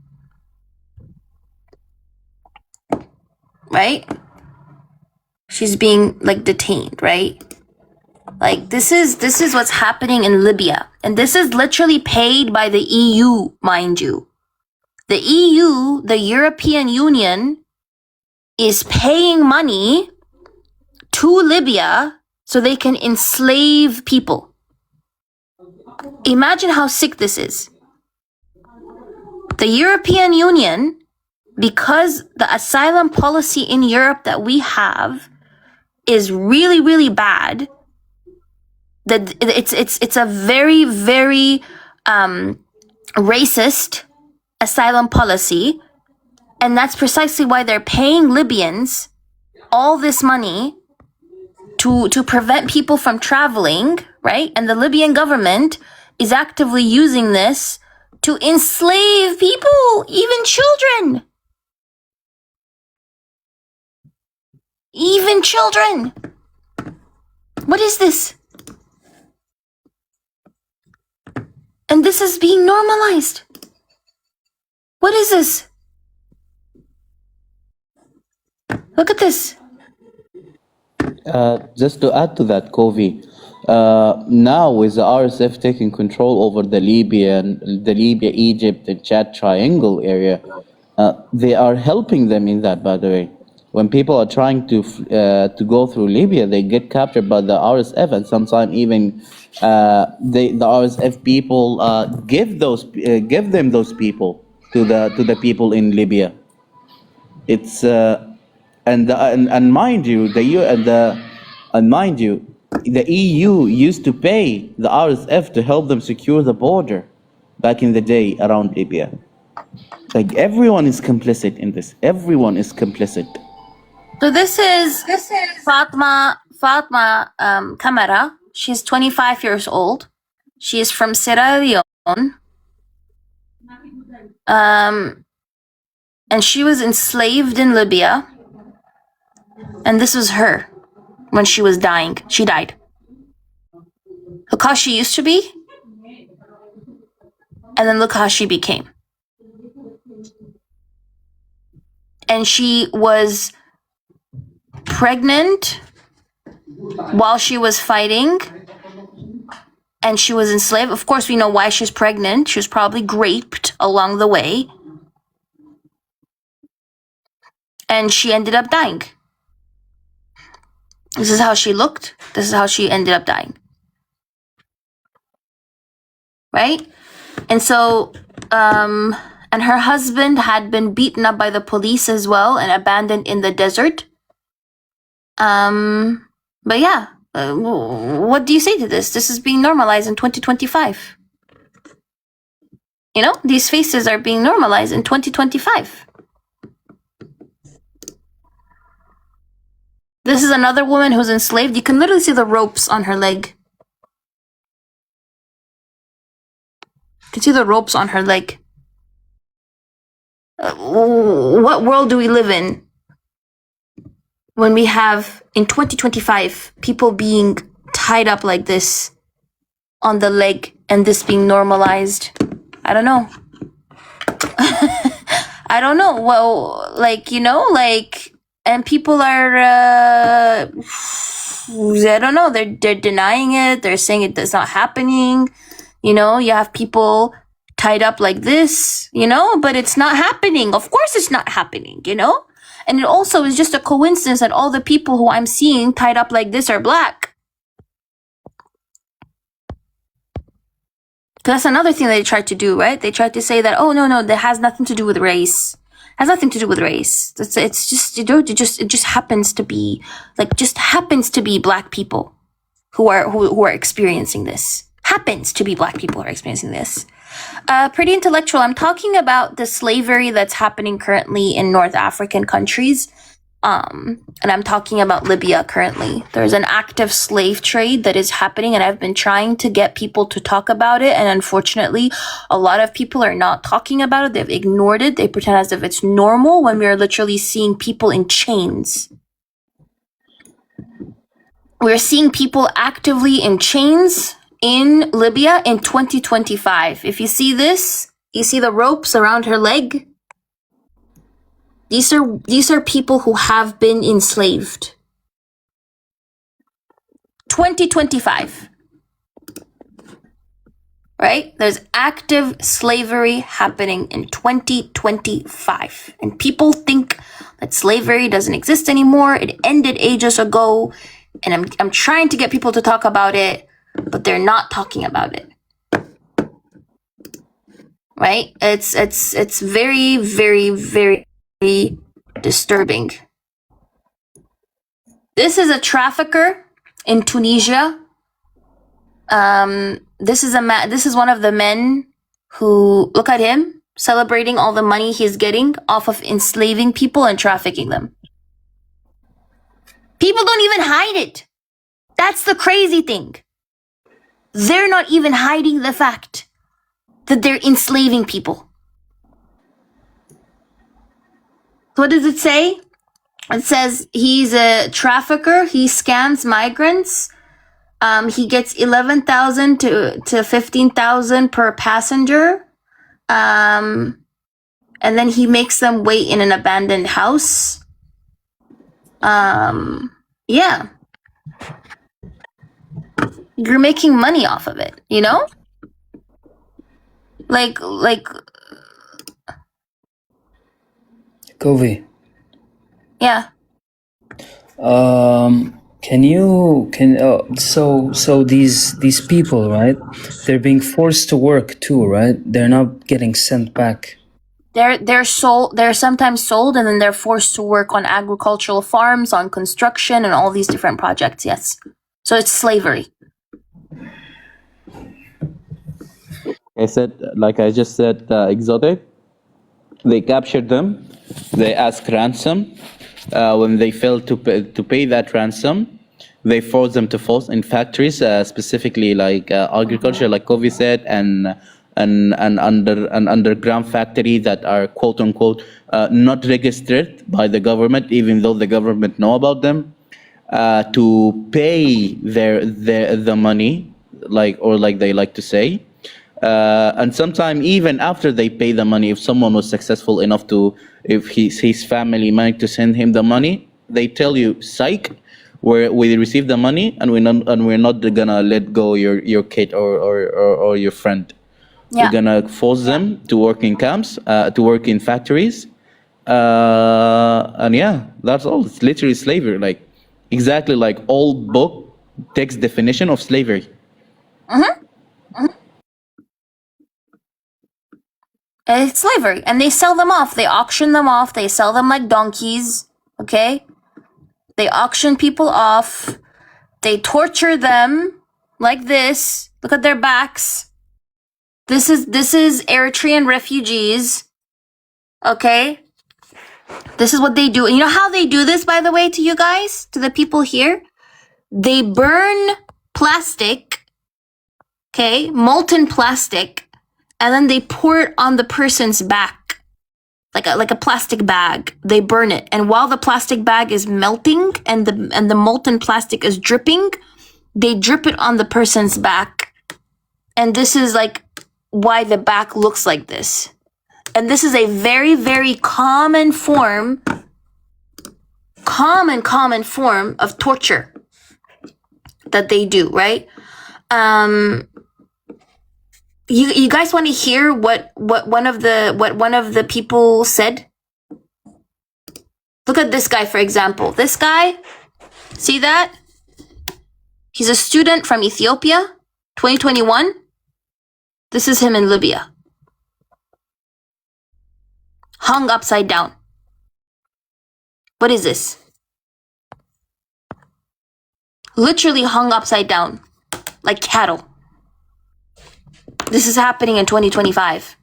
right? She's being like detained, right? Like this is what's happening in Libya. And this is literally paid by the EU, mind you. The EU, the European Union, is paying money to Libya so they can enslave people. Imagine how sick this is. The European Union, because the asylum policy in Europe that we have is really, really bad, that it's a very, very racist asylum policy, and that's precisely why they're paying Libyans all this money to prevent people from traveling, right? And the Libyan government is actively using this to enslave people, even children. Even children. What is this? And this is being normalized. What is this? Look at this. Just to add to that, Kovi, now with the RSF taking control over the Libya, Egypt, and Chad Triangle area, they are helping them in that. By the way, when people are trying to go through Libya, they get captured by the RSF, and sometimes even the RSF people give them those people to the people in Libya. It's and mind you, the EU used to pay the RSF to help them secure the border back in the day around Libya. Like everyone is complicit in this. Everyone is complicit. So this is Fatma Kamara. She's 25 years old. She is from Sierra Leone. And she was enslaved in Libya. And this was her when she was dying. She died. Look how she used to be. And then look how she became. And she was pregnant while she was fighting. And she was enslaved. Of course, we know why she's pregnant. She was probably raped along the way. And she ended up dying. This is how she looked. This is how she ended up dying. Right? And so, and her husband had been beaten up by the police as well and abandoned in the desert. But yeah, what do you say to this? This is being normalized in 2025. You know, these faces are being normalized in 2025. This is another woman who's enslaved. You can literally see the ropes on her leg. You can see the ropes on her leg. What world do we live in when we have, in 2025, people being tied up like this on the leg and this being normalized? I don't know. I don't know. Well, like, you know, like, and people are, I don't know, they're denying it. They're saying it's not happening. You know, you have people tied up like this, you know, but it's not happening. Of course it's not happening, you know? And it also is just a coincidence that all the people who I'm seeing tied up like this are black. That's another thing they tried to do, right? They tried to say that, oh, no, that has nothing to do with race. Has nothing to do with race. It's just, you know, it just happens to be, like, just happens to be black people who are experiencing this. Happens to be black people who are experiencing this. Pretty intellectual. I'm talking about the slavery that's happening currently in North African countries. And I'm talking about Libya currently. There's an active slave trade that is happening, and I've been trying to get people to talk about it. And unfortunately, a lot of people are not talking about it. They've ignored it. They pretend as if it's normal when we are literally seeing people in chains. We're seeing people actively in chains in Libya in 2025. If you see this, you see the ropes around her leg. These are people who have been enslaved. 2025. Right? There's active slavery happening in 2025. And people think that slavery doesn't exist anymore. It ended ages ago. And I'm trying to get people to talk about it, but they're not talking about it. Right? It's very, very, very disturbing. This is a trafficker in Tunisia. This is one of the men who, look at him, celebrating all the money he's getting off of enslaving people and trafficking them. People don't even hide it. That's the crazy thing. They're not even hiding the fact that they're enslaving people. What does it say? It says he's a trafficker. He scams migrants. He gets 11,000 to 15,000 per passenger. And then he makes them wait in an abandoned house. Yeah. You're making money off of it, you know? Like Kovi, yeah. So these people, right? They're being forced to work too, right? They're not getting sent back. They're sometimes sold and then they're forced to work on agricultural farms, on construction and all these different projects, yes. So it's slavery. Like I just said, exotic. They captured them. They asked ransom. When they failed to pay that ransom, they forced them to force in factories, specifically like agriculture, like Kovi said, and an underground factory that are quote unquote not registered by the government, even though the government know about them, to pay the money, like they like to say. And sometimes even after they pay the money, if someone was successful enough if his family managed to send him the money, they tell you, psych, we received the money and we're not gonna let go your kid or your friend. Yeah. We're gonna force them to work in camps, to work in factories. And yeah, that's all. It's literally slavery, like exactly like old book text definition of slavery. It's slavery. And they sell them off. They auction them off. They sell them like donkeys. Okay? They auction people off. They torture them like this. Look at their backs. This is Eritrean refugees. Okay? This is what they do. And you know how they do this, by the way, to you guys? To the people here? They burn plastic. Okay? Molten plastic. And then they pour it on the person's back, like a plastic bag. They burn it, and while the plastic bag is melting and the molten plastic is dripping, they drip it on the person's back. And this is like why the back looks like this. And this is a very, very common form of torture that they do, right? You guys want to hear what one of the people said? Look at this guy, for example. This guy, see that? He's a student from Ethiopia, 2021. This is him in Libya. Hung upside down. What is this? Literally hung upside down, like cattle. This is happening in 2025.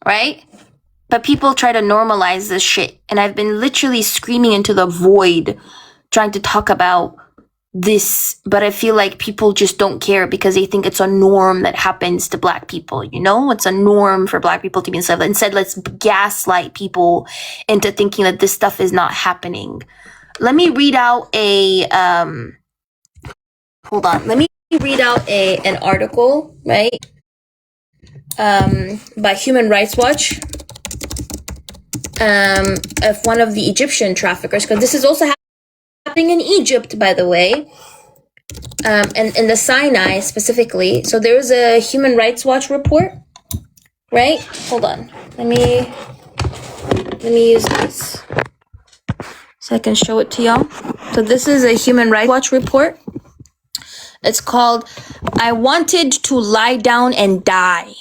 Right? But people try to normalize this shit. And I've been literally screaming into the void, trying to talk about this. But I feel like people just don't care because they think it's a norm that happens to Black people. You know, it's a norm for Black people to be enslaved. Instead, let's gaslight people into thinking that this stuff is not happening. Let me read out hold on. Let me read out an article, right? by Human Rights Watch, of one of the Egyptian traffickers, because this is also happening in Egypt, by the way, and in the Sinai specifically. So there was a Human Rights Watch report, right? Hold on, let me use this so I can show it to y'all. So this is a Human Rights Watch report. It's called "I Wanted to Lie Down and Die."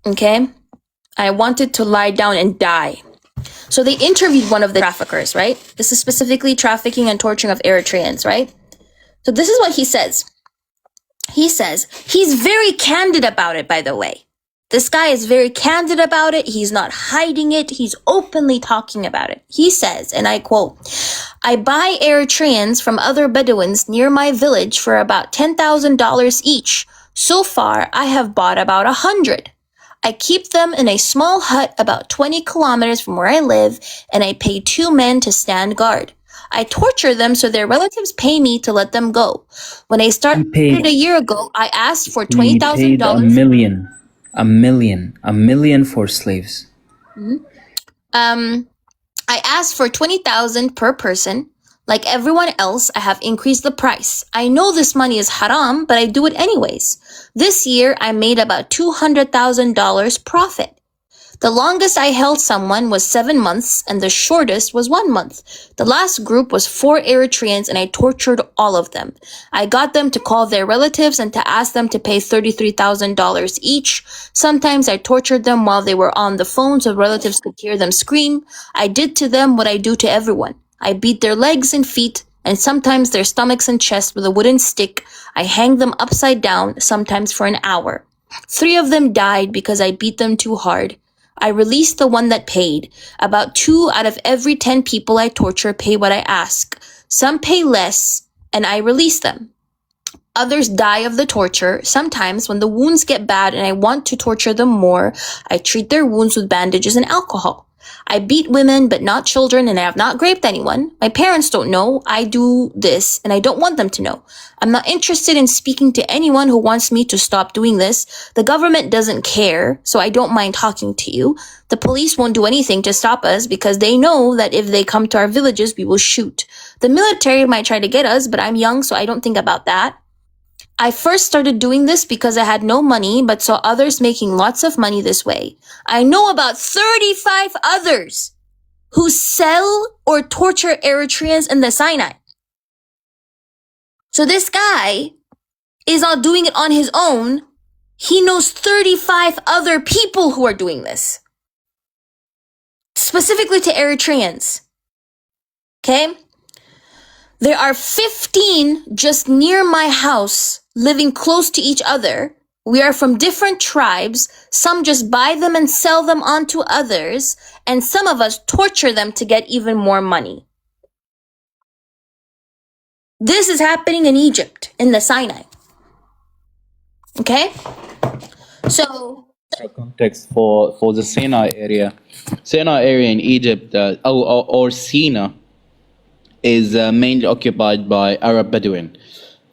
Okay? I wanted to lie down and die. So they interviewed one of the traffickers, right? This is specifically trafficking and torturing of Eritreans, right? So this is what he says. He says, he's very candid about it, by the way. This guy is very candid about it. He's not hiding it. He's openly talking about it. He says, and I quote, "I buy Eritreans from other Bedouins near my village for about $10,000 each. So far, I have bought about 100. I keep them in a small hut about 20 kilometers from where I live, and I pay 2 men to stand guard. I torture them so their relatives pay me to let them go. When I started a year ago, I asked for We paid $20,000. a million for slaves. I asked for 20,000 per person. Like everyone else, I have increased the price. I know this money is haram, but I do it anyways. This year, I made about $200,000 profit. The longest I held someone was 7 months, and the shortest was 1 month. The last group was 4 Eritreans, and I tortured all of them. I got them to call their relatives and to ask them to pay $33,000 each. Sometimes I tortured them while they were on the phone so relatives could hear them scream. I did to them what I do to everyone. I beat their legs and feet, and sometimes their stomachs and chests with a wooden stick. I hanged them upside down, sometimes for an hour. 3 of them died because I beat them too hard. I released the one that paid. About 2 out of every 10 people I torture pay what I ask. Some pay less, and I release them. Others die of the torture. Sometimes when the wounds get bad and I want to torture them more, I treat their wounds with bandages and alcohol. I beat women, but not children, and I have not raped anyone. My parents don't know I do this, and I don't want them to know. I'm not interested in speaking to anyone who wants me to stop doing this. The government doesn't care, so I don't mind talking to you. The police won't do anything to stop us because they know that if they come to our villages, we will shoot. The military might try to get us, but I'm young, so I don't think about that. I first started doing this because I had no money, but saw others making lots of money this way. I know about 35 others who sell or torture Eritreans in the Sinai. So this guy is not doing it on his own. He knows 35 other people who are doing this. Specifically to Eritreans. Okay? There are 15 just near my house living close to each other. We are from different tribes. Some just buy them and sell them on to others. And some of us torture them to get even more money. This is happening in Egypt, in the Sinai. Okay? So, Context for the Sinai area. Sinai area in Egypt, or Sina, is mainly occupied by Arab Bedouin.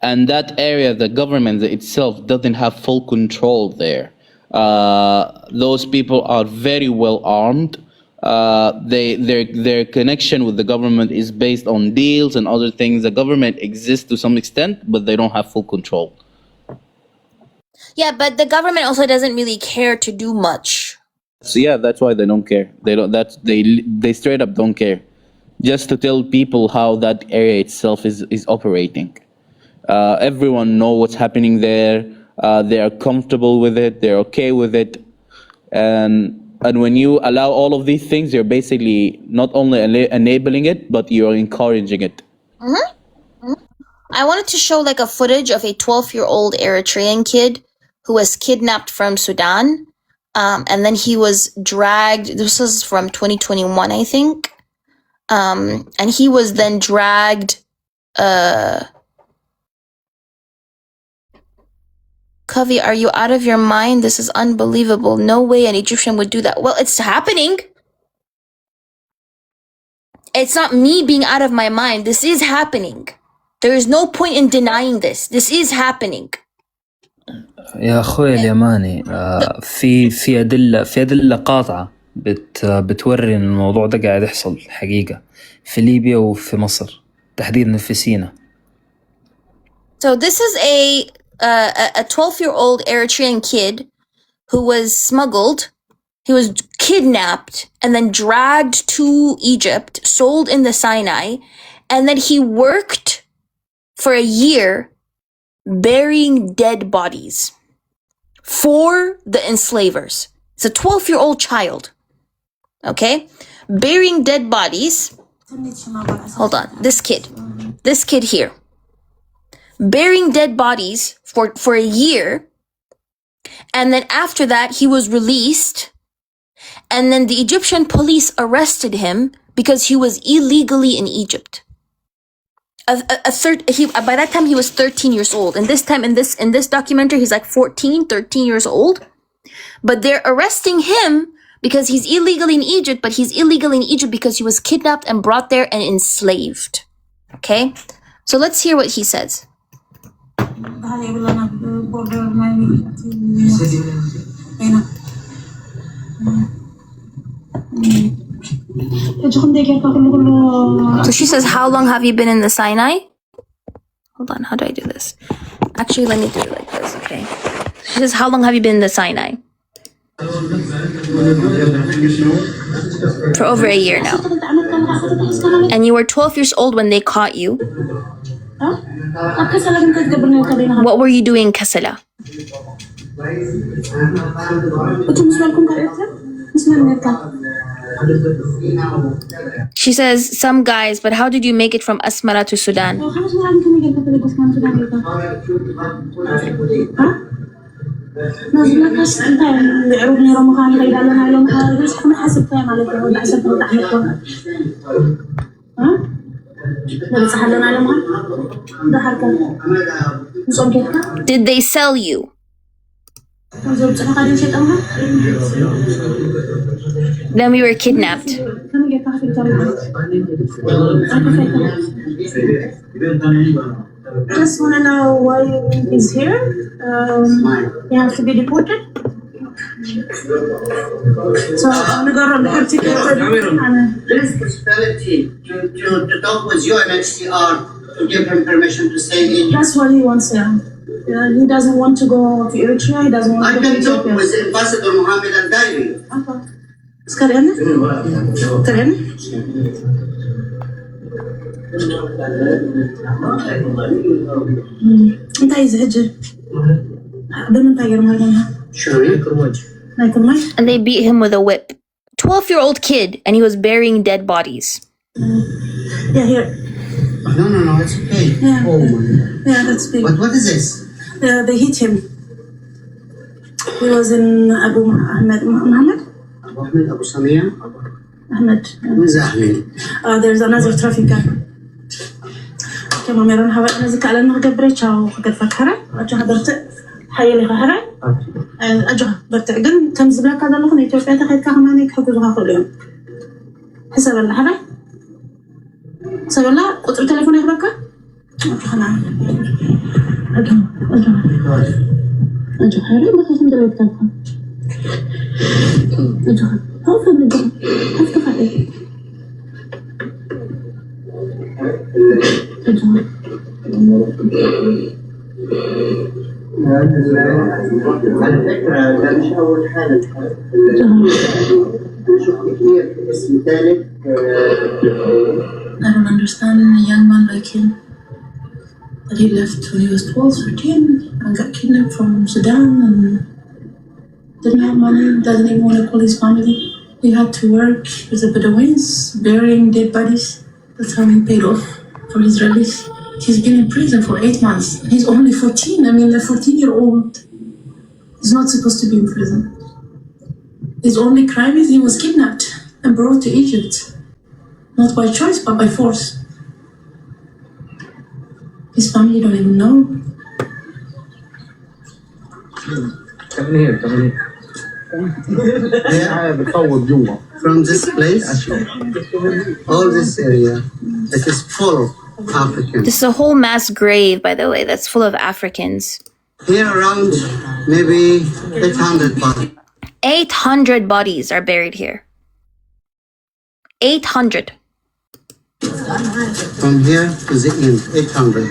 And that area, the government itself doesn't have full control there. Those people are very well armed. Their connection with the government is based on deals and other things. The government exists to some extent, but they don't have full control. yeah, but the government also doesn't really care to do much. So yeah, that's why they don't care. They straight up don't care. Just to tell people how that area itself is operating. Everyone know what's happening there. They are comfortable with it. They're okay with it. And when you allow all of these things, you're basically not only enabling it, but you're encouraging it. I wanted to show like a footage of a 12-year-old Eritrean kid who was kidnapped from Sudan. And then he was dragged. This was from 2021, I think. And he was then dragged. Kavi, are you out of your mind? This is unbelievable. No way an Egyptian would do that. Well, it's happening. It's not me being out of my mind. This is happening. There is no point in denying this. This is happening. يا أخوي اليماني في أدلة قاطعة بتوري إن الموضوع ده قاعد يحصل حقيقة في ليبيا وفي مصر تحديدا في سيناء. So this is a 12-year-old Eritrean kid who was smuggled. He was kidnapped and then dragged to Egypt, sold in the Sinai, and then he worked for a year burying dead bodies for the enslavers. It's a 12-year-old child, okay? Burying dead bodies. Hold on, this kid here. Burying dead bodies for a year, and then after that he was released, and then the Egyptian police arrested him because he was illegally in Egypt. By that time he was 13 years old, and this time in this documentary he's like 13 years old, but they're arresting him because he's illegally in Egypt, but he's illegally in Egypt because he was kidnapped and brought there and enslaved. Okay, so let's hear what he says. So she says, how long have you been in the Sinai? Hold on, how do I do this? Actually, let me do it like this, okay? She says, how long have you been in the Sinai? For over a year now. And you were 12 years old when they caught you. What were you doing in Kassala? She says, some guys, but how did you make it from Asmara to Sudan? Did they sell you? Then we were kidnapped. Just want to know why he's here. He has to be deported. So I'm going to go around the This possibility to talk with UNHCR to give him permission to stay in. That's what he wants now. He doesn't want to go to Eritrea. He doesn't want to go to I can talk with Ambassador Mohammed Al Dairi. Okay. Skarene? Skarene? انت عايز هجر ده من تاجر مالنا and they beat him with a whip. 12-year-old kid, and he was burying dead bodies. Yeah, here. No, it's okay. Yeah, yeah, that's big. But what is this? They hit him. He was in Abu Ahmed. Muhammad? Abu Samia? Ahmed. Who's Ahmed? There's another trafficker. كما ميرون هوا أنا ذيك على النهجة بريتشة وقد فكرة أجها برت حيلي خهرة أجها برتعجن كم زبلة كذا لغني توفي تخيل كهماني كحجزها كل يوم حسب الله هذا حسب الله قطع تلفوني هذاك أجها نعم أجها هذا ما خصم دلوقتي تلفون أجها هو في النجاح هفتح عليه على فكرة ده مش أول حالة شفت كتير اسم ثالث I don't understand a young man like him that he left when he was 12, 13 and got kidnapped from Sudan and didn't have money, doesn't even want to call his family. He had to work with the Bedouins, burying dead bodies. That's how he paid off for his release. He's been in prison for 8 months. He's only 14. I mean, the 14-year-old is not supposed to be in prison. His only crime is he was kidnapped and brought to Egypt. Not by choice, but by force. His family don't even know. Come here. From this place, all this area, it is full of Africans. This is a whole mass grave, by the way, that's full of Africans. Here around maybe 800 bodies. 800 bodies are buried here. 800. From here to the end, 800.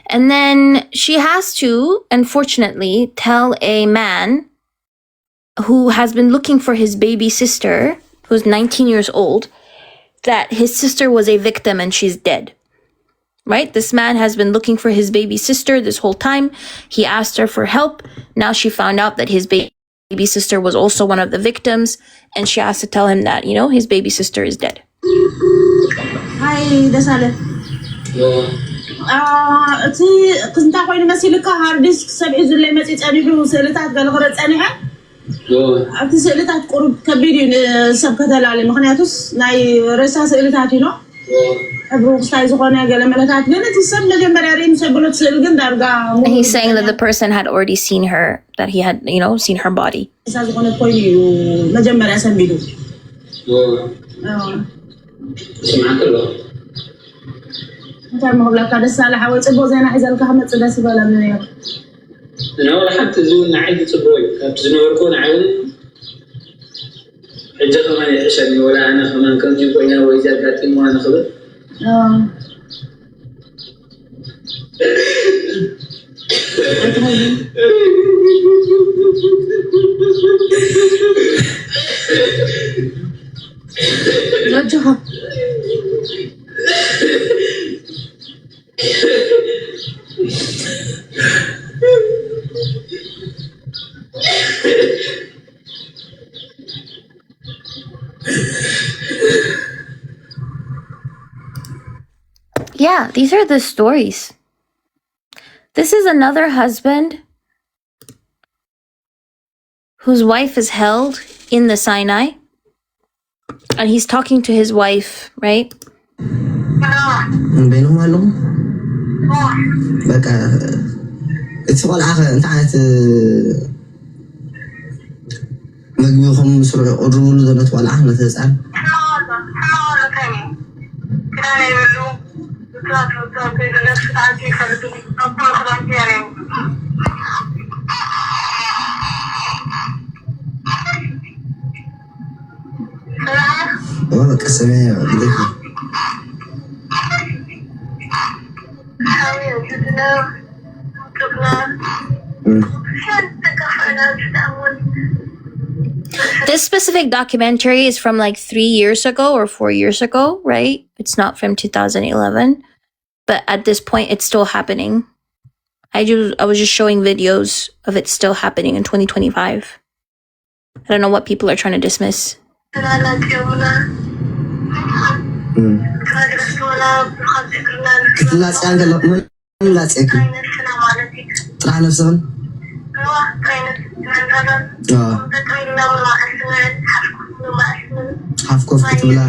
And then she has to, unfortunately, tell a man who has been looking for his baby sister, who's 19 years old, that his sister was a victim and she's dead. Right? This man has been looking for his baby sister this whole time. He asked her for help. Now she found out that his baby sister was also one of the victims, and she has to tell him that, his baby sister is dead. Hi, Dasale. እቲ ክስንታ ኮይኑ መሲልካ ሃርድ ዲስክ ሰብ እዩ ዝለይ መፂ ፀኒሑ ስእልታት ገለ ክረ ፀኒሐ ኣብቲ ስእልታት ቁሩብ ከቢድ እዩ ንሰብ ከተላለ ምክንያቱስ ናይ ርእሳ ስእልታት እዩ ሕብሩ ክስታይ ዝኾነ ገለ መለታት ግን እቲ ሰብ መጀመርያ ርኢ ምስ ብሎት ስእል ግን ዳርጋ And he's saying that the person had already seen her, that he had, seen her body. እሳ ዝኾነ ኮይኑ እዩ መጀመርያ ሰሚዱ እንታይ መብላካ ደሳለ ሓወይ ፅቡቅ ዜና ሒዘልካ ክመፅእ ደስ ይበለኒ ነይሩ أنا ولا حتى زون عادي تبوي كنت زنوركون عاون حجة كمان يحشني ولا أنا كمان كنت يبوينا وإذا قاتل ما أنا خبر رجعها Yeah, these are the stories. This is another husband whose wife is held in the Sinai, and he's talking to his wife, right? بينهم قالوا بقى اتسوال آخر انت عاد مجموعهم مسرع أرول ذنت ولا أحنا تسأل والله كسمية بدك This specific documentary is from like 3 years ago or 4 years ago, right? It's not from 2011, but at this point it's still happening. I was just showing videos of it still happening in 2025. I don't know what people are trying to dismiss. حفكوف كتبلا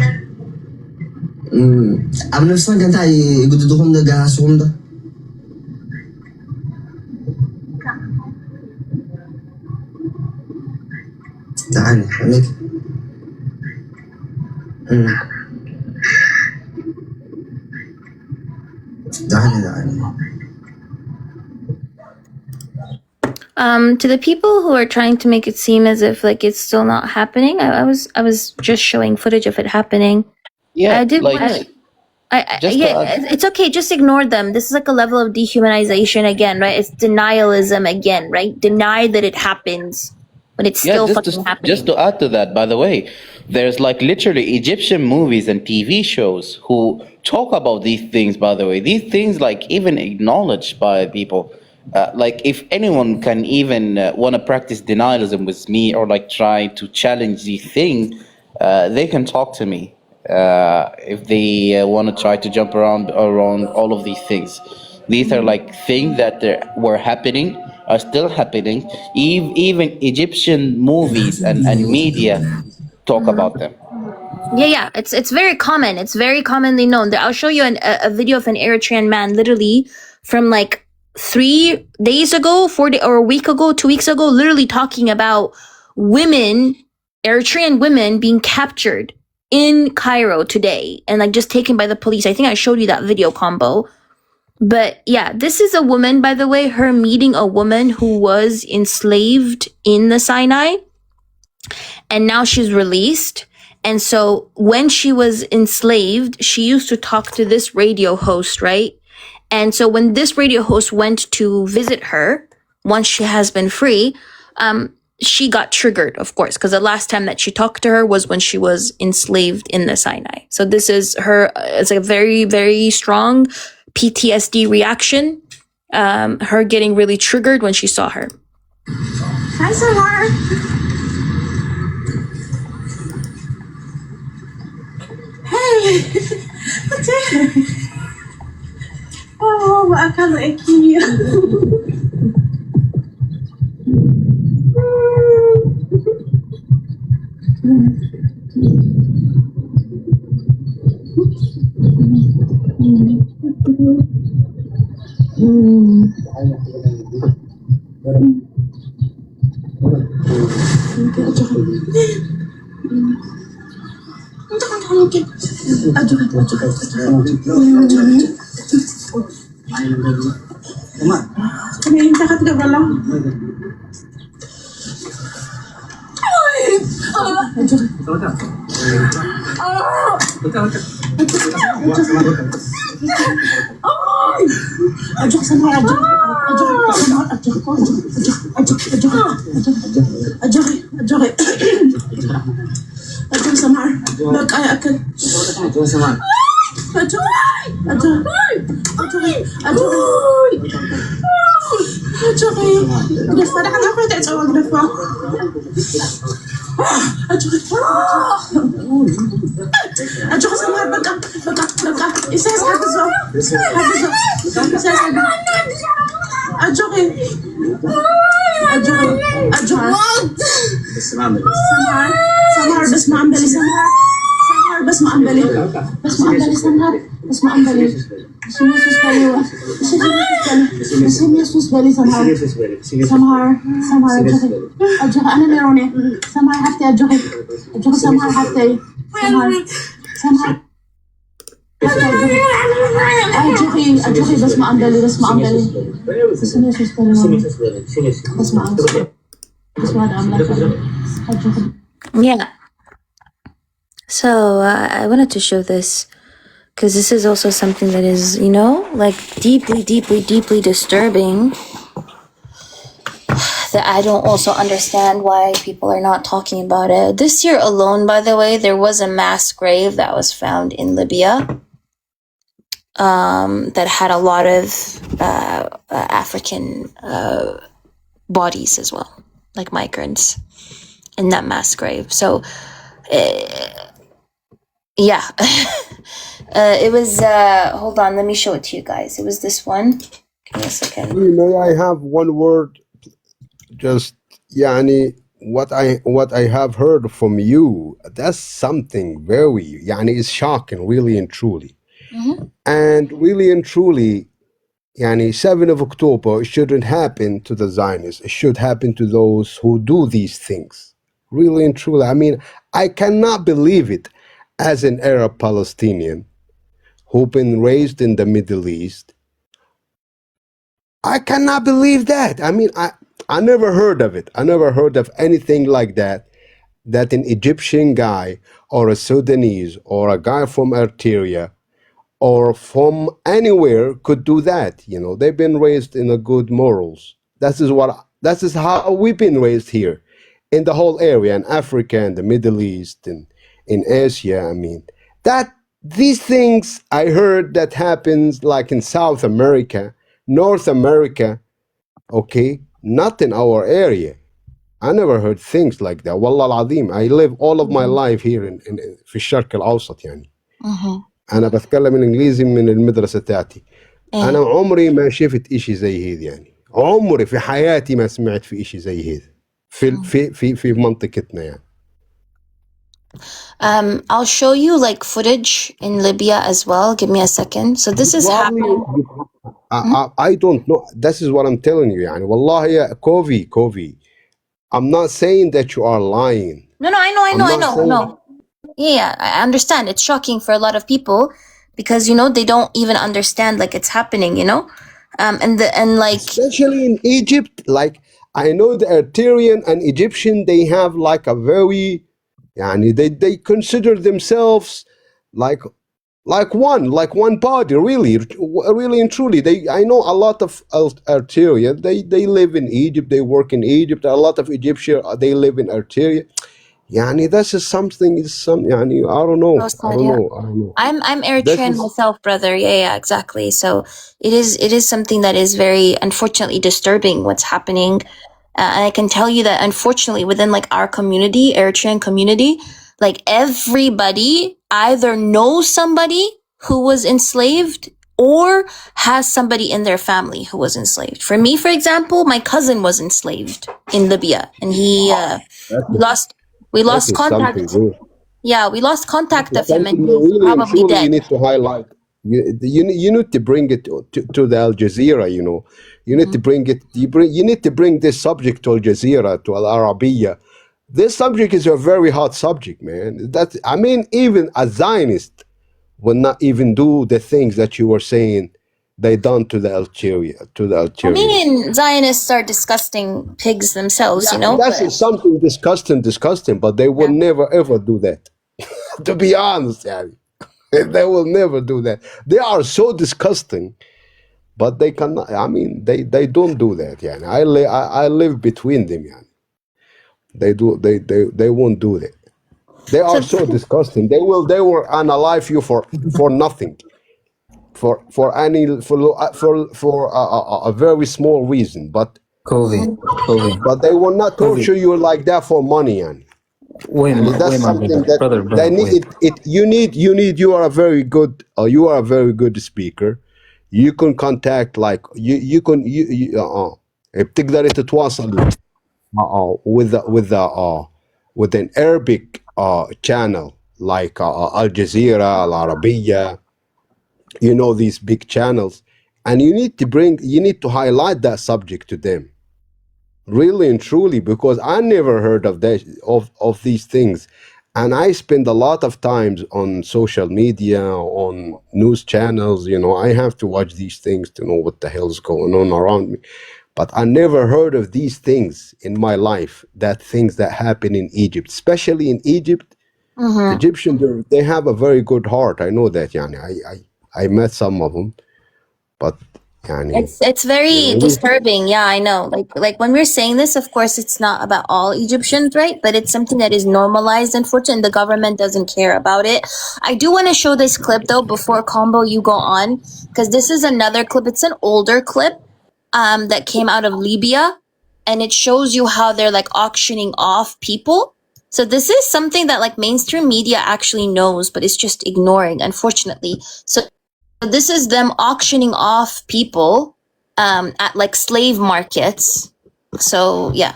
عم نفسنا كنت يقددوهم ده جاسوهم ده تعالي عليك تعالي To the people who are trying to make it seem as if like it's still not happening, I was just showing footage of it happening. Yeah, I did like, it's okay, just ignore them. This is like a level of dehumanization again, right? It's denialism again, right? Deny that it happens when it's still fucking happening. Just to add to that, by the way, there's like literally Egyptian movies and TV shows who talk about these things, by the way. These things like even acknowledged by people. Like if anyone can even want to practice denialism with me or like try to challenge the thing, they can talk to me. If they want to try to jump around all of these things. These are like things that were happening, are still happening. Even Egyptian movies and media talk about them. Yeah, it's very common. It's very commonly known. I'll show you a video of an Eritrean man literally from like 3 days ago, 4 days, or a week ago, 2 weeks ago, literally talking about women, Eritrean women being captured in Cairo today and like just taken by the police. I think I showed you that video combo. But yeah, this is a woman, by the way, her meeting a woman who was enslaved in the Sinai, and now she's released. And so when she was enslaved, she used to talk to this radio host, right? And so when this radio host went to visit her, once she has been free, she got triggered, of course, because the last time that she talked to her was when she was enslaved in the Sinai. So this is her, it's a very, very strong PTSD reaction. Her getting really triggered when she saw her. Hi, Samar. Hey, what's it? Oh, akala ikiyo. Yeah. So I wanted to show this because this is also something that is, you know, like deeply, deeply, deeply disturbing, that I don't also understand why people are not talking about it. This year alone, by the way, there was a mass grave that was found in Libya that had a lot of African bodies as well, like migrants in that mass grave. So yeah. It was hold on, let me show it to you guys. It was this one. Give me a second. May I have one word? Just يعني what I have heard from you, that's something very يعني is shocking, really and truly. And really and truly, يعني 7th of October shouldn't happen to the Zionists. It should happen to those who do these things. Really and truly. I mean, I cannot believe it as an Arab Palestinian who've been raised in the Middle East. I cannot believe that. I mean, I never heard of it. I never heard of anything like that, that an Egyptian guy or a Sudanese or a guy from Eritrea or from anywhere could do that. You know, they've been raised in a good morals. That is how we've been raised here in the whole area, in Africa and the Middle East and in Asia. I mean, that these things I heard that happens like in South America, North America, okay, not in our area. I never heard things like that. Wallah al-Azim. I live all of my life here في الشرق الأوسط يعني. أنا بتكلم الإنجليزي من المدرسة تاعتي. أنا عمري ما شفت إشي زي هذا يعني. عمري في حياتي ما سمعت في إشي زي هذا في منطقتنا يعني. I'll show you like footage in Libya as well. Give me a second. So this is happening. I don't know. This is what I'm telling you يعني. والله يا Kovi. I'm not saying that you are lying. No, I know. Yeah, I understand. It's shocking for a lot of people, because they don't even understand like it's happening, and like especially in Egypt. Like I know the Eritrean and Egyptian, they have like a very, they consider themselves like one body, really and truly. I know a lot of Eritrea, they live in Egypt, they work in Egypt. A lot of Egyptian, they live in Eritrea. That's just something, I don't know, so sad, yeah. I'm This Eritrean is myself, brother. Yeah, exactly. So it is something that is very unfortunately disturbing what's happening. And I can tell you that unfortunately within like our community, Eritrean community, like everybody either knows somebody who was enslaved or has somebody in their family who was enslaved. For me, for example, my cousin was enslaved in Libya, and we that lost is something contact. good. Yeah, we lost contact of him, and Something that he's really and probably truly you dead. need to highlight. You need to bring it to the Al Jazeera. You need to bring it. You need to bring this subject to Al Jazeera, to Al Arabiya. This subject is a very hot subject, man. Even a Zionist will not even do the things that you were saying they done to the I Algerians. mean, Zionists are disgusting pigs themselves, That's but something disgusting, but they will never ever do that. To be honest, they will never do that. They are so disgusting, but they cannot. They don't do that. I live between them. They won't do that. They are so disgusting. They will analyze you for nothing, for a very small reason, but they will not torture you like that for money. That's wait, my something brother, that they brother, need. wait. You are a very good. You are a very good speaker. You can contact like you can بتقدر تتواصل with an Arabic channel like Al Jazeera, Al Arabiya. These big channels, and you need to highlight that subject to them, really and truly, because I never heard of these things. And I spend a lot of times on social media, on news channels. I have to watch these things to know what the hell's going on around me. But I never heard of these things in my life, that things that happen in Egypt, especially in Egypt. Egyptians, they have a very good heart. I know that. I met some of them, but it's very disturbing. Yeah, I know. Like when we're saying this, of course, it's not about all Egyptians, right? But it's something that is normalized. Unfortunately, the government doesn't care about it. I do want to show this clip though before Combo you go on, because this is another clip. It's an older clip that came out of Libya, and it shows you how they're like auctioning off people. So this is something that like mainstream media actually knows, but it's just ignoring, unfortunately. So this is them auctioning off people at like slave markets. So yeah.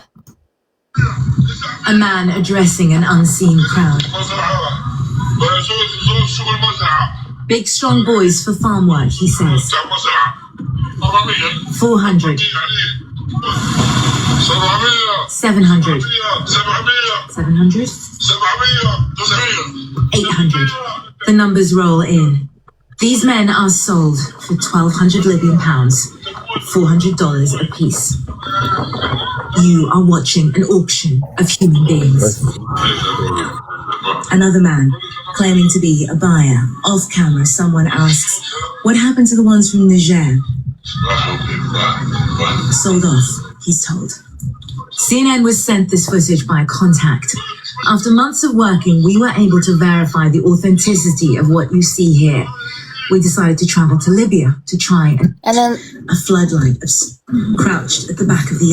A man addressing an unseen crowd. Big strong boys for farm work, he says. 400. 700. 700. 800. The numbers roll in. These men are sold for 1,200 Libyan pounds, $400 a piece. You are watching an auction of human beings. Another man, claiming to be a buyer. Off camera, someone asks, what happened to the ones from Niger? Sold off, he's told. CNN was sent this footage by Contact. After months of working, we were able to verify the authenticity of what you see here. We decided to travel to Libya to try and then a floodlight of crouched at the back of the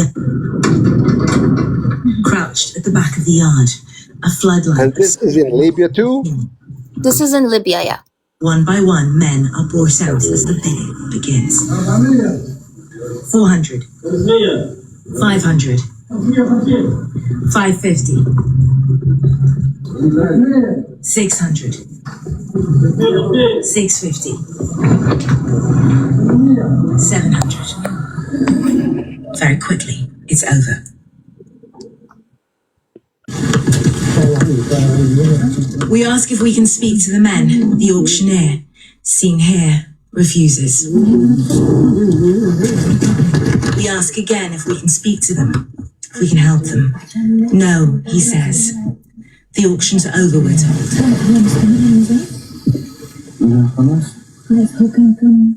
yard. A floodlight. And this is in Libya too? This is in Libya, yeah. One by one, men are brought out as the bidding begins. 400. 500. 550. 600. 650. 700. Very quickly, it's over. We ask if we can speak to the men, the auctioneer. Seen here refuses. We ask again if we can speak to them, if we can help them. No, he says. The auction's over, we're told.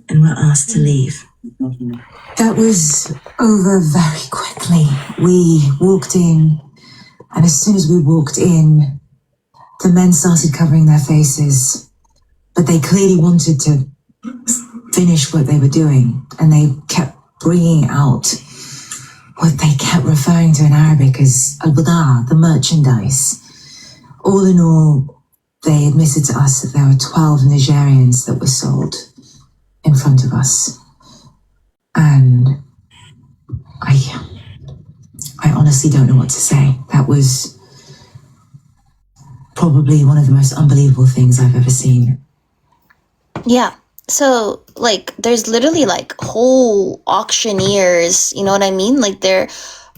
And we're asked to leave. That was over very quickly. We walked in, and as soon as we walked in, the men started covering their faces. But they clearly wanted to finish what they were doing, and they kept bringing out what they kept referring to in Arabic as al-bada, the merchandise. All in all, they admitted to us that there were 12 Nigerians that were sold in front of us. And I honestly don't know what to say. That was probably one of the most unbelievable things I've ever seen. Yeah. So, like, there's literally, like, whole auctioneers, you know what I mean? Like, they're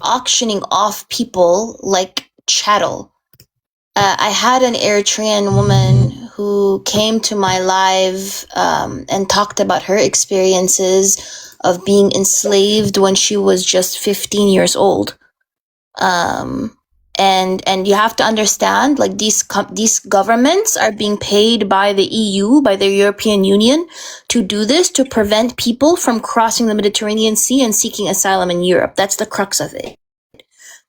auctioning off people like chattel. I had an Eritrean woman who came to my live and talked about her experiences of being enslaved when she was just 15 years old. And you have to understand, like, these governments are being paid by the EU, by the European Union, to do this, to prevent people from crossing the Mediterranean Sea and seeking asylum in Europe. That's the crux of it.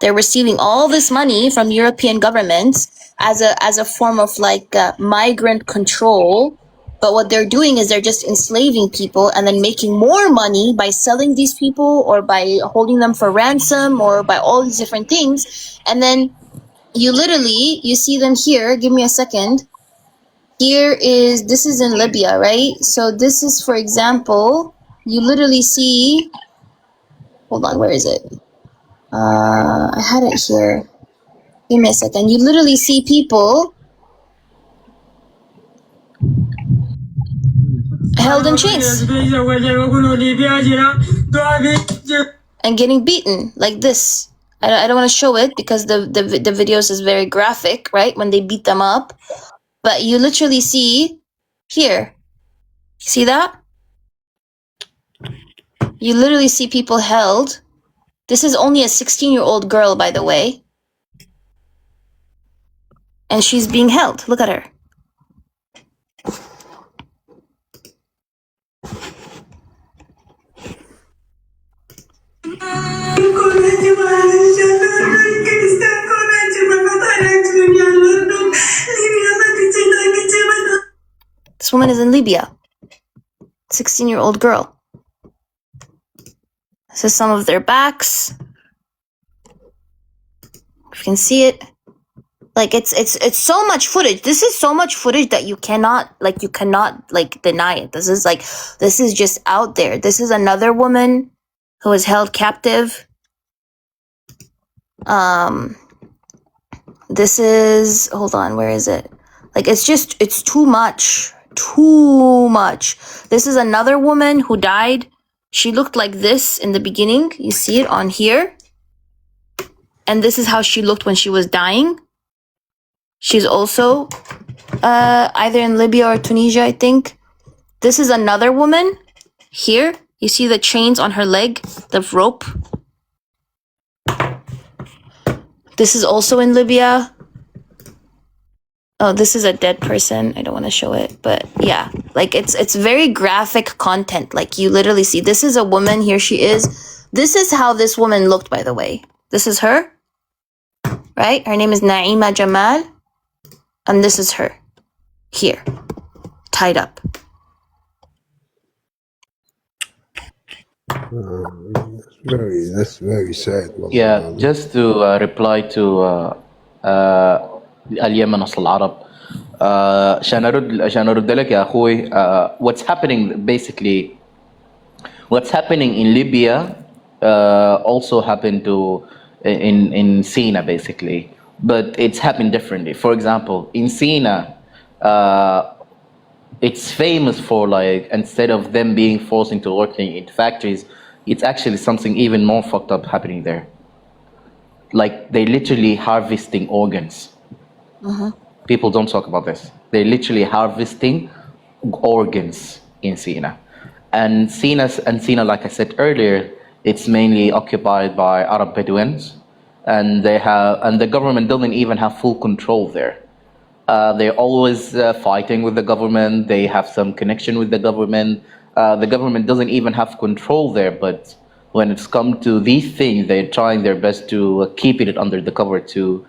They're receiving all this money from European governments as a form of, like, migrant control. But what they're doing is they're just enslaving people and then making more money by selling these people or by holding them for ransom or by all these different things. And then you see them here. Give me a second. This is in Libya, right? So this is, for example, you literally see, hold on, where is it? I had it here. Give me a second. You literally see people held in chains and getting beaten like this. I don't want to show it because the videos is very graphic, right? When they beat them up. But you literally see here. See that? You literally see people held. This is only a 16-year-old girl, by the way. And she's being held. Look at her. This woman is in Libya. 16-year-old girl. This is some of their backs. If you can see it. Like, it's so much footage. This is so much footage that you cannot deny it. This is just out there. This is another woman who was held captive. This is, hold on, where is it? Like, it's too much. Too much. This is another woman who died. She looked like this in the beginning. You see it on here. And this is how she looked when she was dying. She's also either in Libya or Tunisia, I think. This is another woman. Here, you see the chains on her leg, the rope. This is also in Libya. Oh, this is a dead person. I don't want to show it, but yeah, like it's very graphic content. Like, you literally see, this is a woman. Here she is. This is how this woman looked, by the way. This is her, right? Her name is Naima Jamal. And this is her, here, tied up. That's very sad. Yeah, just to reply to اليمن أصل العرب عشان أرد لك يا أخوي what's happening in Libya also happened in Sina, basically, but it's happened differently. For example, in Sina, it's famous for, like, instead of them being forced into working in factories, it's actually something even more fucked up happening there. Like, they literally harvesting organs. People don't talk about this. They're literally harvesting organs in Sina. And Sina, like I said earlier, it's mainly occupied by Arab Bedouins, and the government doesn't even have full control there. They're always fighting with the government. They have some connection with the government. The government doesn't even have control there, but when it's come to these things, they're trying their best to keep it under the cover too,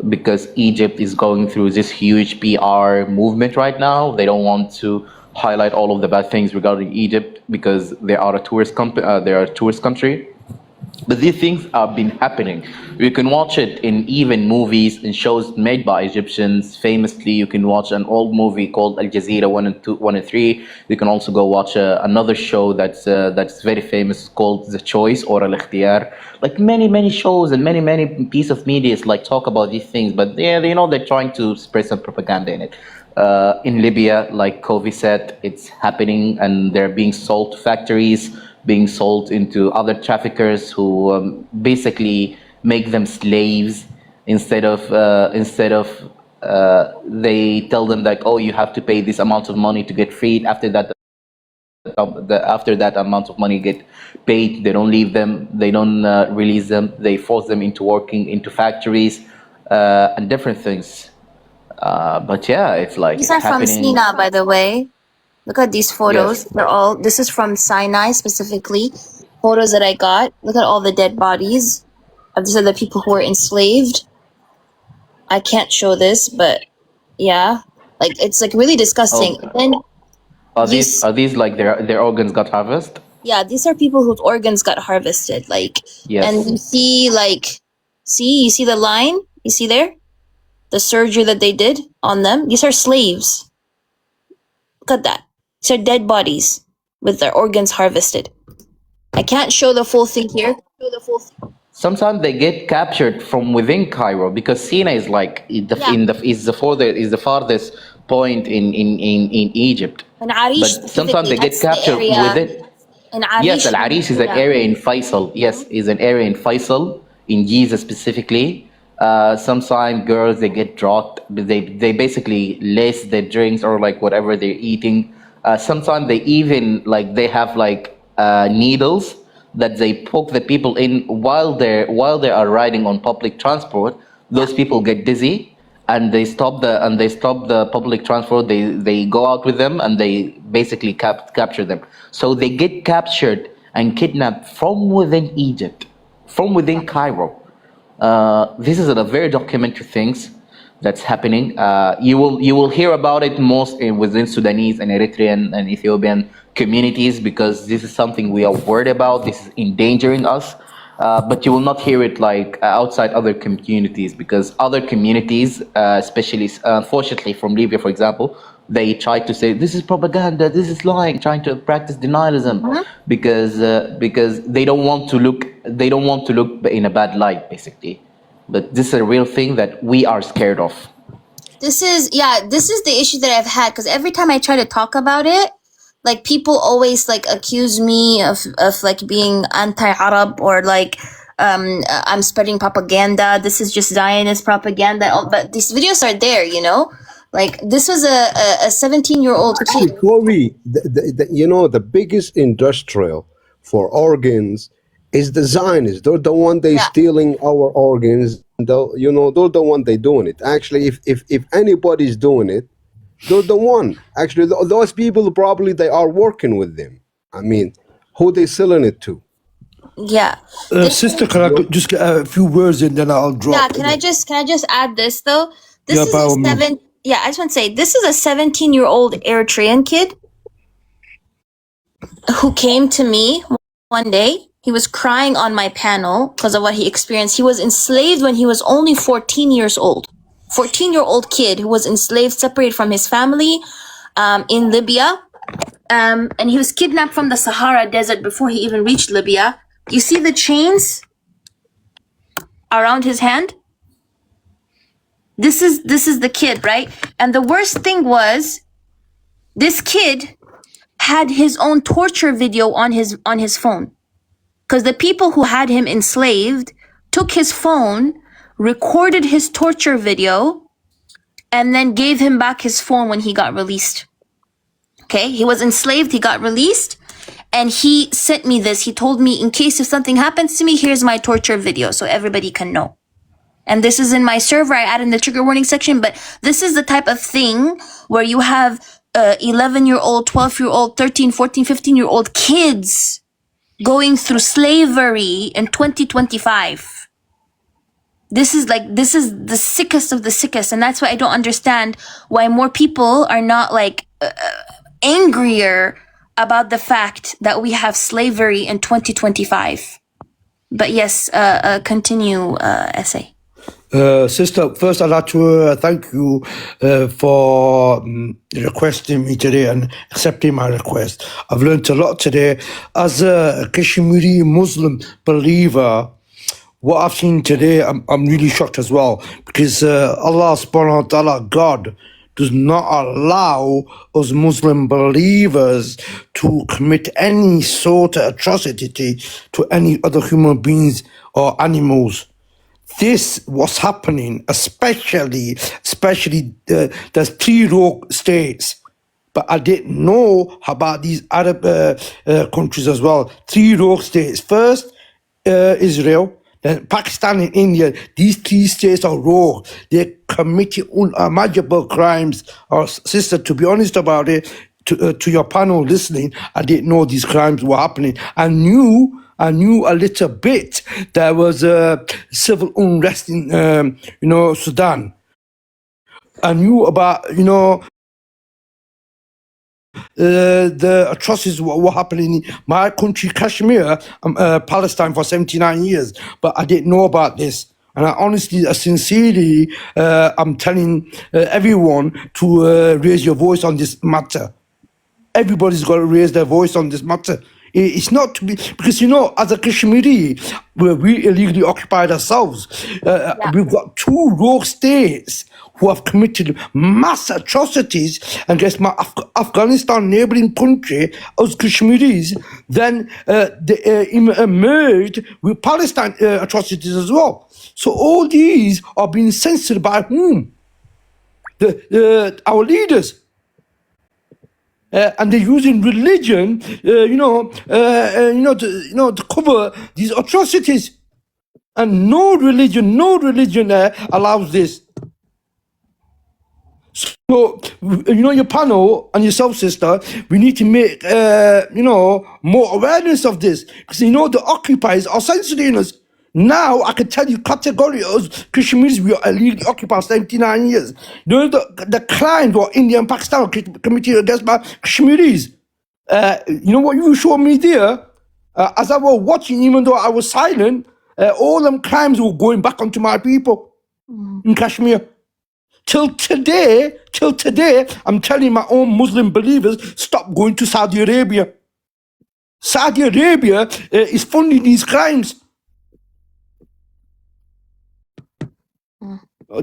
because Egypt is going through this huge PR movement right now. They don't want to highlight all of the bad things regarding Egypt because they are a tourist country. But these things have been happening. You can watch it in even movies and shows made by Egyptians. Famously, you can watch an old movie called Al Jazeera 1 and 3. You can also go watch another show that's very famous called The Choice or Al Ikhtiyar. Like many shows and many piece of media like talk about these things. But yeah, they're trying to spread some propaganda in it. In Libya, like Kofi said, it's happening, and they're being sold to factories, being sold into other traffickers who basically make them slaves instead of they tell them like, oh, you have to pay this amount of money to get freed. After that amount of money get paid, they don't leave them, they don't release them, they force them into working into factories and different things. But yeah, it's like These it's are from happening. Sina, by the way. Look at these photos. Yes. This is from Sinai specifically. Photos that I got. Look at all the dead bodies. These are the people who were enslaved. I can't show this, but yeah. Like, it's like really disgusting. Oh, And then are these like their organs got harvested? yeah, these are people whose organs got harvested. Like, and Yes. you see you see the line? You see there? The surgery that they did on them. These are slaves. Look at that. These are dead bodies with their organs harvested. I can't show the full thing here. Sometimes they get captured from within Cairo because Sina is like is the farthest point in Egypt. And Arish But sometimes specifically, they get that's the captured area. within. And Yes, Arish, Al Aris is an yeah. area in Faisal. Yes, is an area in Faisal, in Giza specifically. Sometimes girls they get drugged. They basically lace their drinks or like whatever they're eating. Sometimes they even like they have like needles that they poke the people in while they are riding on public transport. Those people get dizzy and they stop the public transport. They go out with them and they basically capture them. So they get captured and kidnapped from within Egypt, from within Cairo. This is a very documentary things that's happening. You will hear about it most within Sudanese and Eritrean and Ethiopian communities because this is something we are worried about. This is endangering us. But you will not hear it like outside other communities because other communities, especially unfortunately from Libya, for example, they try to say this is propaganda, this is lying, trying to practice denialism because they don't want to look in a bad light, basically. But this is a real thing that we are scared of. This is the issue that I've had because every time I try to talk about it, like people always like accuse me of like being anti-Arab or like I'm spreading propaganda. This is just Zionist propaganda. But these videos are there, you know. Like this was a 17-year-old Actually, kid. Corey, the biggest industrial for organs is the Zionists. They're the one they stealing our organs. They're the one they doing it. Actually, if anybody's doing it, they're the one. Actually, those people probably they are working with them. I mean, who they selling it to? Yeah. Sister, can I just get a few words and then I'll drop? Yeah, can I just add this though? This Yeah, is by a all means. seven. Yeah, I just want to say this is a 17-year-old Eritrean kid who came to me one day. He was crying on my panel because of what he experienced. He was enslaved when he was only 14 years old. 14-year-old kid who was enslaved, separated from his family, in Libya. And he was kidnapped from the Sahara Desert before he even reached Libya. You see the chains around his hand? This is the kid, right? And the worst thing was, this kid had his own torture video on his phone. Because the people who had him enslaved took his phone, recorded his torture video, and then gave him back his phone when he got released. Okay, he was enslaved, he got released, and he sent me this. He told me, in case if something happens to me, here's my torture video so everybody can know. And this is in my server. I add in the trigger warning section, but this is the type of thing where you have 11-year-old, 12-year-old, 13, 14, 15-year-old kids going through slavery in 2025. This is the sickest of the sickest. And that's why I don't understand why more people are not like angrier about the fact that we have slavery in 2025. But yes, continue, essay. Sister, first I'd like to thank you for requesting me today and accepting my request. I've learned a lot today. As a Kashmiri Muslim believer, what I've seen today, I'm really shocked as well, because Allah subhanahu wa ta'ala, God, does not allow us Muslim believers to commit any sort of atrocity to any other human beings or animals. This was happening, especially there's 3 rogue states, but I didn't know about these Arab countries as well. 3 rogue states. First, Israel, then Pakistan and India. These 3 states are rogue. They committed unimaginable crimes. Or sister, to be honest about it, to your panel listening, I didn't know these crimes were happening. I knew a little bit. There was a civil unrest in, Sudan. I knew about, the atrocities were happening in my country, Kashmir, Palestine, for 79 years. But I didn't know about this. And I honestly, sincerely, I'm telling everyone to raise your voice on this matter. Everybody's got to raise their voice on this matter. It's not to be, because as a Kashmiri, we illegally occupied ourselves. We've got 2 rogue states who have committed mass atrocities against my Afghanistan neighboring country, us Kashmiris. Then they emerged with Palestine atrocities as well. So all these are being censored by whom? Our leaders. And they're using religion, to cover these atrocities. And no religion allows this. So, your panel and yourself, sister, we need to make, more awareness of this. Because, the occupiers are censoring us. Now, I can tell you categorically, us Kashmiris, we are illegally occupied 79 years. The crimes what India and Pakistan committed against my Kashmiris. What you showed me there, as I was watching, even though I was silent, all them crimes were going back onto my people in Kashmir. Till today, I'm telling my own Muslim believers, stop going to Saudi Arabia. Saudi Arabia is funding these crimes.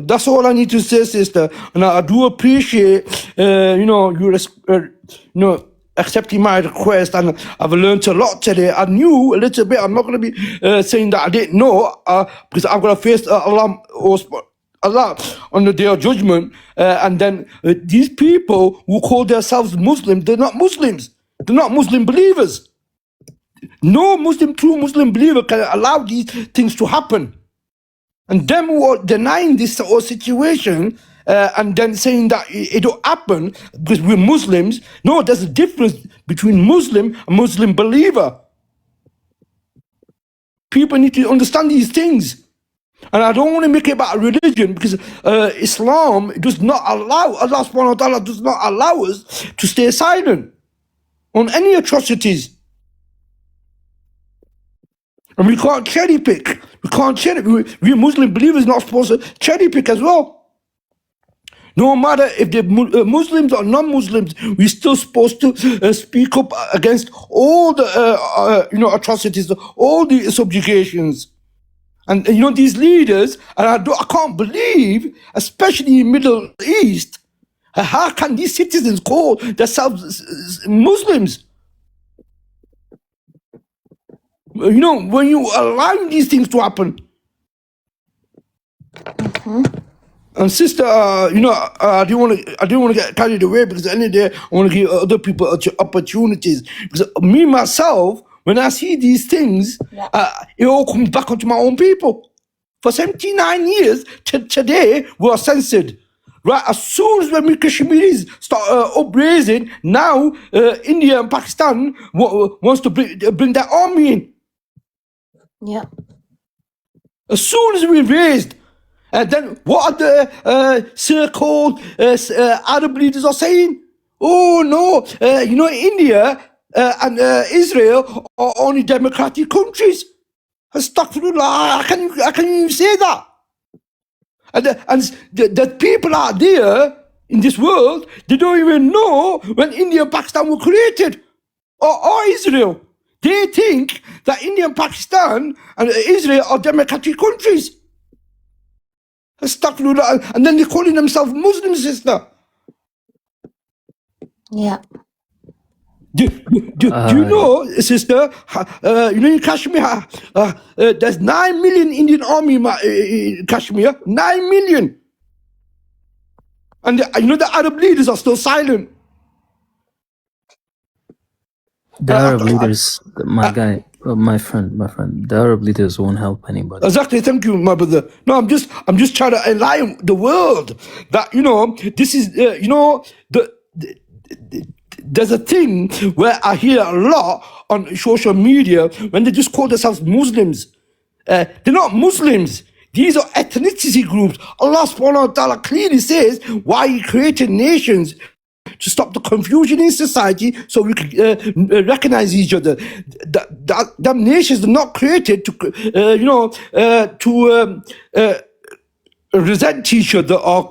That's all I need to say, sister. And I do appreciate, you accepting my request, and I've learned a lot today. I knew a little bit. I'm not going to be saying that I didn't know, because I've got to face Allah on the day of judgment. And then these people who call themselves Muslims, they're not Muslims. They're not Muslim believers. No true Muslim believer can allow these things to happen. And them who are denying this whole situation and then saying that it don't happen because we're Muslims. No, there's a difference between Muslim and Muslim believer. People need to understand these things. And I don't want to make it about religion, because Islam does not allow, Allah subhanahu wa ta'ala does not allow us to stay silent on any atrocities. And we can't cherry pick. We Muslim believers not supposed to cherry pick as well. No matter if they're Muslims or non-Muslims, we're still supposed to speak up against all the atrocities, all the subjugations. And these leaders, and I can't believe, especially in Middle East, how can these citizens call themselves Muslims? When you allow these things to happen. And sister, I didn't want to get carried away because at the end of the day, I want to give other people opportunities. Because me myself, when I see these things, it all comes back onto my own people. For 79 years, today, we are censored. Right, as soon as when we Kashmiris start upraising, now India and Pakistan wants to bring their army in. Yeah. As soon as we raised, and then what are the so-called Arab leaders are saying? Oh no, India and Israel are only democratic countries. Astaghfirullah, how can you say that? And the people out there in this world, they don't even know when India and Pakistan were created, or Israel. They think that India and Pakistan and Israel are democratic countries. Astaghfirullah, and then they're calling themselves Muslim, sister. Yeah. Do you know, sister, in Kashmir, there's 9 million Indian army in Kashmir, 9 million. And the Arab leaders are still silent. The Arab leaders, my friend, the Arab leaders won't help anybody. Exactly, thank you, my brother. No, I'm just trying to enlighten the world that this is there's a thing where I hear a lot on social media when they just call themselves Muslims. They're not Muslims. These are ethnicity groups. Allah subhanahu wa ta'ala clearly says why He created nations to stop the confusion in society so we can recognize each other. Them nations are not created to resent each other or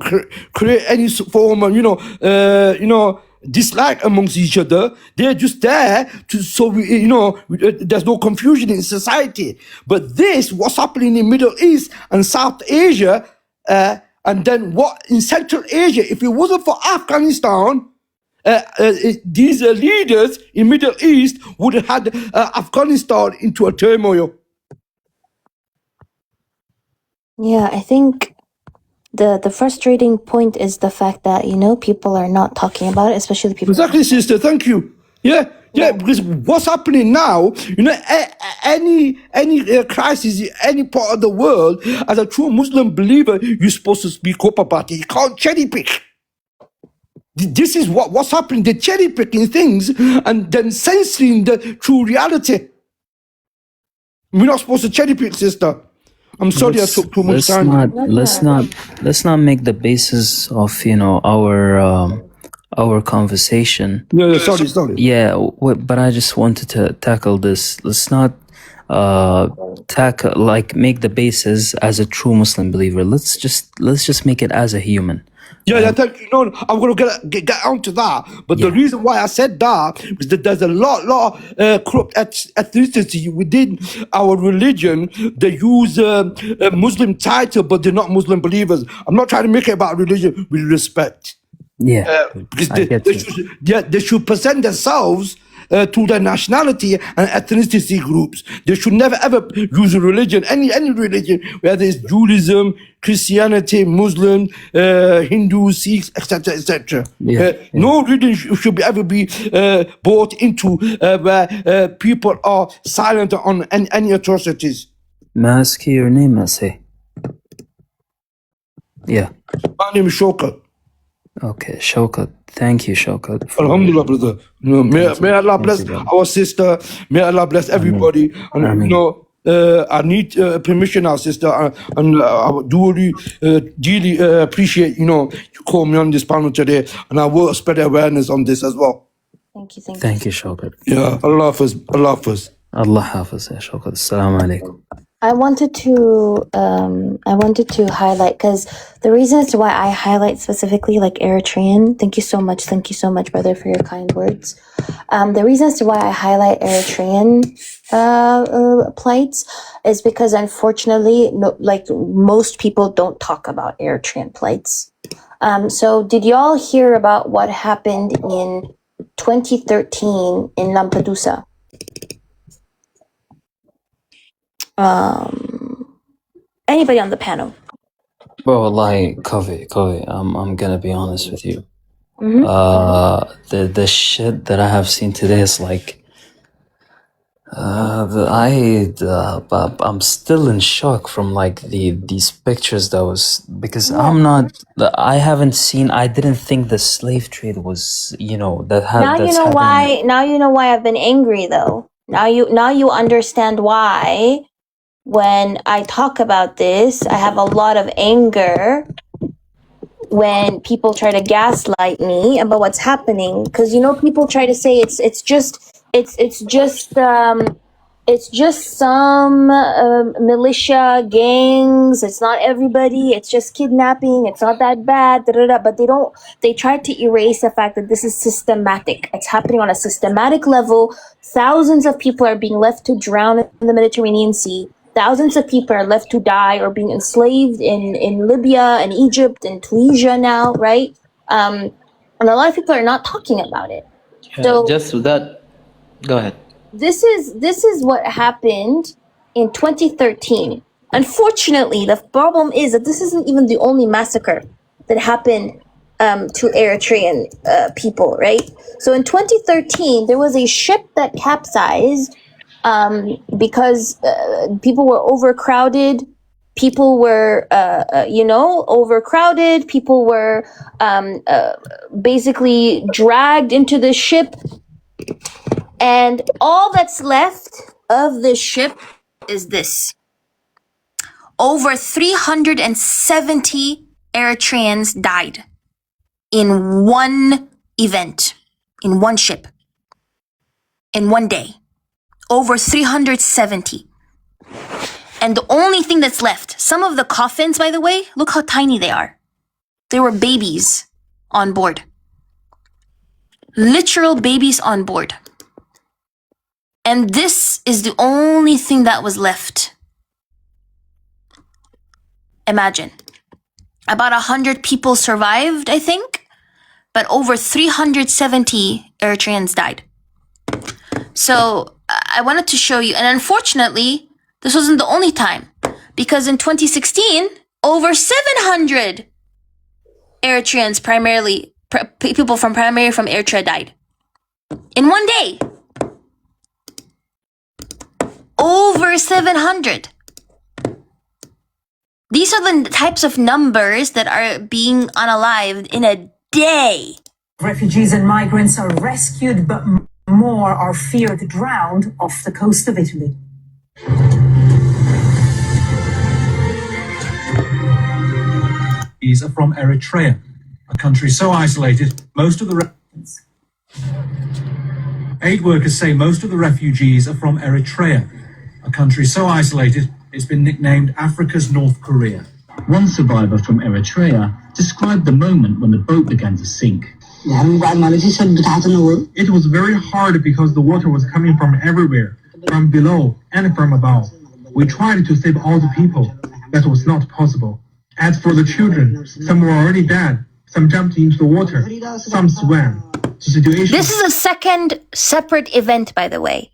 create any form of dislike amongst each other. They're just there there's no confusion in society. But what's happening in Middle East and South Asia, and then what in Central Asia, if it wasn't for Afghanistan, these leaders in Middle East would have had Afghanistan into a turmoil. Yeah, I think the frustrating point is the fact that people are not talking about it, especially the people. Exactly, sister. Thank you. Yeah. Because what's happening now, any crisis in any part of the world, as a true Muslim believer, you're supposed to speak up about it. You can't cherry pick. This is what's happening. They're cherry picking things and then censoring the true reality. We're not supposed to cherry pick, sister. I'm sorry I took too much time. Let's not make the basis of our conversation. Yeah, sorry. Yeah, but I just wanted to tackle this. Let's not make the basis as a true Muslim believer. Let's just make it as a human. Yeah, thank you. No, I'm going to get onto that. But the reason why I said that is that there's a lot corrupt ethnicity within our religion. They use a Muslim title, but they're not Muslim believers. I'm not trying to make it about religion with respect. Yeah, because they should present themselves to their nationality and ethnicity groups. They should never ever use a religion, any religion, whether it's Judaism, Christianity, Muslim, Hindu, Sikhs, etc., etc. No religion should ever be brought into where people are silent on any atrocities. May I ask you your name, Masih? Yeah. My name is Shaukat. Okay, Shaukat. Thank you, Shaukat. Alhamdulillah, brother. May Allah bless our sister. May Allah bless everybody. And I need permission, our sister, and I do really appreciate you call me on this panel today, and I will spread awareness on this as well. Thank you, Shaukat. Yeah, Allah Hafiz. Allah Hafiz, Shaukat. Assalamu alaikum. I wanted to highlight, because the reason as to why I highlight specifically like Eritrean, thank you so much, brother, for your kind words. The reason as to why I highlight Eritrean plights is because unfortunately, most people don't talk about Eritrean plights. So did y'all hear about what happened in 2013 in Lampedusa? Anybody on the panel? Bro, like, Covey, I'm gonna be honest with you. Mm-hmm. The shit that I have seen today is like, I'm still in shock from like these pictures that was, because Yeah. I haven't seen, I didn't think the slave trade was, that's happening. Now you know why I've been angry though. Now you understand why when I talk about this, I have a lot of anger when people try to gaslight me about what's happening, because people try to say it's just some militia gangs. It's not everybody. It's just kidnapping. It's not that bad. Da, da, da. But they try to erase the fact that this is systematic. It's happening on a systematic level. Thousands of people are being left to drown in the Mediterranean Sea. Thousands of people are left to die or being enslaved in Libya and Egypt and Tunisia now, right? And a lot of people are not talking about it. So Just with that, go ahead. this is what happened in 2013. Unfortunately, the problem is that this isn't even the only massacre that happened to Eritrean people, right? So in 2013, there was a ship that capsized because people were overcrowded. People were, overcrowded. People were basically dragged into the ship. And all that's left of this ship is this. Over 370 Eritreans died in one event, in one ship, in one day. Over 370. And the only thing that's left, some of the coffins, by the way, look how tiny they are. They were babies on board. Literal babies on board. And this is the only thing that was left. Imagine. About 100 people survived, I think, but over 370 Eritreans died. So I wanted to show you, and unfortunately, this wasn't the only time, because in 2016, over 700 Eritreans, people from Eritrea died. In one day. Over 700. These are the types of numbers that are being unalived in a day. Refugees and migrants are rescued, but more are feared drowned off the coast of Italy. These are from Eritrea, a country so isolated, most of the aid workers say most of the refugees are from Eritrea, a country so isolated it's been nicknamed Africa's North Korea. One survivor from Eritrea described the moment when the boat began to sink. It was very hard because the water was coming from everywhere, from below and from above. We tried to save all the people. That was not possible. As for the children, some were already dead. Some jumped into the water. Some swam. The situation... This is a second separate event, by the way.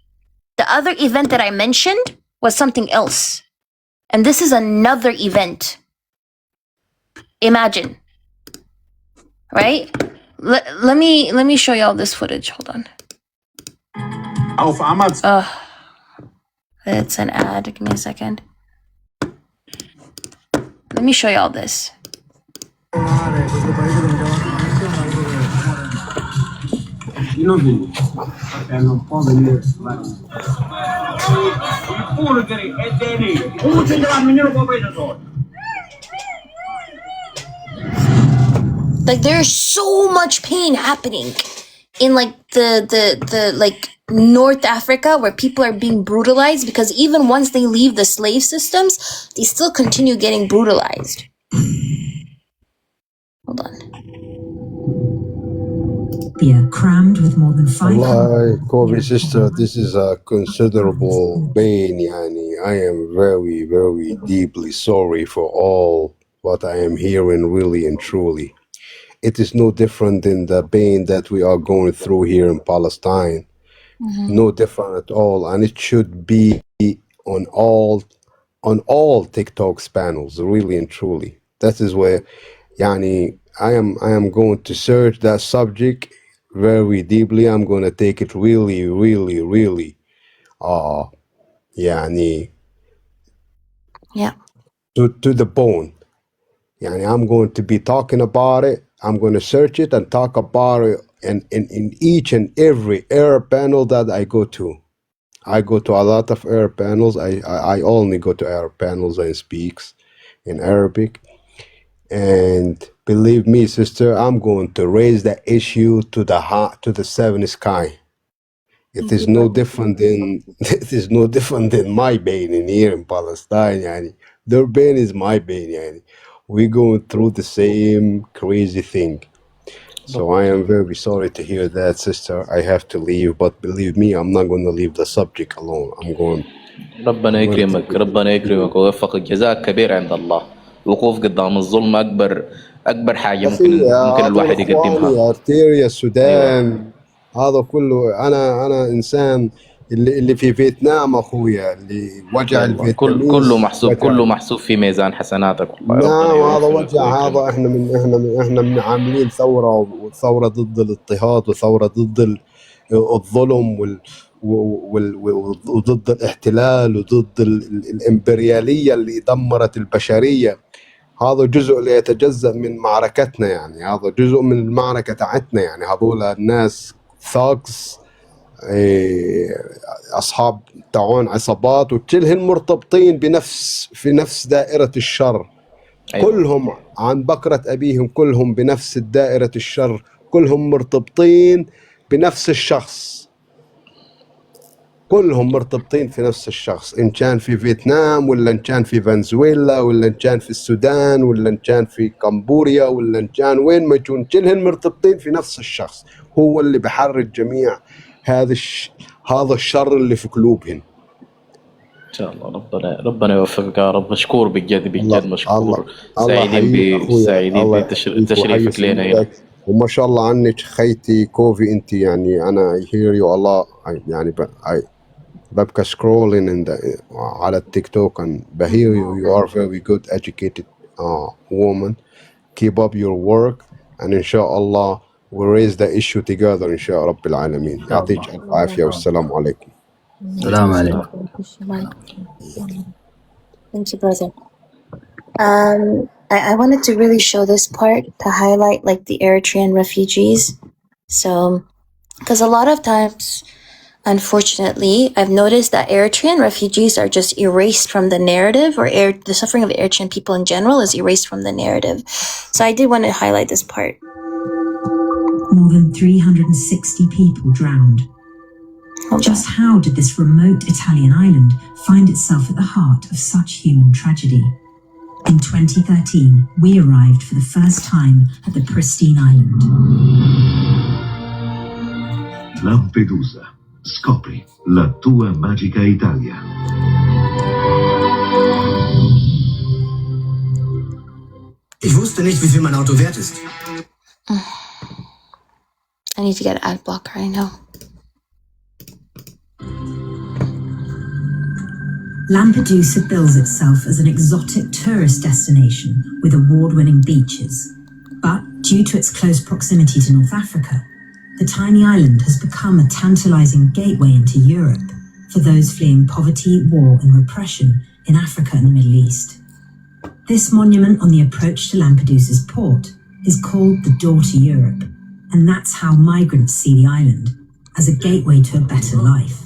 The other event that I mentioned was something else. And this is another event. Imagine. Right? Let me show y'all this footage. Hold on. It's an ad. Give me a second. Let me show y'all this. Like there's so much pain happening in like the like North Africa, where people are being brutalized, because even once they leave the slave systems, they still continue getting brutalized. Hold on. Yeah, crammed with more than 500. Allah, Kobe sister, this is a considerable pain, yani. I am very, very deeply sorry for all what I am hearing, really and truly. It is no different than the pain that we are going through here in Palestine. No different at all, and it should be on all TikTok's panels, really and truly. That is where, yani, I am going to search that subject very deeply. I'm going to take it really, really, really, yani, Yeah. to the bone. Yani, I'm going to be talking about it. I'm going to search it and talk about it in each and every Arab panel that I go to. I go to a lot of Arab panels. I only go to Arab panels and speaks in Arabic. And believe me, sister, I'm going to raise that issue to the seventh sky. It is no different than it is no different than my pain in here in Palestine. Yani. Their pain is my pain. Yani. We're going through the same crazy thing. So I am very sorry to hear that, sister. I have to leave, but believe me, I'm not going to leave the subject alone. I'm going ربنا to take يكرمك، it ربنا يكرمك ويوفقك، جزاك كبير عند الله. الوقوف قدام الظلم أكبر حاجة أخي. ممكن هذول الواحد يقدمها. إخواني أرتيريا أيوة. السودان، هذا كله. أنا إنسان اللي في فيتنام أخويا، اللي وجع يلا كله الفيتناميز محسوب، وجع. كله محسوب في ميزان حسناتك والله. ربنا نعم، هذا يوفقك وجع. هذا ويكرمك. احنا من عاملين ثورة، وثورة ضد الاضطهاد، وثورة ضد الظلم وضد الاحتلال، وضد الإمبريالية اللي دمرت البشرية. هذا جزء لا يتجزأ من معركتنا، يعني هذا جزء من المعركة تاعتنا. يعني هذول الناس ثاقس، أصحاب تعون عصابات، وكلهن مرتبطين في نفس دائرة الشر. أيوة. كلهم عن بكرة أبيهم، كلهم بنفس دائرة الشر، كلهم مرتبطين بنفس الشخص. كلهم مرتبطين في نفس الشخص، إن كان في فيتنام، ولا إن كان في فنزويلا، ولا إن كان في السودان، ولا إن كان في كمبوريا، ولا إن كان وين ما يكون، كلهم مرتبطين في نفس الشخص. هو اللي بحرك جميع هذا الشر اللي في قلوبهم. إن شاء الله ربنا يوفقك يا رب. مشكور بجد بجد، مشكور. الله يحييك أخويا، سعيدين الله يحييك ويحيي بتشريفك لنا هنا. سموتك. وما شاء الله عنك خيتي كوفي. أنت يعني أنا I hear you a lot. يعني ببقى scrolling على التيك توك and بhear you. You are very good educated woman. Keep up your work, and إن شاء الله we'll raise the issue together إن شاء رب العالمين. يعطيك ألف عافية والسلام عليكم. السلام عليكم. Thank you, brother. I wanted to really show this part to highlight like the Eritrean refugees. So, because a lot of times, unfortunately, I've noticed that Eritrean refugees are just erased from the narrative, or the suffering of Eritrean people in general is erased from the narrative. So I did want to highlight this part. More than 360 people drowned. Just how did this remote Italian island find itself at the heart of such human tragedy? In 2013, we arrived for the first time at the pristine island. Lampedusa. Scopri la tua magica Italia. Ich wusste nicht, wie viel mein Auto wert ist. I need to get an ad blocker, I know. Lampedusa bills itself as an exotic tourist destination with award-winning beaches. But due to its close proximity to North Africa, the tiny island has become a tantalizing gateway into Europe for those fleeing poverty, war, and repression in Africa and the Middle East. This monument on the approach to Lampedusa's port is called the Door to Europe, and that's how migrants see the island, as a gateway to a better life.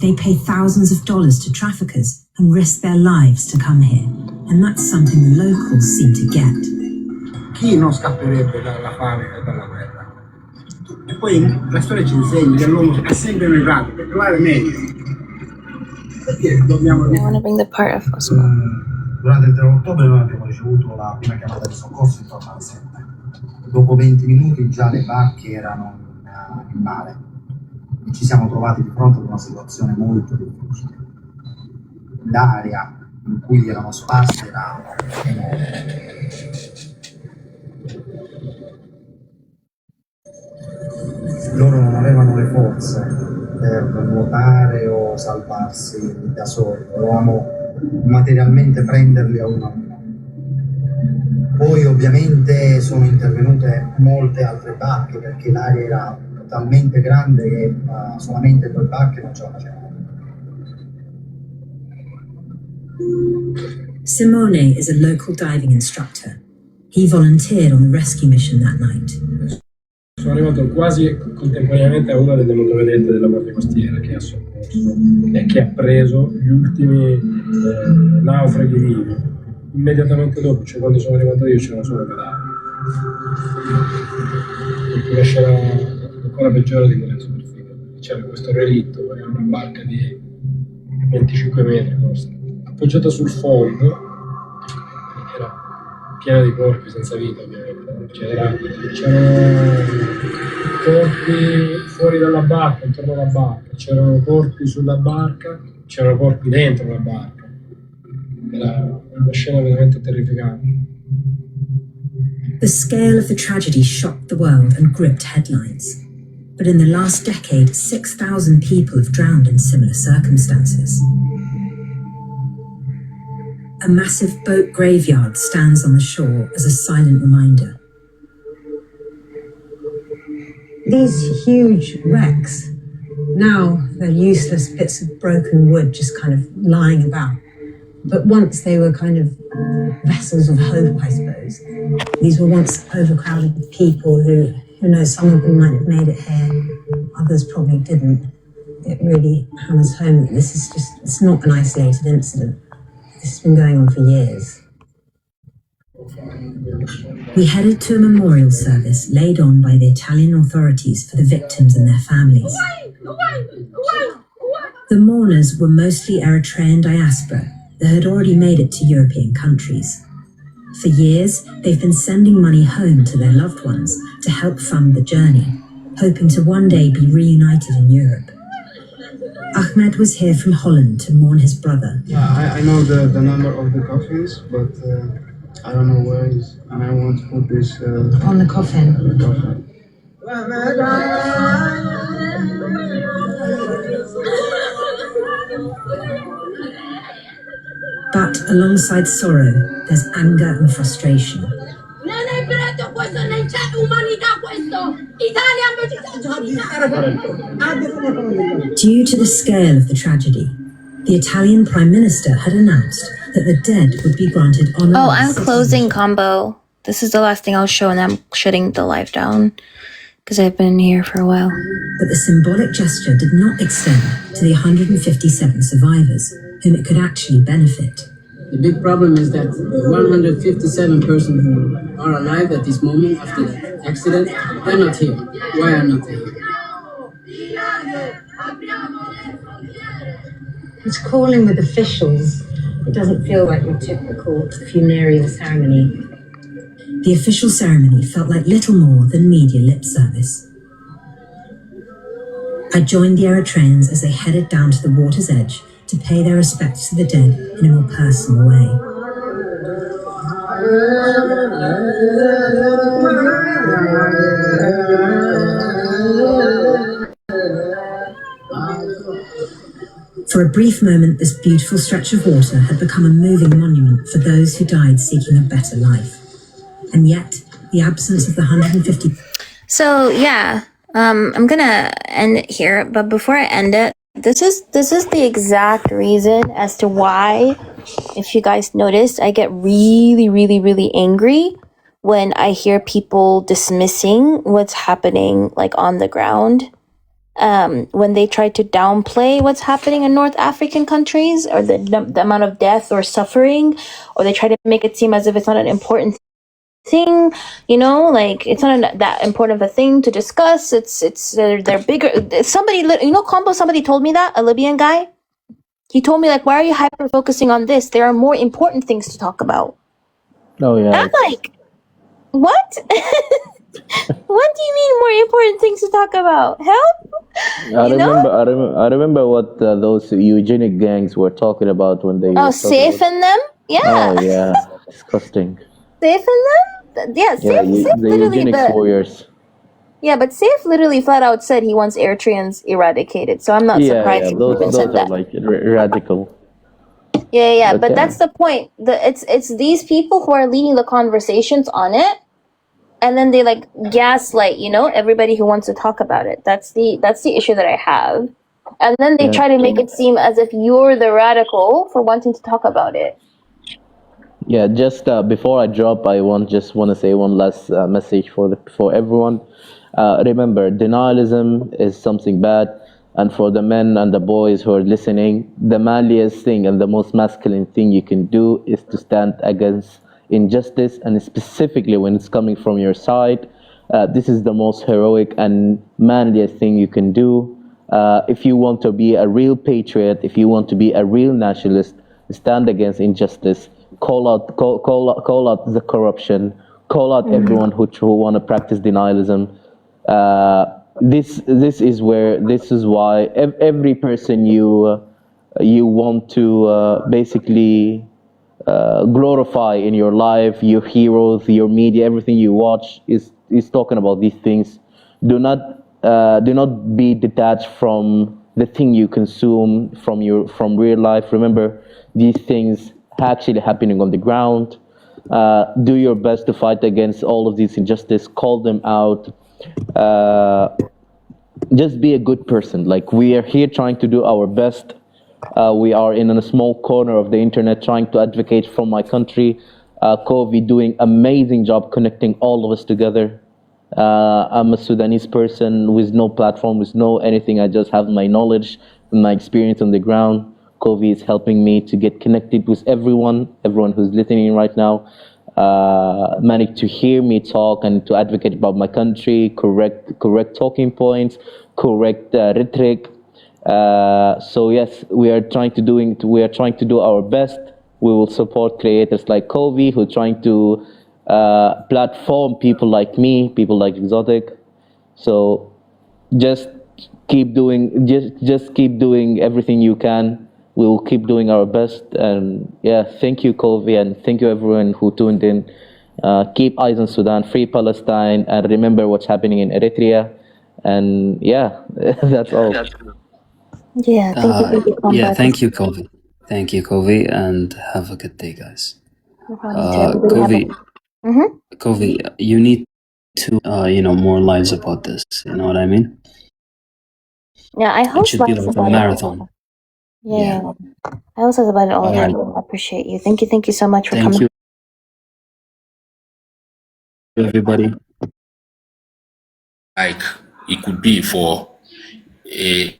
They pay thousands of dollars to traffickers and risk their lives to come here, and that's something the locals seem to get. Chi non scapperebbe dalla fame e dalla guerra? E poi la storia ci insegna che l'uomo è sempre emigrato per trovare meglio. Perché dobbiamo... I want to bring the part of Osmo. Durante il 3 ottobre noi abbiamo ricevuto la prima chiamata di soccorso intorno alle 7. Dopo 20 minuti già le barche erano in mare e ci siamo trovati di fronte ad una situazione molto difficile. L'area in cui erano sparse era enorme. Loro non avevano le forze per nuotare o salvarsi da soli, dovevamo materialmente prenderli a uno a uno. Poi ovviamente sono intervenute molte altre barche perché l'area era talmente grande che solamente 2 barche non ce la facevano. Simone is a local diving instructor. He volunteered on the rescue mission that night. Sono arrivato quasi contemporaneamente a una delle motovedette della Guardia Costiera che ha soccorso e che ha preso gli ultimi naufraghi vivi. Immediatamente dopo, cioè quando sono arrivato io, c'era solo cadavere. Una scena ancora peggiore di quella in superficie. C'era questo relitto, era una barca di 25 metri forse, appoggiata sul fondo, era piena di corpi senza vita ovviamente. C'erano corpi fuori dalla barca, intorno alla barca, c'erano corpi sulla barca, c'erano corpi dentro la barca. Era una scena veramente terrificante. The scale of the tragedy shocked the world and gripped headlines. But in the last decade, 6,000 people have drowned in similar circumstances. A massive boat graveyard stands on the shore as a silent reminder. These huge wrecks, now they're useless bits of broken wood just kind of lying about. But once they were kind of vessels of hope, I suppose. These were once overcrowded with people who knows, some of them might have made it here, others probably didn't. It really hammers home that this is just, it's not an isolated incident. This has been going on for years. We headed to a memorial service laid on by the Italian authorities for the victims and their families. The mourners were mostly Eritrean diaspora that had already made it to European countries. For years, they've been sending money home to their loved ones to help fund the journey, hoping to one day be reunited in Europe. Ahmed was here from Holland to mourn his brother. Yeah, I know the number of the coffins, but I don't know where it is, and I want to put this on the coffin. On the coffin. But alongside sorrow, there's anger and frustration. Due to the scale of the tragedy, the Italian Prime Minister had announced that the dead would be granted honor. Oh, I'm closing combo. This is the last thing I'll show, and I'm shutting the live down because I've been here for a while. But the symbolic gesture did not extend to the 157 survivors, whom it could actually benefit. The big problem is that the 157 persons who are alive at this moment after the accident, they're not here. Why are not they here? It's calling with officials. It doesn't feel like your typical funereal ceremony. The official ceremony felt like little more than media lip service. I joined the Eritreans as they headed down to the water's edge to pay their respects to the dead in a more personal way. For a brief moment, this beautiful stretch of water had become a moving monument for those who died seeking a better life. And yet, the absence of the 150... So, yeah, I'm gonna end it here, but before I end it, this is the exact reason as to why, if you guys noticed, I get really, really, really angry when I hear people dismissing what's happening, like, on the ground. When they try to downplay what's happening in North African countries, or the amount of death or suffering, or they try to make it seem as if it's not an important thing, you know, like it's not that important of a thing to discuss. They're bigger. Somebody, you know, Combo, somebody told me that, a Libyan guy. He told me, like, why are you hyper focusing on this? There are more important things to talk about. Oh yeah. And I'm like, what? What do you mean more important things to talk about? Help? I remember what those eugenic gangs were talking about when they. Oh, Safe in them? Yeah. Oh yeah, disgusting. Safe in them? Yeah, Safe the literally. eugenics warriors. Yeah, but Saif literally flat out said he wants Eritreans eradicated, so I'm not surprised he those even said are that. like radical. Yeah. But Okay. that's the point. It's these people who are leading the conversations on it, and then they like gaslight, everybody who wants to talk about it. That's the issue that I have. And then they Yeah. try to make it seem as if you're the radical for wanting to talk about it. Yeah, just before I drop, I just want to say one last message for everyone. Remember, denialism is something bad, and for the men and the boys who are listening, the manliest thing and the most masculine thing you can do is to stand against injustice, and specifically when it's coming from your side. This is the most heroic and manliest thing you can do. If you want to be a real patriot, if you want to be a real nationalist, stand against injustice. Call out the corruption. Call out everyone who want to practice denialism. This is why every person you want to basically glorify in your life, your heroes, your media, everything you watch is talking about these things. Do not be detached from the thing you consume from real life. Remember, these things actually happening on the ground. Do your best to fight against all of these injustice. Call them out. Just be a good person. Like, we are here trying to do our best. We are in a small corner of the internet trying to advocate from my country. Kovi doing amazing job connecting all of us together. I'm a Sudanese person with no platform, with no anything. I just have my knowledge and my experience on the ground. Kovi is helping me to get connected with everyone who's listening right now. Managed to hear me talk and to advocate about my country, correct talking points, correct rhetoric. So yes, we are trying to do our best. We will support creators like Kovi, who are trying to platform people like me, people like Exotic. So just keep doing everything you can. We will keep doing our best. And yeah, thank you, Kovi, and thank you everyone who tuned in. Keep eyes on Sudan, free Palestine, and remember what's happening in Eritrea. And yeah, that's all. Yeah, thank you, Yeah, comrade. thank you, Kovi. Thank you, Kovi, and have a good day, guys. No problem. To everybody have Kovi, a... Mm-hmm. Kovi, you need to, more lives about this. You know what I mean? Yeah, I It host should be lives like a about it. marathon. Yeah. I host lives about it all the All right. time. I appreciate you. Thank you so much for Thank coming. you, everybody. Like it could be for a